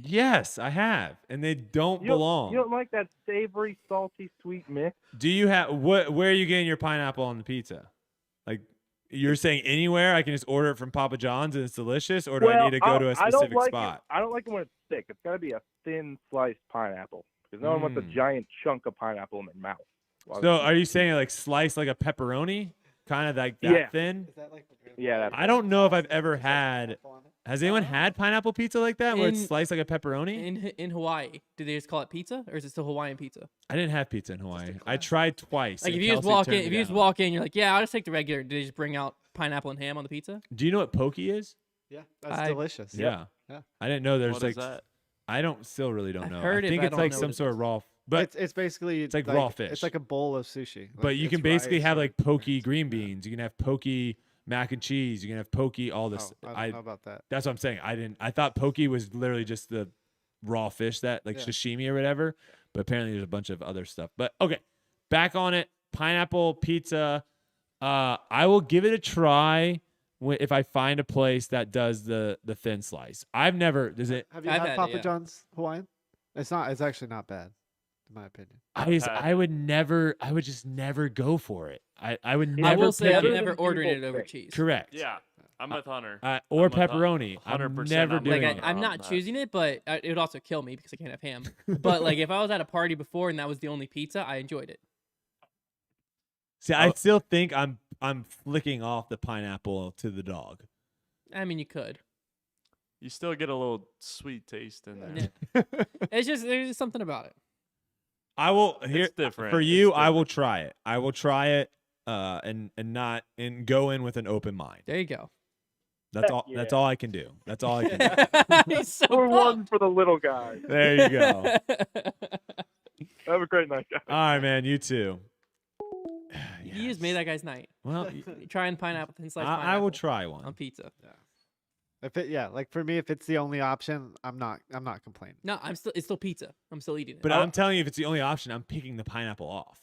Yes, I have, and they don't belong. You don't like that savory, salty, sweet mix? Do you have what? Where are you getting your pineapple on the pizza? Like you're saying anywhere I can just order it from Papa John's and it's delicious, or do I need to go to a I don't specific like spot? I don't like it when it's thick. It's got to be a thin sliced pineapple because no one wants a Mm. giant chunk of pineapple in their mouth. While So they're are you saying like sliced like a pepperoni, kind of like that Yeah. thin? Is that like Yeah, that's I don't know if I've ever had. Has anyone had pineapple pizza like that, where it's In- sliced like a pepperoni? in Hawaii, do they just call it pizza, or is it still Hawaiian pizza? I didn't have pizza in Hawaii. I tried twice. Like and if you just Kelsey walk turned in, me if you just down. walk in, you're like, yeah, I'll just take the regular. Do they just bring out pineapple and ham on the pizza? Do you know what pokey is? Yeah, that's I- delicious. Yeah. Yeah. I didn't know there's What like. is that? I really don't I've know. heard I it, think but I it's don't like know some what it sort of is. raw. But it's basically like raw fish. It's like a bowl of sushi. But you Like, can it's basically rice have or- like pokey green beans. You can have pokey mac and cheese. You can have pokey all this. Oh, I don't know about that. That's what I'm saying. I thought pokey was literally just the raw fish that like Yeah. sashimi or whatever. But apparently there's a bunch of other stuff. But okay, back on it. Pineapple pizza. I will give it a try if I find a place that does the thin slice. I've never. Does it? Have you I've had had it, Papa yeah. John's Hawaiian? It's not. It's actually not bad. in my opinion. I would just never go for it. I would I never. I will say pick I've it. better never than ordered people it over think. cheese. Correct. Yeah, I'm with Hunter. Or I'm with Hun- pepperoni. I'm 100% never I'm doing with Like it. I'm on not that. choosing it, but it would also kill me because I can't have ham. But like if I was at a party before and that was the only pizza, I enjoyed it. See, I still think I'm flicking off the pineapple to the dog. I mean, you could. You still get a little sweet taste in there. Yeah. It's just there's just something about it. I will It's different. for It's you. I will different. try it. I will try it. And go in with an open mind. There you go. That's Heck all. yeah. That's all I can do. That's all I can do. He's so We're one pumped. for the little guys. There you go. Have a great night, guys. All right, man. You too. You just made that guy's night. Well, Trying pineapple, thin sliced I pineapple will try one. on pizza. Like for me, if it's the only option, I'm not complaining. No, it's still pizza. I'm still eating it. But I'm telling you, if it's the only option, I'm picking the pineapple off.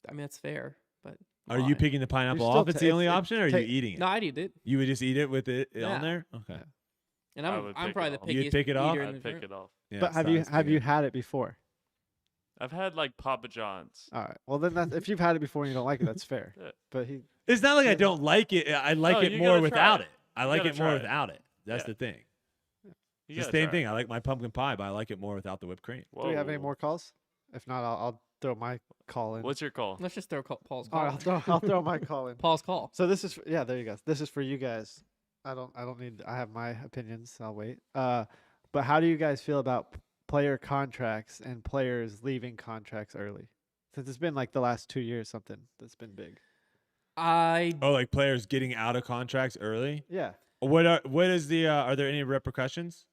I mean that's fair, but Are you why? picking the pineapple still off? It's ta- the only it's- option, or are ta- you eating it? No, I'd eat it. You would just eat it with it Yeah. on there? Okay. And I I'm would I'm pick probably it the off. pickiest You'd pick it off? eater in I'd the pick room. it off. Yeah, But have you had it before? I've had like Papa John's. All right. Well, then if you've had it before and you don't like it, that's fair. Yeah. But he It's not like I Yeah. don't like it. I like No, it you more gotta try without it. it. I You like gotta it more try it. without it. That's Yeah. the thing. You It's the gotta same try it. thing. I like my pumpkin pie, but I like it more without the whipped cream. do we have any Whoa. more calls? If not, I'll throw my call in. What's your call? Let's just throw Paul's All call. right, I'll throw my call in. Paul's call. So this is there you go. This is for you guys. I don't need. I have my opinions. I'll wait. But how do you guys feel about player contracts and players leaving contracts early? Since it's been like the last 2 years, something that's been big. I Oh, like players getting out of contracts early? Yeah, What is the are there any repercussions?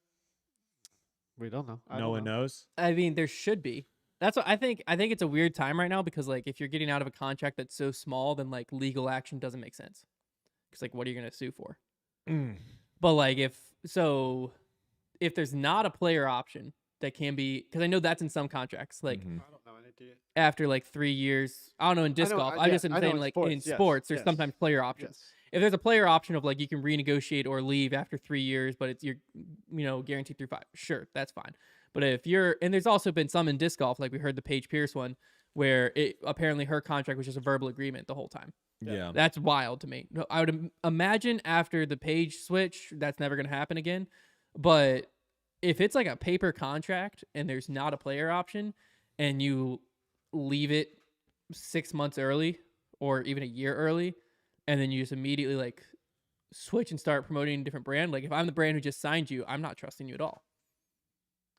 we don't know. I No don't one know. knows. I mean, there should be. That's what I think. I think it's a weird time right now because, like, if you're getting out of a contract that's so small, then like legal action doesn't make sense. Because like, what are you gonna sue for? But like, if there's not a player option that can be, because I know that's in some contracts, like Mhm. I don't know anything. after like 3 years. I don't know in disc know, golf. yeah, I just am I know saying in like sports, in yes, sports, there's yes. sometimes player options. Yes. If there's a player option of like you can renegotiate or leave after 3 years, but it's you're guaranteed through 5, sure, that's fine. But if you're, and there's also been some in disc golf, like we heard the Paige Pierce one, where it apparently her contract was just a verbal agreement the whole time. Yeah. That's wild to me. No, I would imagine after the Paige switch, that's never going to happen again. But if it's like a paper contract and there's not a player option and you leave it 6 months early or even a year early, and then you just immediately like switch and start promoting a different brand. Like if I'm the brand who just signed you, I'm not trusting you at all.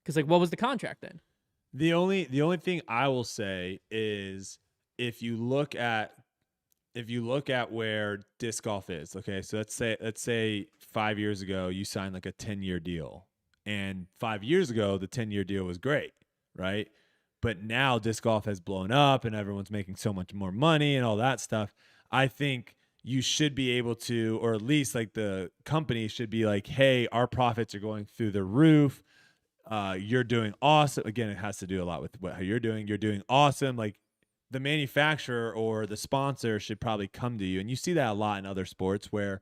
Because like, what was the contract then? The only thing I will say is if you look at where disc golf is, okay, so let's say 5 years ago you signed like a 10-year deal, and 5 years ago the 10-year deal was great, right? But now disc golf has blown up and everyone's making so much more money and all that stuff. I think you should be able to, or at least like the company should be like, hey, our profits are going through the roof. You're doing awesome. Again, it has to do a lot with how you're doing. You're doing awesome. Like the manufacturer or the sponsor should probably come to you. And you see that a lot in other sports where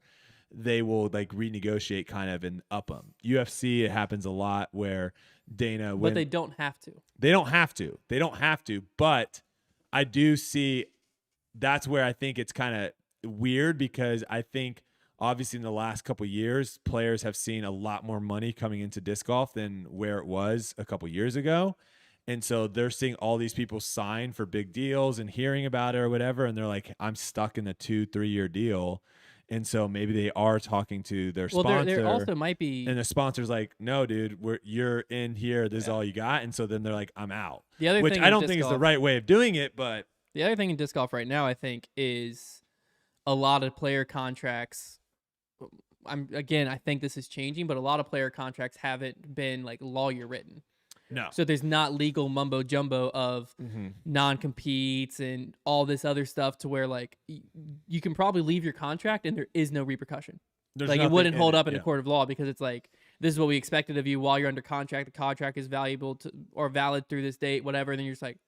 they will like renegotiate kind of and up them. UFC, it happens a lot where Dana, But they don't have to. They don't have to. They don't have to. But I do see that's where I think it's kind of weird because I think obviously in the last couple of years, players have seen a lot more money coming into disc golf than where it was a couple of years ago. And so they're seeing all these people sign for big deals and hearing about it or whatever. And they're like, I'm stuck in a 2-3 year deal. And so maybe they are talking to their Well, sponsor. there also might be. And the sponsor's like, no, dude, you're in here. This is all you got. And so then they're like, I'm out. The other Which thing I in don't disc think is the golf- right way of doing it, but The other thing in disc golf right now, I think, is a lot of player contracts. I think this is changing, but a lot of player contracts haven't been like lawyer written. no. So there's not legal mumbo jumbo of non-competes and all this other stuff to where like you can probably leave your contract and there is no repercussion. There's Like it nothing wouldn't hold up in yeah. a court of law because it's like, this is what we expected of you while you're under contract. The contract is valuable to or valid through this date, whatever. And then you're just like,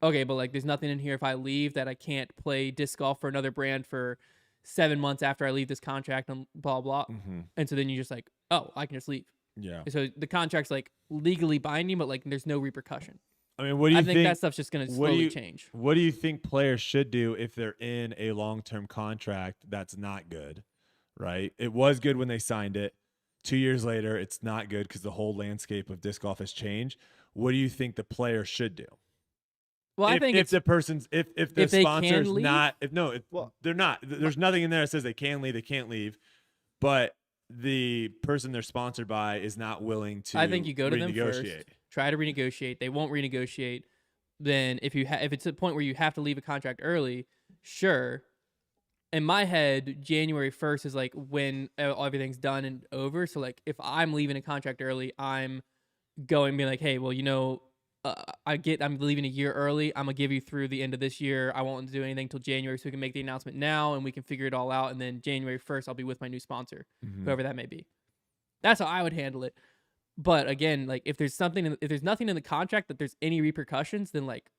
okay, but like there's nothing in here if I leave that I can't play disc golf for another brand for 7 months after I leave this contract and blah, blah. And so then you're just like, oh, I can just leave. Yeah. So the contract's like legally binding, but like there's no repercussion. I mean, what do you I think that stuff's just going to slowly change. What do you think players should do if they're in a long-term contract that's not good, right? It was good when they signed it. 2 years later, it's not good because the whole landscape of disc golf has changed. What do you think the player should do? Well, I think if the person's if the if they sponsor's can leave? not they're not. There's nothing in there that says they can leave, they can't leave, but the person they're sponsored by is not willing to. I think you go to them first, renegotiate. try to renegotiate. They won't renegotiate. Then if it's a point where you have to leave a contract early, sure. In my head, January 1st is like when everything's done and over. So like if I'm leaving a contract early, I'm going to be like, hey, well, I'm leaving a year early. I'm gonna give you through the end of this year. I won't do anything till January, so we can make the announcement now and we can figure it all out. And then January 1st, I'll be with my new sponsor, whoever that may be. That's how I would handle it. But again, like if there's nothing in the contract that there's any repercussions, then like,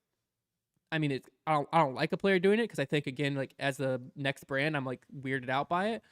I mean, I don't like a player doing it because I think again, like as the next brand, I'm like weirded out by it.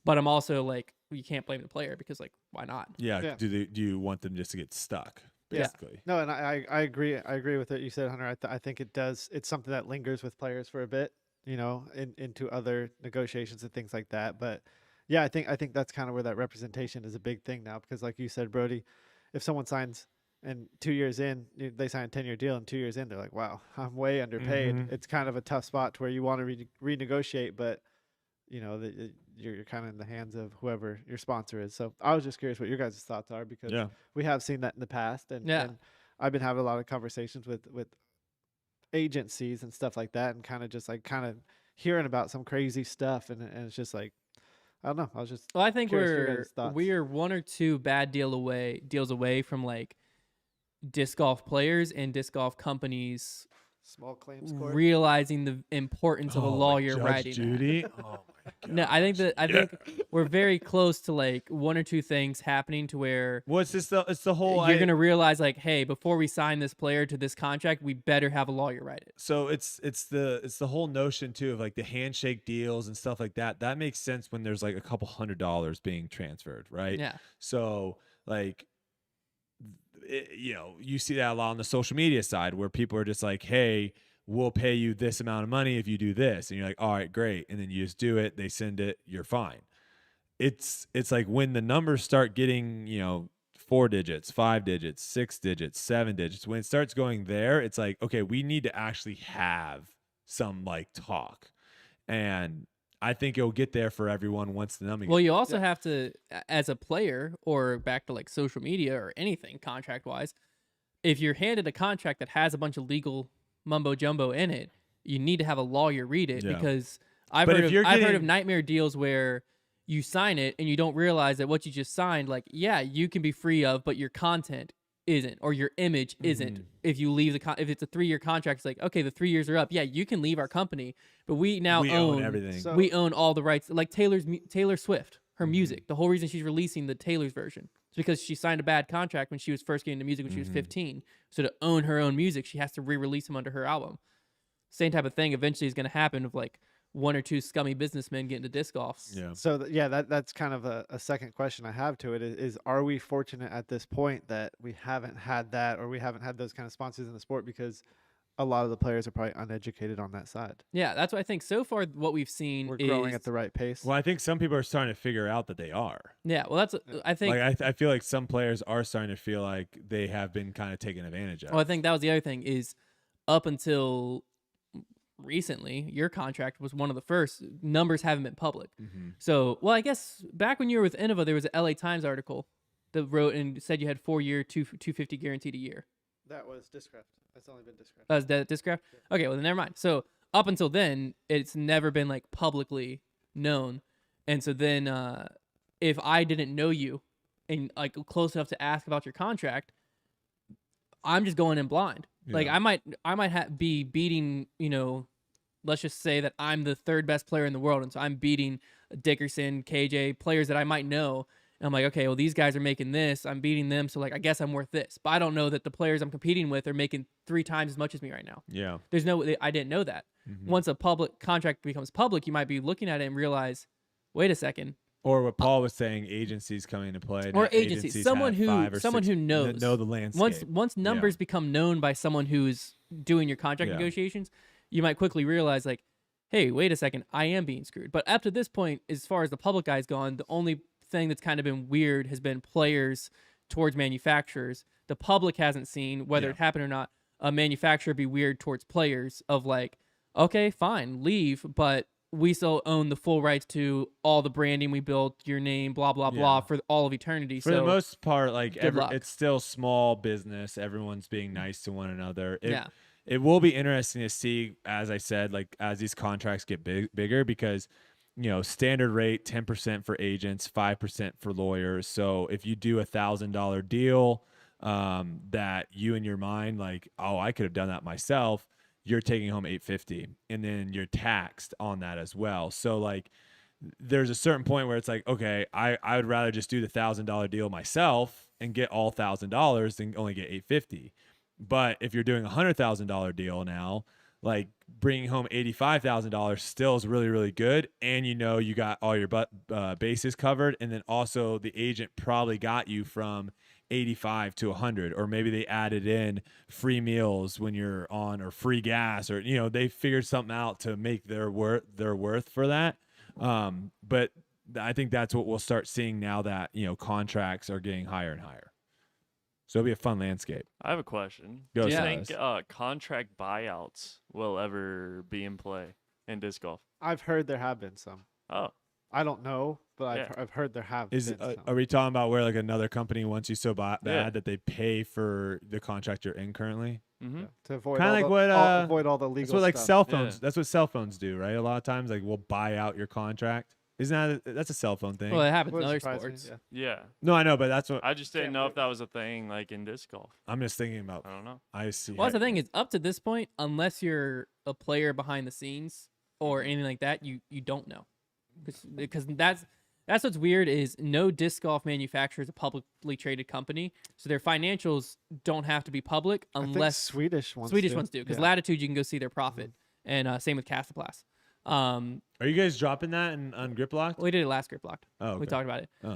But I'm also like, you can't blame the player because like, why not? Yeah. Do you want them just to get stuck? Basically. No, and I agree. I agree with what you said, Hunter. I think it does. It's something that lingers with players for a bit, into other negotiations and things like that. But yeah, I think that's kind of where that representation is a big thing now because, like you said, Brodie, if someone signs and 2 years in, they sign a 10-year deal, and 2 years in, they're like, wow, I'm way underpaid. It's kind of a tough spot to where you want to renegotiate, but you're kind of in the hands of whoever your sponsor is. So I was just curious what your guys' thoughts are because we have seen that in the past, and I've been having a lot of conversations with agencies and stuff like that, and kind of hearing about some crazy stuff, and it's just like, I don't know. I was just I think curious we're one or two bad deals away from like disc golf players and disc golf companies small claims court realizing the importance of a lawyer writing. Judy. Oh my god. No, I think we're very close to like one or two things happening to where it's the whole you're gonna realize like, hey, before we sign this player to this contract, we better have a lawyer write it. So it's the whole notion too of like the handshake deals and stuff like that. That makes sense when there's like a couple $100 being transferred, right? Yeah. So like, you see that a lot on the social media side where people are just like, hey, we'll pay you this amount of money if you do this. And you're like, all right, great. And then you just do it. They send it. You're fine. It's like when the numbers start getting, 4 digits, 5 digits, 6 digits, 7 digits, when it starts going there, it's like, okay, we need to actually have some like talk. And I think it'll get there for everyone once the numbing. Well, you also have to, as a player, or back to like social media or anything contract wise, if you're handed a contract that has a bunch of legal mumbo jumbo in it, you need to have a lawyer read it because I've heard of nightmare deals where you sign it and you don't realize that what you just signed, like, yeah, you can be free of, but your content isn't, or your image isn't. If you leave if it's a 3-year contract, it's like, okay, the 3 years are up. Yeah, you can leave our company, but we own everything. We own all the rights. Like Taylor Swift, her music. The whole reason she's releasing the Taylor's version is because she signed a bad contract when she was first getting into music when she was 15. So to own her own music, she has to re-release them under her album. Same type of thing eventually is going to happen of like one or two scummy businessmen get into disc golf. Yeah. So that's kind of a second question I have to it is are we fortunate at this point that we haven't had that, or we haven't had those kind of sponsors in the sport, because a lot of the players are probably uneducated on that side. Yeah, that's what I think. So far, what we've seen we're growing at the right pace. Well, I think some people are starting to figure out that they are. Yeah, well, I think. Like I feel like some players are starting to feel like they have been kind of taken advantage of. Well, I think that was the other thing is up until recently, your contract was one of the first. Numbers haven't been public. So, well, I guess back when you were with Innova, there was an LA Times article that wrote and said you had 4-year, $250 guaranteed a year. That was Discraft. That's only been Discraft. That was Discraft? Yeah. Okay, well, then never mind. So up until then, it's never been like publicly known. And so then if I didn't know you and like close enough to ask about your contract, I'm just going in blind. Yeah. Like I might be beating, let's just say that I'm the third best player in the world. And so I'm beating Dickerson, KJ, players that I might know. And I'm like, okay, well, these guys are making this. I'm beating them. So, like, I guess I'm worth this. But I don't know that the players I'm competing with are making 3 times as much as me right now. Yeah. There's no – I didn't know that. Once a public contract becomes public, you might be looking at it and realize, wait a second, Or what Paul was saying, agencies coming into play. Or Now agencies, someone have 5 or who 6 knows know the landscape. Once numbers become known by someone who's doing your contract negotiations, you might quickly realize like, hey, wait a second, I am being screwed. But up to this point, as far as the public eye's gone, the only thing that's kind of been weird has been players towards manufacturers. The public hasn't seen, whether it happened or not, a manufacturer be weird towards players of like, okay, fine, leave, but we still own the full rights to all the branding we built, your name, blah, blah, blah, for all of eternity. For the most part, like luck. it's still small business. Everyone's being nice to one another. It will be interesting to see, as I said, like as these contracts get bigger, because standard rate 10% for agents, 5% for lawyers. So if you do $1,000 deal, that you in your mind like, oh, I could have done that myself, you're taking home $850, and then you're taxed on that as well. So like there's a certain point where it's like, okay, I would rather just do the $1,000 deal myself and get all $1,000 than only get $850. But if you're doing a $100,000 deal now, like bringing home $85,000 still is really, really good. And you got all your bases covered. And then also the agent probably got you from 85 to 100, or maybe they added in free meals when you're on, or free gas, or they figured something out to make their worth for that. But I think that's what we'll start seeing now that contracts are getting higher and higher. So it'll be a fun landscape. I have a question. Go, Do you Silas. think contract buyouts will ever be in play in disc golf? I've heard there have been some. Oh, I don't know, but I've heard there have been some. Are we talking about where like another company wants you so bad that they pay for the contract you're in currently? mm-hmm. To avoid Kind of like what avoid all the legal that's what like stuff. cell phones. That's what cell phones do, right? A lot of times, like we'll buy out your contract. Isn't that's a cell phone thing? Well, it happens in Wouldn't other surprise me, sports. Yeah. No, I know, but that's what I just didn't know if that was a thing like in disc golf. I'm just thinking about. I don't know. I see. Well, that's the thing is, up to this point, unless you're a player behind the scenes or anything like that, you don't know, because that's what's weird is no disc golf manufacturer is a publicly traded company, so their financials don't have to be public I think unless Swedish ones do, because Latitude you can go see their profit, and same with Castaplast. Are you guys dropping that on Grip Locked? We did it last Grip Locked. Oh, okay. We talked about it. Oh,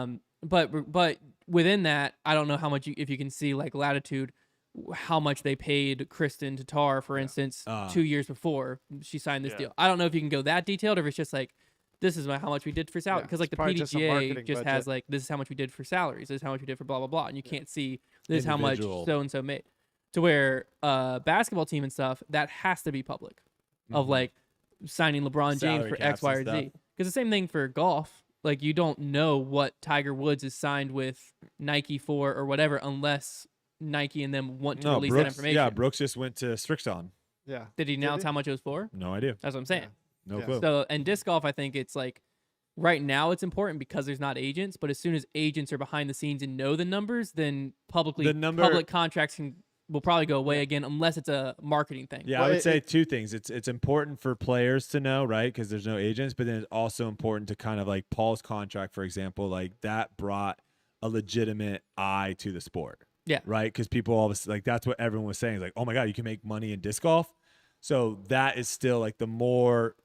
nice. But within that, I don't know how much if you can see like Latitude, how much they paid Kristen Tatar, for instance, 2 years before she signed this deal. I don't know if you can go that detailed, or if it's just like, this is how much we did for salary, because like the PDGA just has like, this is how much we did for salaries, this is how much we did for blah blah blah, and you can't see this is how much so and so made. To where basketball team and stuff, that has to be public, of like signing LeBron James for X, Y, or Z. Because the same thing for golf, like you don't know what Tiger Woods is signed with Nike for or whatever unless Nike and them want to release that information. Yeah, Brooks just went to Strixon. Yeah. Did he announce how much it was for? No idea. That's what I'm saying. No clue. So, and disc golf, I think it's like right now it's important because there's not agents, but as soon as agents are behind the scenes and know the numbers, then public contracts will probably go away again unless it's a marketing thing. Yeah, I would say two things. It's important for players to know, right? Because there's no agents, but then it's also important to kind of like Paul's contract, for example, like that brought a legitimate eye to the sport. Yeah. Right? Because people always like that's what everyone was saying. Like, oh my God, you can make money in disc golf. So that is still like the more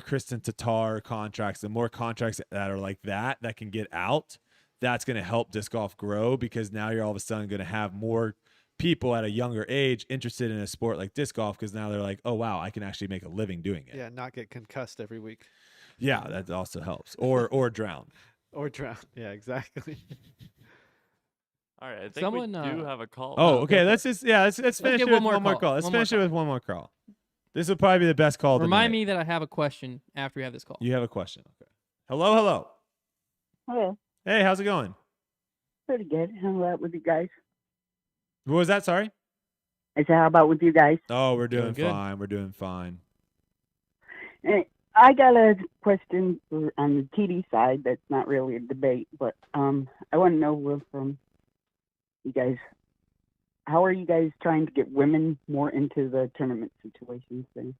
Kristen Tatar contracts, the more contracts that are like that can get out, that's going to help disc golf grow, because now you're all of a sudden going to have more people at a younger age interested in a sport like disc golf, because now they're like, oh wow, I can actually make a living doing it. Yeah, not get concussed every week. Yeah, that also helps. Or drown. Or drown. Yeah, exactly. All right, I think we do have a call. Oh, okay. Let's finish it with one more call. Let's finish it with one more call. This will probably be the best call. Remind me that I have a question after we have this call. You have a question. Okay. Hello. Hello. Hey, how's it going? Pretty good. How about with you guys? What was that? Sorry? I said, how about with you guys? Oh, we're doing good. fine. We're doing fine. Hey, I got a question on the TD side that's not really a debate, but I want to know from you guys, how are you guys trying to get women more into the tournament situations thing?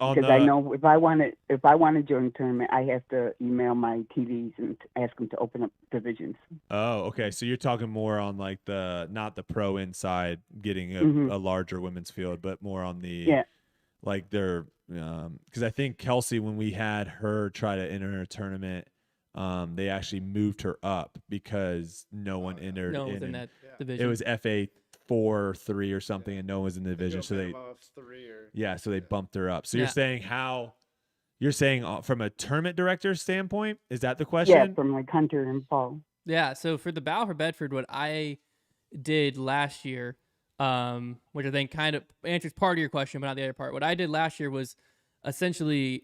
Because I know if I want to join a tournament, I have to email my TVs and ask them to open up divisions. Oh, okay. So you're talking more on like not the pro inside getting a larger women's field, but more on the like their because I think Kelsey, when we had her try to enter a tournament, they actually moved her up because no one entered. No one was in that division. It was FA 4 or 3 or something, and no one was in the division. So they, so they bumped her up. So you're saying from a tournament director standpoint, is that the question? Yeah, from like Hunter and Paul. Yeah. So for the Battle for Bedford, what I did last year, which I think kind of answers part of your question, but not the other part. What I did last year was essentially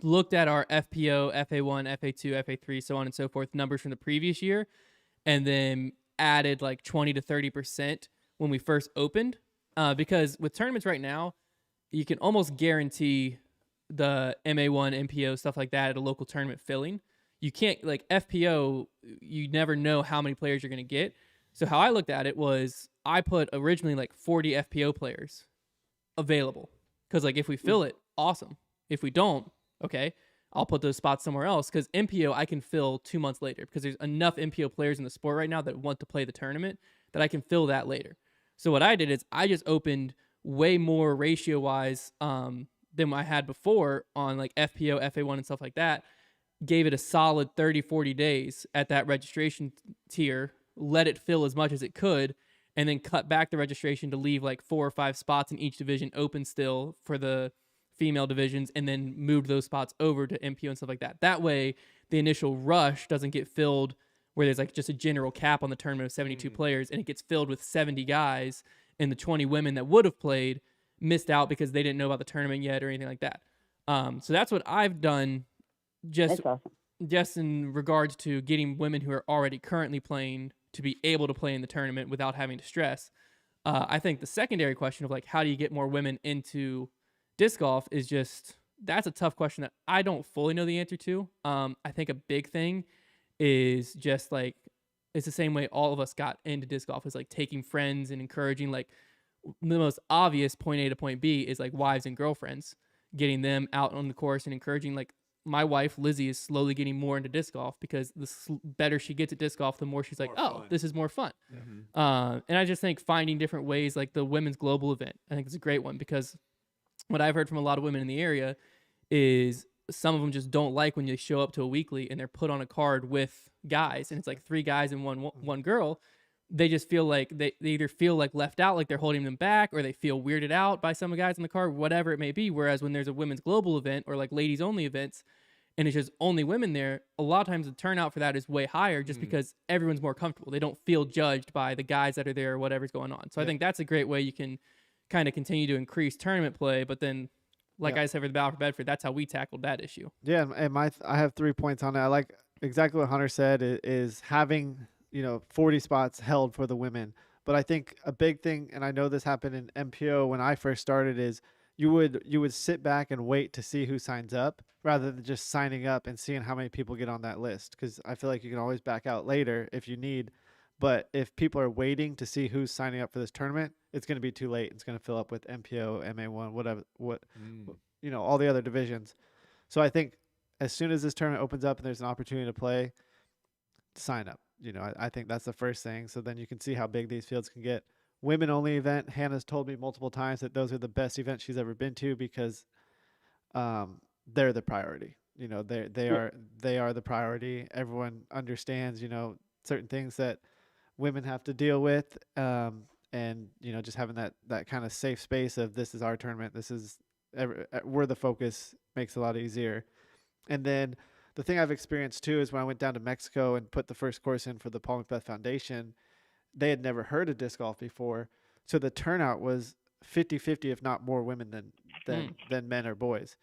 looked at our FPO, FA1, FA2, FA3, so on and so forth, numbers from the previous year, and then added like 20 to 30% when we first opened. Because with tournaments right now, you can almost guarantee the MA1, MPO, stuff like that at a local tournament filling. You can't, like FPO, you never know how many players you're going to get. So how I looked at it was I put originally like 40 FPO players available. Because like if we fill it, awesome. If we don't, okay, I'll put those spots somewhere else. Because MPO I can fill 2 months later because there's enough MPO players in the sport right now that want to play the tournament that I can fill that later. So what I did is I just opened way more ratio-wise than I had before on like FPO, FA1 and stuff like that. Gave it a solid 30, 40 days at that registration tier, let it fill as much as it could, and then cut back the registration to leave like 4 or 5 spots in each division open still for the female divisions, and then moved those spots over to MPO and stuff like that. That way, the initial rush doesn't get filled where there's like just a general cap on the tournament of 72 players, and it gets filled with 70 guys, and the 20 women that would have played missed out because they didn't know about the tournament yet or anything like that. So that's what I've done. Just in regards to getting women who are already currently playing to be able to play in the tournament without having to stress. I think the secondary question of like, how do you get more women into disc golf is just, that's a tough question that I don't fully know the answer to. I think a big thing is just like, it's the same way all of us got into disc golf, is like taking friends and encouraging, like the most obvious point A to point B is like wives and girlfriends, getting them out on the course and encouraging. Like my wife, Lizzie, is slowly getting more into disc golf because the better she gets at disc golf, the more she's like, this is more fun. And I just think finding different ways, like the women's global event, I think it's a great one, because what I've heard from a lot of women in the area is some of them just don't like when you show up to a weekly and they're put on a card with guys and it's like 3 guys and one girl. They just feel like they either feel like left out, like they're holding them back, or they feel weirded out by some of the guys in the card, whatever it may be. Whereas when there's a women's global event or like ladies only events and it's just only women there, a lot of times the turnout for that is way higher just because everyone's more comfortable. They don't feel judged by the guys that are there or whatever's going on. So I think that's a great way you can kind of continue to increase tournament play. But then, like I said, for the Battle for Bedford, that's how we tackled that issue. Yeah, and I have 3 points on it. I like exactly what Hunter said is having 40 spots held for the women. But I think a big thing, and I know this happened in MPO when I first started, is you would sit back and wait to see who signs up rather than just signing up and seeing how many people get on that list. Because I feel like you can always back out later if you need. But if people are waiting to see who's signing up for this tournament, it's going to be too late. It's going to fill up with MPO, MA1, whatever, all the other divisions. So I think as soon as this tournament opens up and there's an opportunity to play, sign up. I think that's the first thing. So then you can see how big these fields can get. Women only event. Hannah's told me multiple times that those are the best events she's ever been to because they're the priority. They are the priority. Everyone understands, certain things that women have to deal with. And just having that kind of safe space of this is our tournament. This is we're the focus makes it a lot easier. And then the thing I've experienced too is when I went down to Mexico and put the first course in for the Paul McBeth Foundation, they had never heard of disc golf before. So the turnout was 50-50, if not more women than men or boys.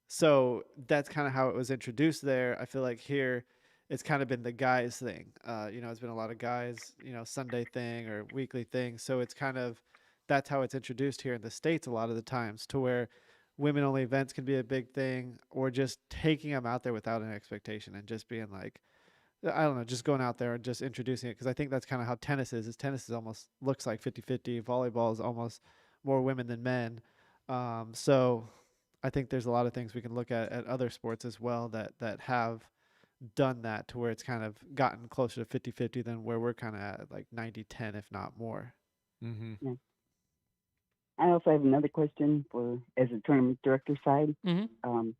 So that's kind of how it was introduced there. I feel like here it's kind of been the guys thing. It's been a lot of guys, Sunday thing or weekly thing. So it's kind of, that's how it's introduced here in the States a lot of the times, to where women only events can be a big thing, or just taking them out there without an expectation and just being like, I don't know, just going out there and just introducing it. Cause I think that's kind of how tennis is tennis is almost looks like 50-50. Volleyball is almost more women than men. So I think there's a lot of things we can look at other sports as well that have done that, to where it's kind of gotten closer to 50-50 than where we're kind of at like 90-10, if not more. Mm-hmm. I also have another question for as a tournament director side. Mm-hmm.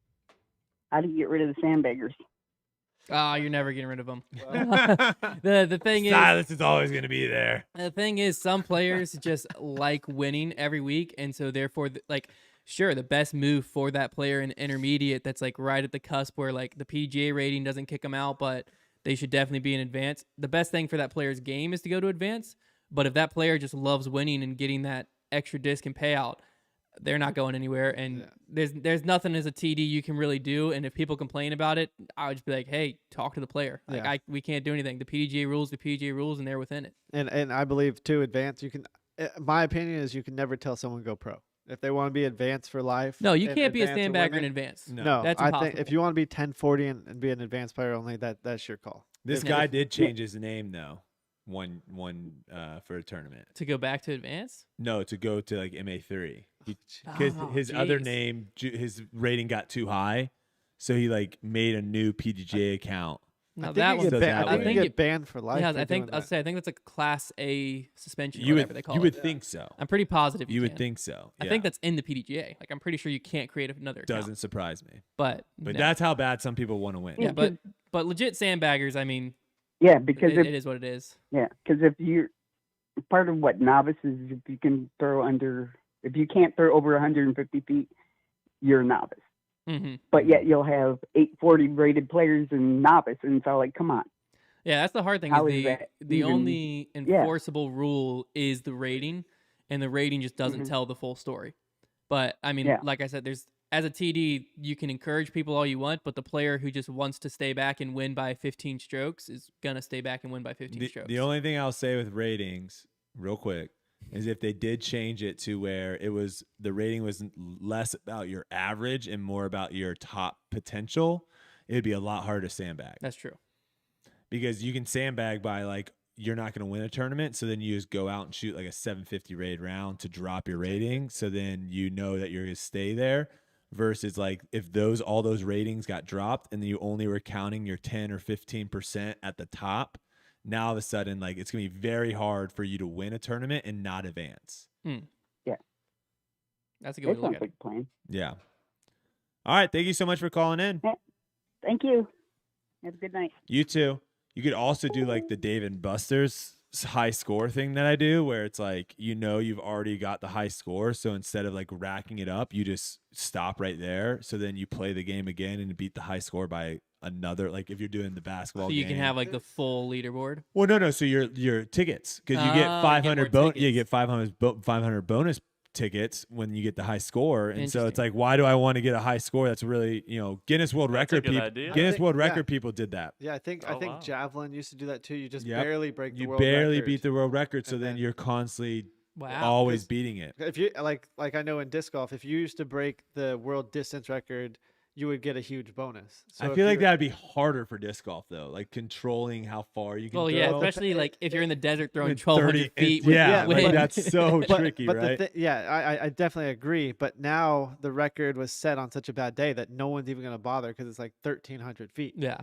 How do you get rid of the sandbaggers? You're never getting rid of them. The thing is, silence is always going to be there. the thing is, some players just like winning every week, and so therefore, sure, the best move for that player in intermediate that's like right at the cusp where like the PGA rating doesn't kick them out, but they should definitely be in advance. The best thing for that player's game is to go to advance. But if that player just loves winning and getting that extra disc and payout, they're not going anywhere. And there's nothing as a TD you can really do. And if people complain about it, I would just be like, hey, talk to the player. Like we can't do anything. The PGA rules, and they're within it. And I believe too, advance. You can. My opinion is you can never tell someone go pro if they want to be advanced for life. No, you can't be a advanced or sandbagger in winning. advance. No, that's I impossible. think if you want to be 1040 and be an advanced player only, that's your call. This guy did change his name though. One for a tournament to go back to advance. No, to go to like MA3 because his other name, his rating got too high, so he like made a new PDGA account. Now that one, I think you get banned for life. Yeah, I think that's a Class A suspension. You whatever they call you it. would think so. I'm pretty positive you would can. think so. I think that's in the PDGA. Like I'm pretty sure you can't create another. Doesn't account. surprise me. But no. That's how bad some people want to win. Yeah, but legit sandbaggers. I mean. Yeah, because it is what it is. Yeah, because if you're part of what novice is, if you can't throw over 150 feet, you're a novice. Mm-hmm. But yet you'll have 840 rated players in novice, and it's all like, come on. Yeah, that's the hard thing. The only enforceable rule is the rating, and the rating just doesn't tell the full story. But I mean, like I said, as a TD, you can encourage people all you want, but the player who just wants to stay back and win by 15 strokes is going to stay back and win by 15 strokes. The only thing I'll say with ratings, real quick, is if they did change it to where the rating was less about your average and more about your top potential, it would be a lot harder to sandbag. That's true. Because you can sandbag by like, you're not going to win a tournament, so then you just go out and shoot like a 750 rated round to drop your rating, so then you know that you're going to stay there. Versus like if all those ratings got dropped and then you only were counting your 10 or 15% at the top, now all of a sudden like it's gonna be very hard for you to win a tournament and not advance. Yeah, that's a good way to look at it. Plan. Yeah. All right, thank you so much for calling in. Thank you. Have a good night. You too. You could also do like the Dave and Buster's high score thing that I do, where it's like, you've already got the high score, so instead of like racking it up, you just stop right there, so then you play the game again and beat the high score by another, like if you're doing the basketball so you game. Can have like the full leaderboard. Well, no, so your tickets, because you get 500 you get 500 bonus tickets when you get the high score, and so it's like, why do I want to get a high score? That's really, Guinness World Record people did that. Yeah, I think javelin used to do that too. You just Yep. barely break the you world barely record. beat the world record, so then you're constantly always beating it. If you like I know in disc golf, if you used to break the world distance record, you would get a huge bonus. So I feel like that'd be harder for disc golf though, like controlling how far you can throw. Yeah, especially like if you're in the desert throwing 1,200 feet. Like that's so tricky, right? I definitely agree. But now the record was set on such a bad day that no one's even going to bother because it's like 1,300 feet. Yeah.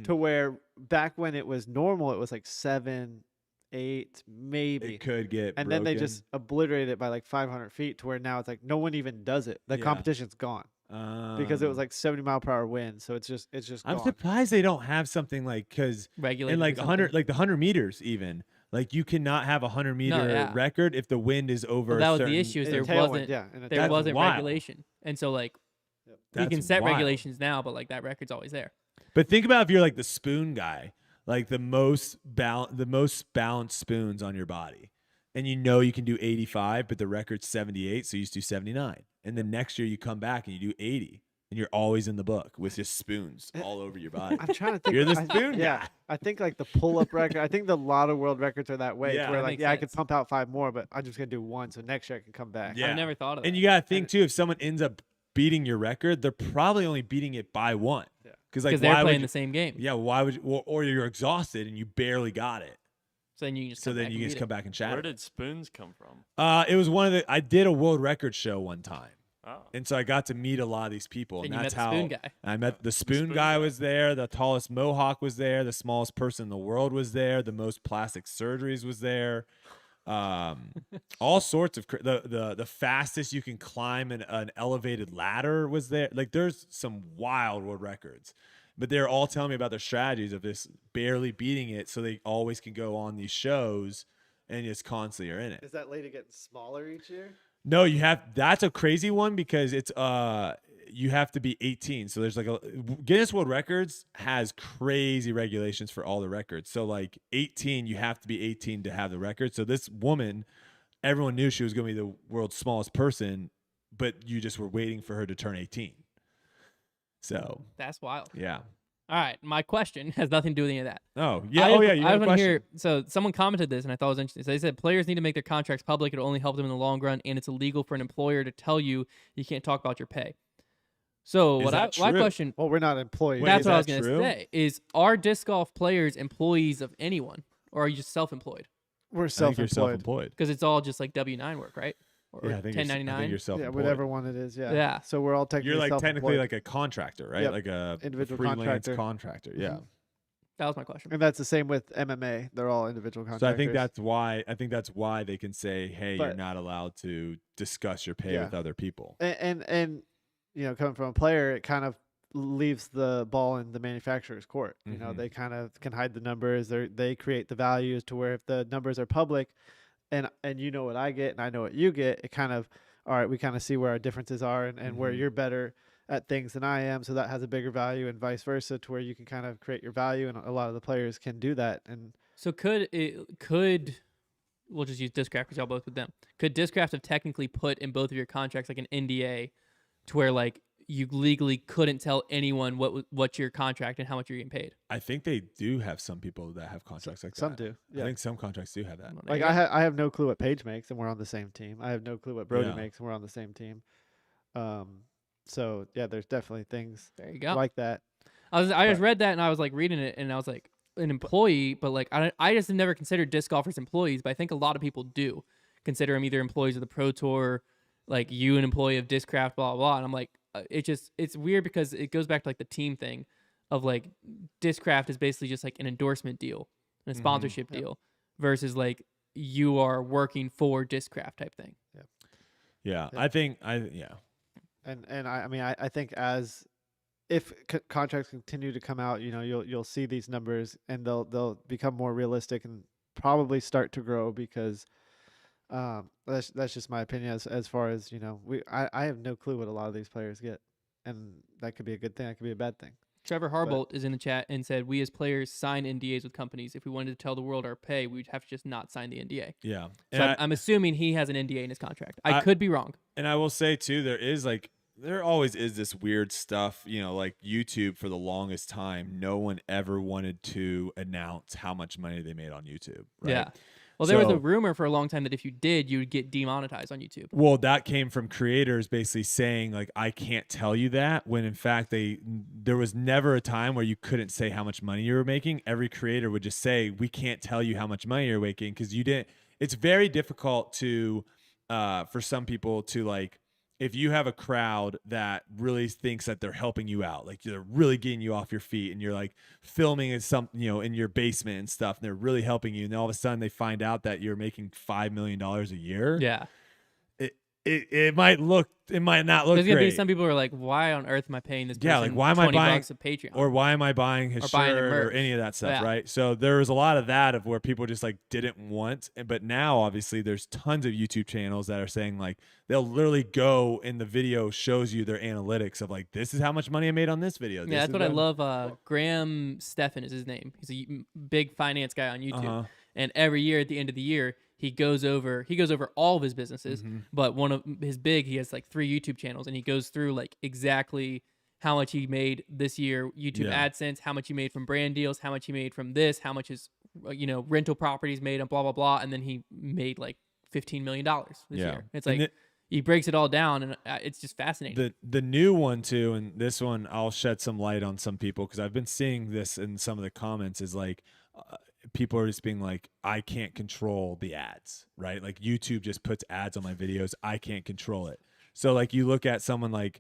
To where back when it was normal, it was like 7, 8, maybe. It could get and broken. then they just obliterated it by like 500 feet to where now it's like no one even does it. The competition's gone. Because it was like 70-mile-per-hour wind, so it's just. I'm gone. surprised they don't have something like, because regulated in like 100, like the 100 meters even, like you cannot have a 100-meter record if the wind is over. That was certain, the issue. Is there wasn't regulation, and so like we can set regulations now, but like that record's always there. But think about if you're like the spoon guy, like the most balanced spoons on your body, and you can do 85, but the record's 78, so you just do 79. And then next year you come back and you do 80, and you're always in the book with just spoons all over your body. I'm trying to think. You're the spoon guy. Yeah, I think like the pull-up record. I think a lot of world records are that way. Yeah, where that like, I could pump out 5 more, but I'm just gonna do 1, so next year I can come back. Yeah. I never thought of that. And you gotta think too, if someone ends up beating your record, they're probably only beating it by 1. Yeah. Because they're playing the same game. Yeah, why would or you're exhausted and you barely got it. So then you just come back and shatter. Where did spoons come from? It was I did a world record show one time. Oh. And so I got to meet a lot of these people, and that's how spoon guy. I met the spoon guy was there, the tallest mohawk was there, the smallest person in the world was there, the most plastic surgeries was there. all sorts of the fastest you can climb an elevated ladder was there. Like there's some wild world records, but they're all telling me about their strategies of this barely beating it, so they always can go on these shows and just constantly are in it. Is that lady getting smaller each year? No, that's a crazy one because it's you have to be 18. So there's like Guinness World Records has crazy regulations for all the records. So like 18, you have to be 18 to have the record. So this woman, everyone knew she was going to be the world's smallest person, but you just were waiting for her to turn 18. So that's wild. Yeah. All right, my question has nothing to do with any of that. Oh, yeah. You have a question. Here. So someone commented this, and I thought it was interesting. So they said players need to make their contracts public. It'll only help them in the long run, and it's illegal for an employer to tell you can't talk about your pay. So my question? Well, we're not employees. That's what I was going to say. Are disc golf players employees of anyone, or are you just self-employed? We're self-employed because it's all just like W-9 work, right? Or yeah, I think 1099. I think you're self-employed. Yeah, whatever one it is. Yeah. Yeah. So we're all technically You're like self-employed. technically like a contractor, right? Yep. Like a individual freelance contractor. Yeah. Mm-hmm. That was my question. And that's the same with MMA. They're all individual contractors. So I think that's why they can say, "Hey, you're not allowed to discuss your pay with other people." And you know, coming from a player, it kind of leaves the ball in the manufacturer's court. You know, they kind of can hide the numbers. They create the values to where if the numbers are public, and you know what I get and I know what you get, it kind of all right. We kind of see where our differences are and where you're better at things than I am, so that has a bigger value, and vice versa, to where you can kind of create your value, and a lot of the players can do that. And so could we'll just use Discraft because y'all both with them. Could Discraft have technically put in both of your contracts like an NDA, to where like you legally couldn't tell anyone what's your contract and how much you're getting paid? I think they do have some people that have contracts like that. Some do. Yeah. I think some contracts do have that. Like I have no clue what Paige makes, and we're on the same team. I have no clue what Brodie makes, and we're on the same team. So yeah, there's definitely things there you go like that. I just read that and I was like reading it and I was like an employee, but like I just have never considered disc golfers employees, but I think a lot of people do consider them either employees of the Pro Tour, like you an employee of Discraft, blah blah blah. And I'm like, it's weird because it goes back to like the team thing of like Discraft is basically just like an endorsement deal and a sponsorship deal versus like you are working for Discraft type thing. Yeah. I think And I mean I think as if contracts continue to come out, you know, you'll see these numbers and they'll become more realistic and probably start to grow because that's just my opinion as far as, you know, I have no clue what a lot of these players get, and that could be a good thing, that could be a bad thing. Trevor Harbolt is in the chat and said, we as players sign NDAs with companies. If we wanted to tell the world our pay, we'd have to just not sign the NDA. Yeah. So I'm assuming he has an NDA in his contract. I could be wrong. And I will say too, there always is this weird stuff, you know, like YouTube for the longest time, no one ever wanted to announce how much money they made on YouTube. Right? Yeah. Well, there was a rumor for a long time that if you did, you would get demonetized on YouTube. Well, that came from creators basically saying, like, I can't tell you that, when in fact there was never a time where you couldn't say how much money you were making. Every creator would just say, we can't tell you how much money you're making because you didn't. It's very difficult to, for some people to like, if you have a crowd that really thinks that they're helping you out, like they're really getting you off your feet and you're like filming in your basement and stuff, and they're really helping you. And then all of a sudden they find out that you're making $5 million a year. Yeah. It might not look There's great. Gonna be some people who are like, why on earth am I paying this person like why am I buying $20 of Patreon? Or why am I buying his shirt or any of that stuff, right? So there was a lot of that of where people just like didn't want, but now obviously there's tons of YouTube channels that are saying like they'll literally go in the video shows you their analytics of like, this is how much money I made on this video. Yeah, that's what I love. Graham Stephan is his name. He's a big finance guy on YouTube. And every year at the end of the year, he goes over all of his businesses, but one of his he has like 3 YouTube channels, and he goes through like exactly how much he made this year, YouTube AdSense, how much he made from brand deals, how much he made from this, how much his, you know, rental properties made, and blah, blah, blah. And then he made like $15 million this year. It's like, he breaks it all down, and it's just fascinating. The new one too, and this one I'll shed some light on some people because I've been seeing this in some of the comments, is like, people are just being like, I can't control the ads, right? Like YouTube just puts ads on my videos. I can't control it. So like you look at someone like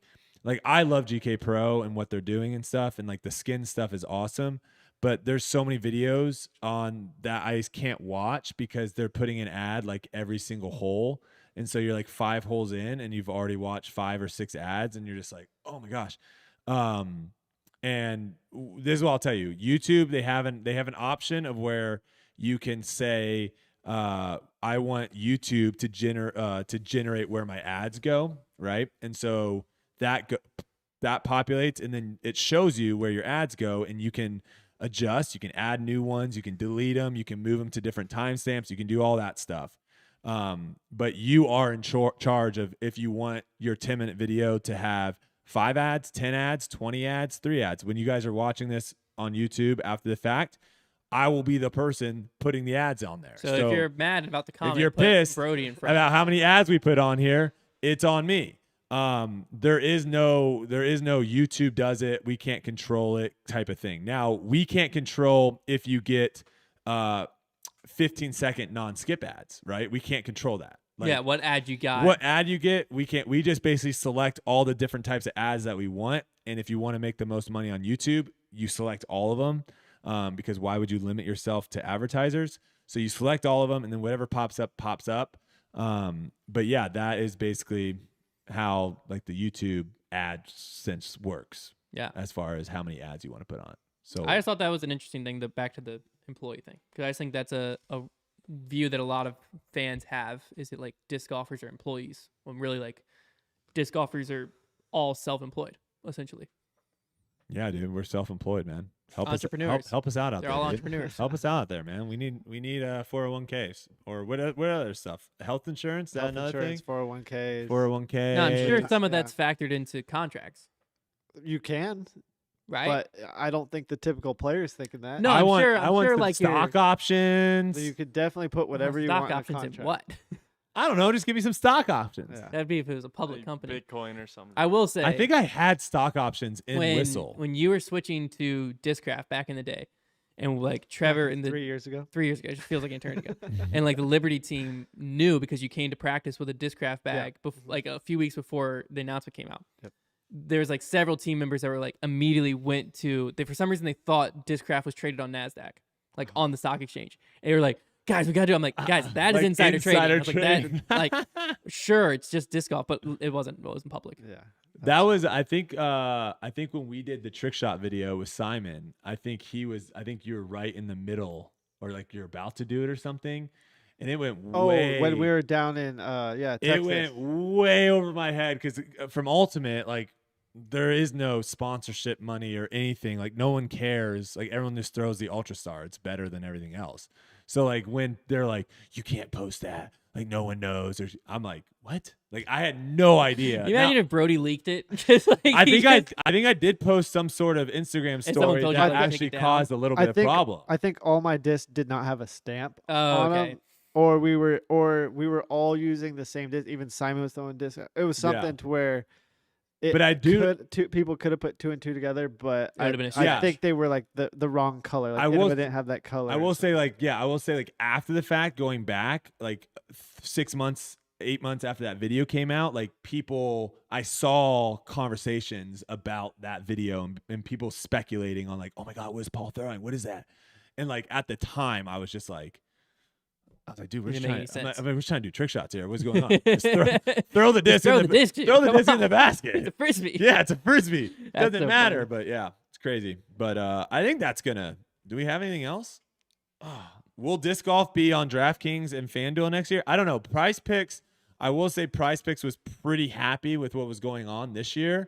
I love GK Pro and what they're doing and stuff, and like the skin stuff is awesome, but there's so many videos on that I just can't watch because they're putting an ad like every single hole. And so you're like 5 holes in and you've already watched 5 or 6 ads and you're just like, oh my gosh. And this is what I'll tell you. YouTube, they have an option of where you can say, I want YouTube to generate where my ads go, right? And so that populates, and then it shows you where your ads go, and you can adjust. You can add new ones. You can delete them. You can move them to different timestamps. You can do all that stuff. But you are in charge of if you want your 10-minute video to have 5 ads, 10 ads, 20 ads, 3 ads. When you guys are watching this on YouTube after the fact, I will be the person putting the ads on there. So if you're mad about the comment, if you're put pissed Brodie in front about how many ads we put on here, it's on me. There is no YouTube does it, we can't control it type of thing. Now, we can't control if you get 15-second non-skip ads, right? We can't control that. Like, what ad you got. What ad you get, we can't. We just basically select all the different types of ads that we want. And if you want to make the most money on YouTube, you select all of them. Because why would you limit yourself to advertisers? So you select all of them, and then whatever pops up, pops up. But yeah, that is basically how like the YouTube AdSense works. Yeah. As far as how many ads you want to put on. So I just thought that was an interesting thing. Back to the employee thing, because I just think that's a view that a lot of fans have. Is it like disc golfers are employees when really like disc golfers are all self-employed essentially. Yeah, dude, we're self-employed, man. Entrepreneurs. Help us out They're there. all Dude. entrepreneurs. Help us out there, man. We need 401ks or what other stuff? Health insurance, that another thing? 401ks. 401k. No, I'm sure some of that's factored into contracts. You can, right? But I don't think the typical player is thinking that. No, I want sure, some like stock options. So you could definitely put whatever you want in a options contract. in what? I don't know. Just give me some stock options. Yeah. That'd be if it was a public Like company. Bitcoin or something. I will say. I think I had stock options in Whistle. When you were switching to Discraft back in the day, and like Trevor in the 3 years ago. 3 years ago, it just feels like an eternity ago. And like the Liberty team knew because you came to practice with a Discraft bag, like a few weeks before the announcement came out. Yep. There's like several team members that were like immediately went to. For some reason they thought Discraft was traded on NASDAQ, like on the stock exchange. And they were like, guys, we gotta do it. I'm like, guys, that is like insider trading. I was trading. like, sure, it's just disc golf, but it wasn't public. Yeah. That was, I think when we did the trick shot video with Simon, I think you were right in the middle, or like you're about to do it or something, and it went way. When we were down in Texas. It went way over my head because from Ultimate, like there is no sponsorship money or anything. Like no one cares. Like everyone just throws the Ultra Star. It's better than everything else. So like when they're like, you can't post that, like no one knows, I'm like, what? Like I had no idea. You imagine if Brodie leaked it? Just like I think I did post some sort of Instagram story told you that to actually take it down. caused a little bit of problem. I think all my discs did not have a stamp Oh, on okay. them. Or we were all using the same disc. Even Simon was throwing disc. It was something to where But I do. People could have put 2 and 2 together, but It would've been a I stretch. think they were like the wrong color. Like I will- they didn't have that color. I will say like after the fact, going back like 6 months, 8 months after that video came out, like I saw conversations about that video and people speculating on like, oh my God, what is Paul throwing? What is that? And like at the time I was just like, dude, we're just trying to do trick shots here. What's going on? Just throw the disc in the basket. It's a frisbee. Yeah, it's a frisbee. Doesn't so matter, funny. but yeah, it's crazy. But I think that's gonna. Do we have anything else? Will disc golf be on DraftKings and FanDuel next year? I don't know. Prize Picks. I will say Prize Picks was pretty happy with what was going on this year.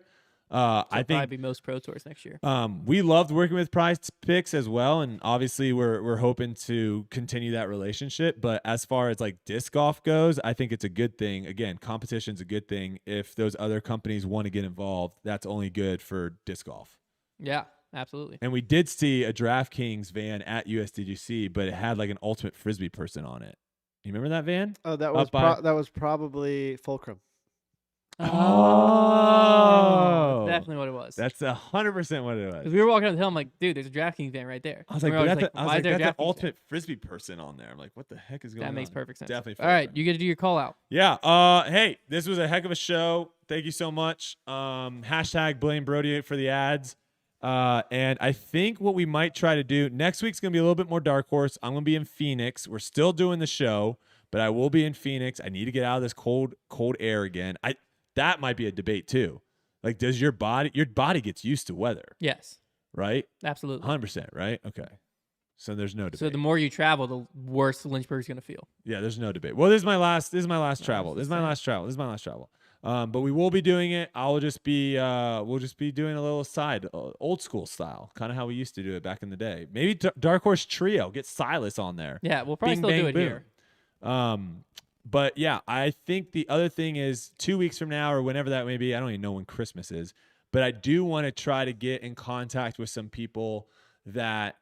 I think probably be most Pro Tours next year. we loved working with Prize Picks as well, and obviously we're hoping to continue that relationship. But as far as like disc golf goes, I think it's a good thing. Again, competition's a good thing. If those other companies want to get involved, that's only good for disc golf. Yeah, absolutely. And we did see a DraftKings van at USDGC, but it had like an Ultimate Frisbee person on it. You remember that van? Oh, that was that was probably Fulcrum. Oh, That's definitely what it was. That's 100% what it was. Because we were walking up the hill, I'm like, dude, there's a DraftKings van right there. I was like, And we were that's why is there a an DraftKings van? Ultimate Frisbee person on there. I'm like, what the heck is going on? That makes perfect sense. Definitely. All right, Fulcrum. you get to do your call out. Yeah. Hey, this was a heck of a show. Thank you so much. Hashtag blame Brodie for the ads. And I think what we might try to do next week's going to be a little bit more dark horse. I'm going to be in Phoenix. We're still doing the show, but I will be in Phoenix. I need to get out of this cold air again. That might be a debate too. Like, does your body gets used to weather, Yes, right? absolutely. 100%, right? Okay. So there's no debate. So the more you travel, the worse Lynchburg's going to feel. Yeah, there's no debate. Well, this is my last travel. But we will be doing it. We'll just be doing a little side, old school style, kind of how we used to do it back in the day. Maybe Dark Horse Trio, get Silas on there. Yeah, we'll probably Bing, still bang, do it boom. here. But yeah, I think the other thing is 2 weeks from now or whenever that may be, I don't even know when Christmas is, but I do want to try to get in contact with some people that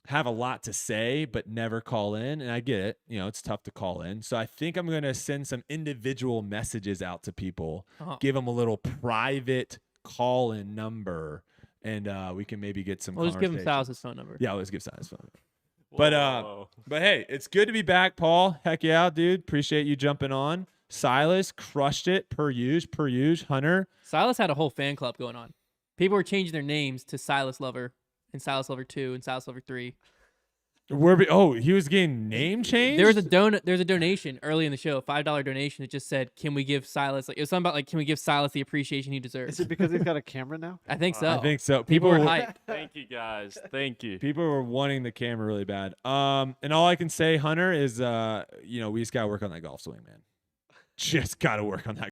have a lot to say but never call in. And I get it. It's tough to call in. So I think I'm going to send some individual messages out to people, give them a little private call-in number, and we can maybe get some We'll just give him conversations. Silas' phone number. Yeah, let's give Silas' phone number. Whoa. But hey, it's good to be back, Paul. Heck yeah, dude. Appreciate you jumping on. Silas crushed it per usual. Hunter. Silas had a whole fan club going on. People were changing their names to Silas Lover and Silas Lover 2 and Silas Lover 3. He was getting name change? There's a donation early in the show, a $5 donation that just said, "Can we give Silas?" Like, it was something about can we give Silas the appreciation he deserves? Is it because he's got a camera now? I think so. I think so. People were hyped. Thank you, guys. Thank you. People were wanting the camera really bad. And all I can say, Hunter, is we just gotta work on that golf swing, man. Just gotta work on that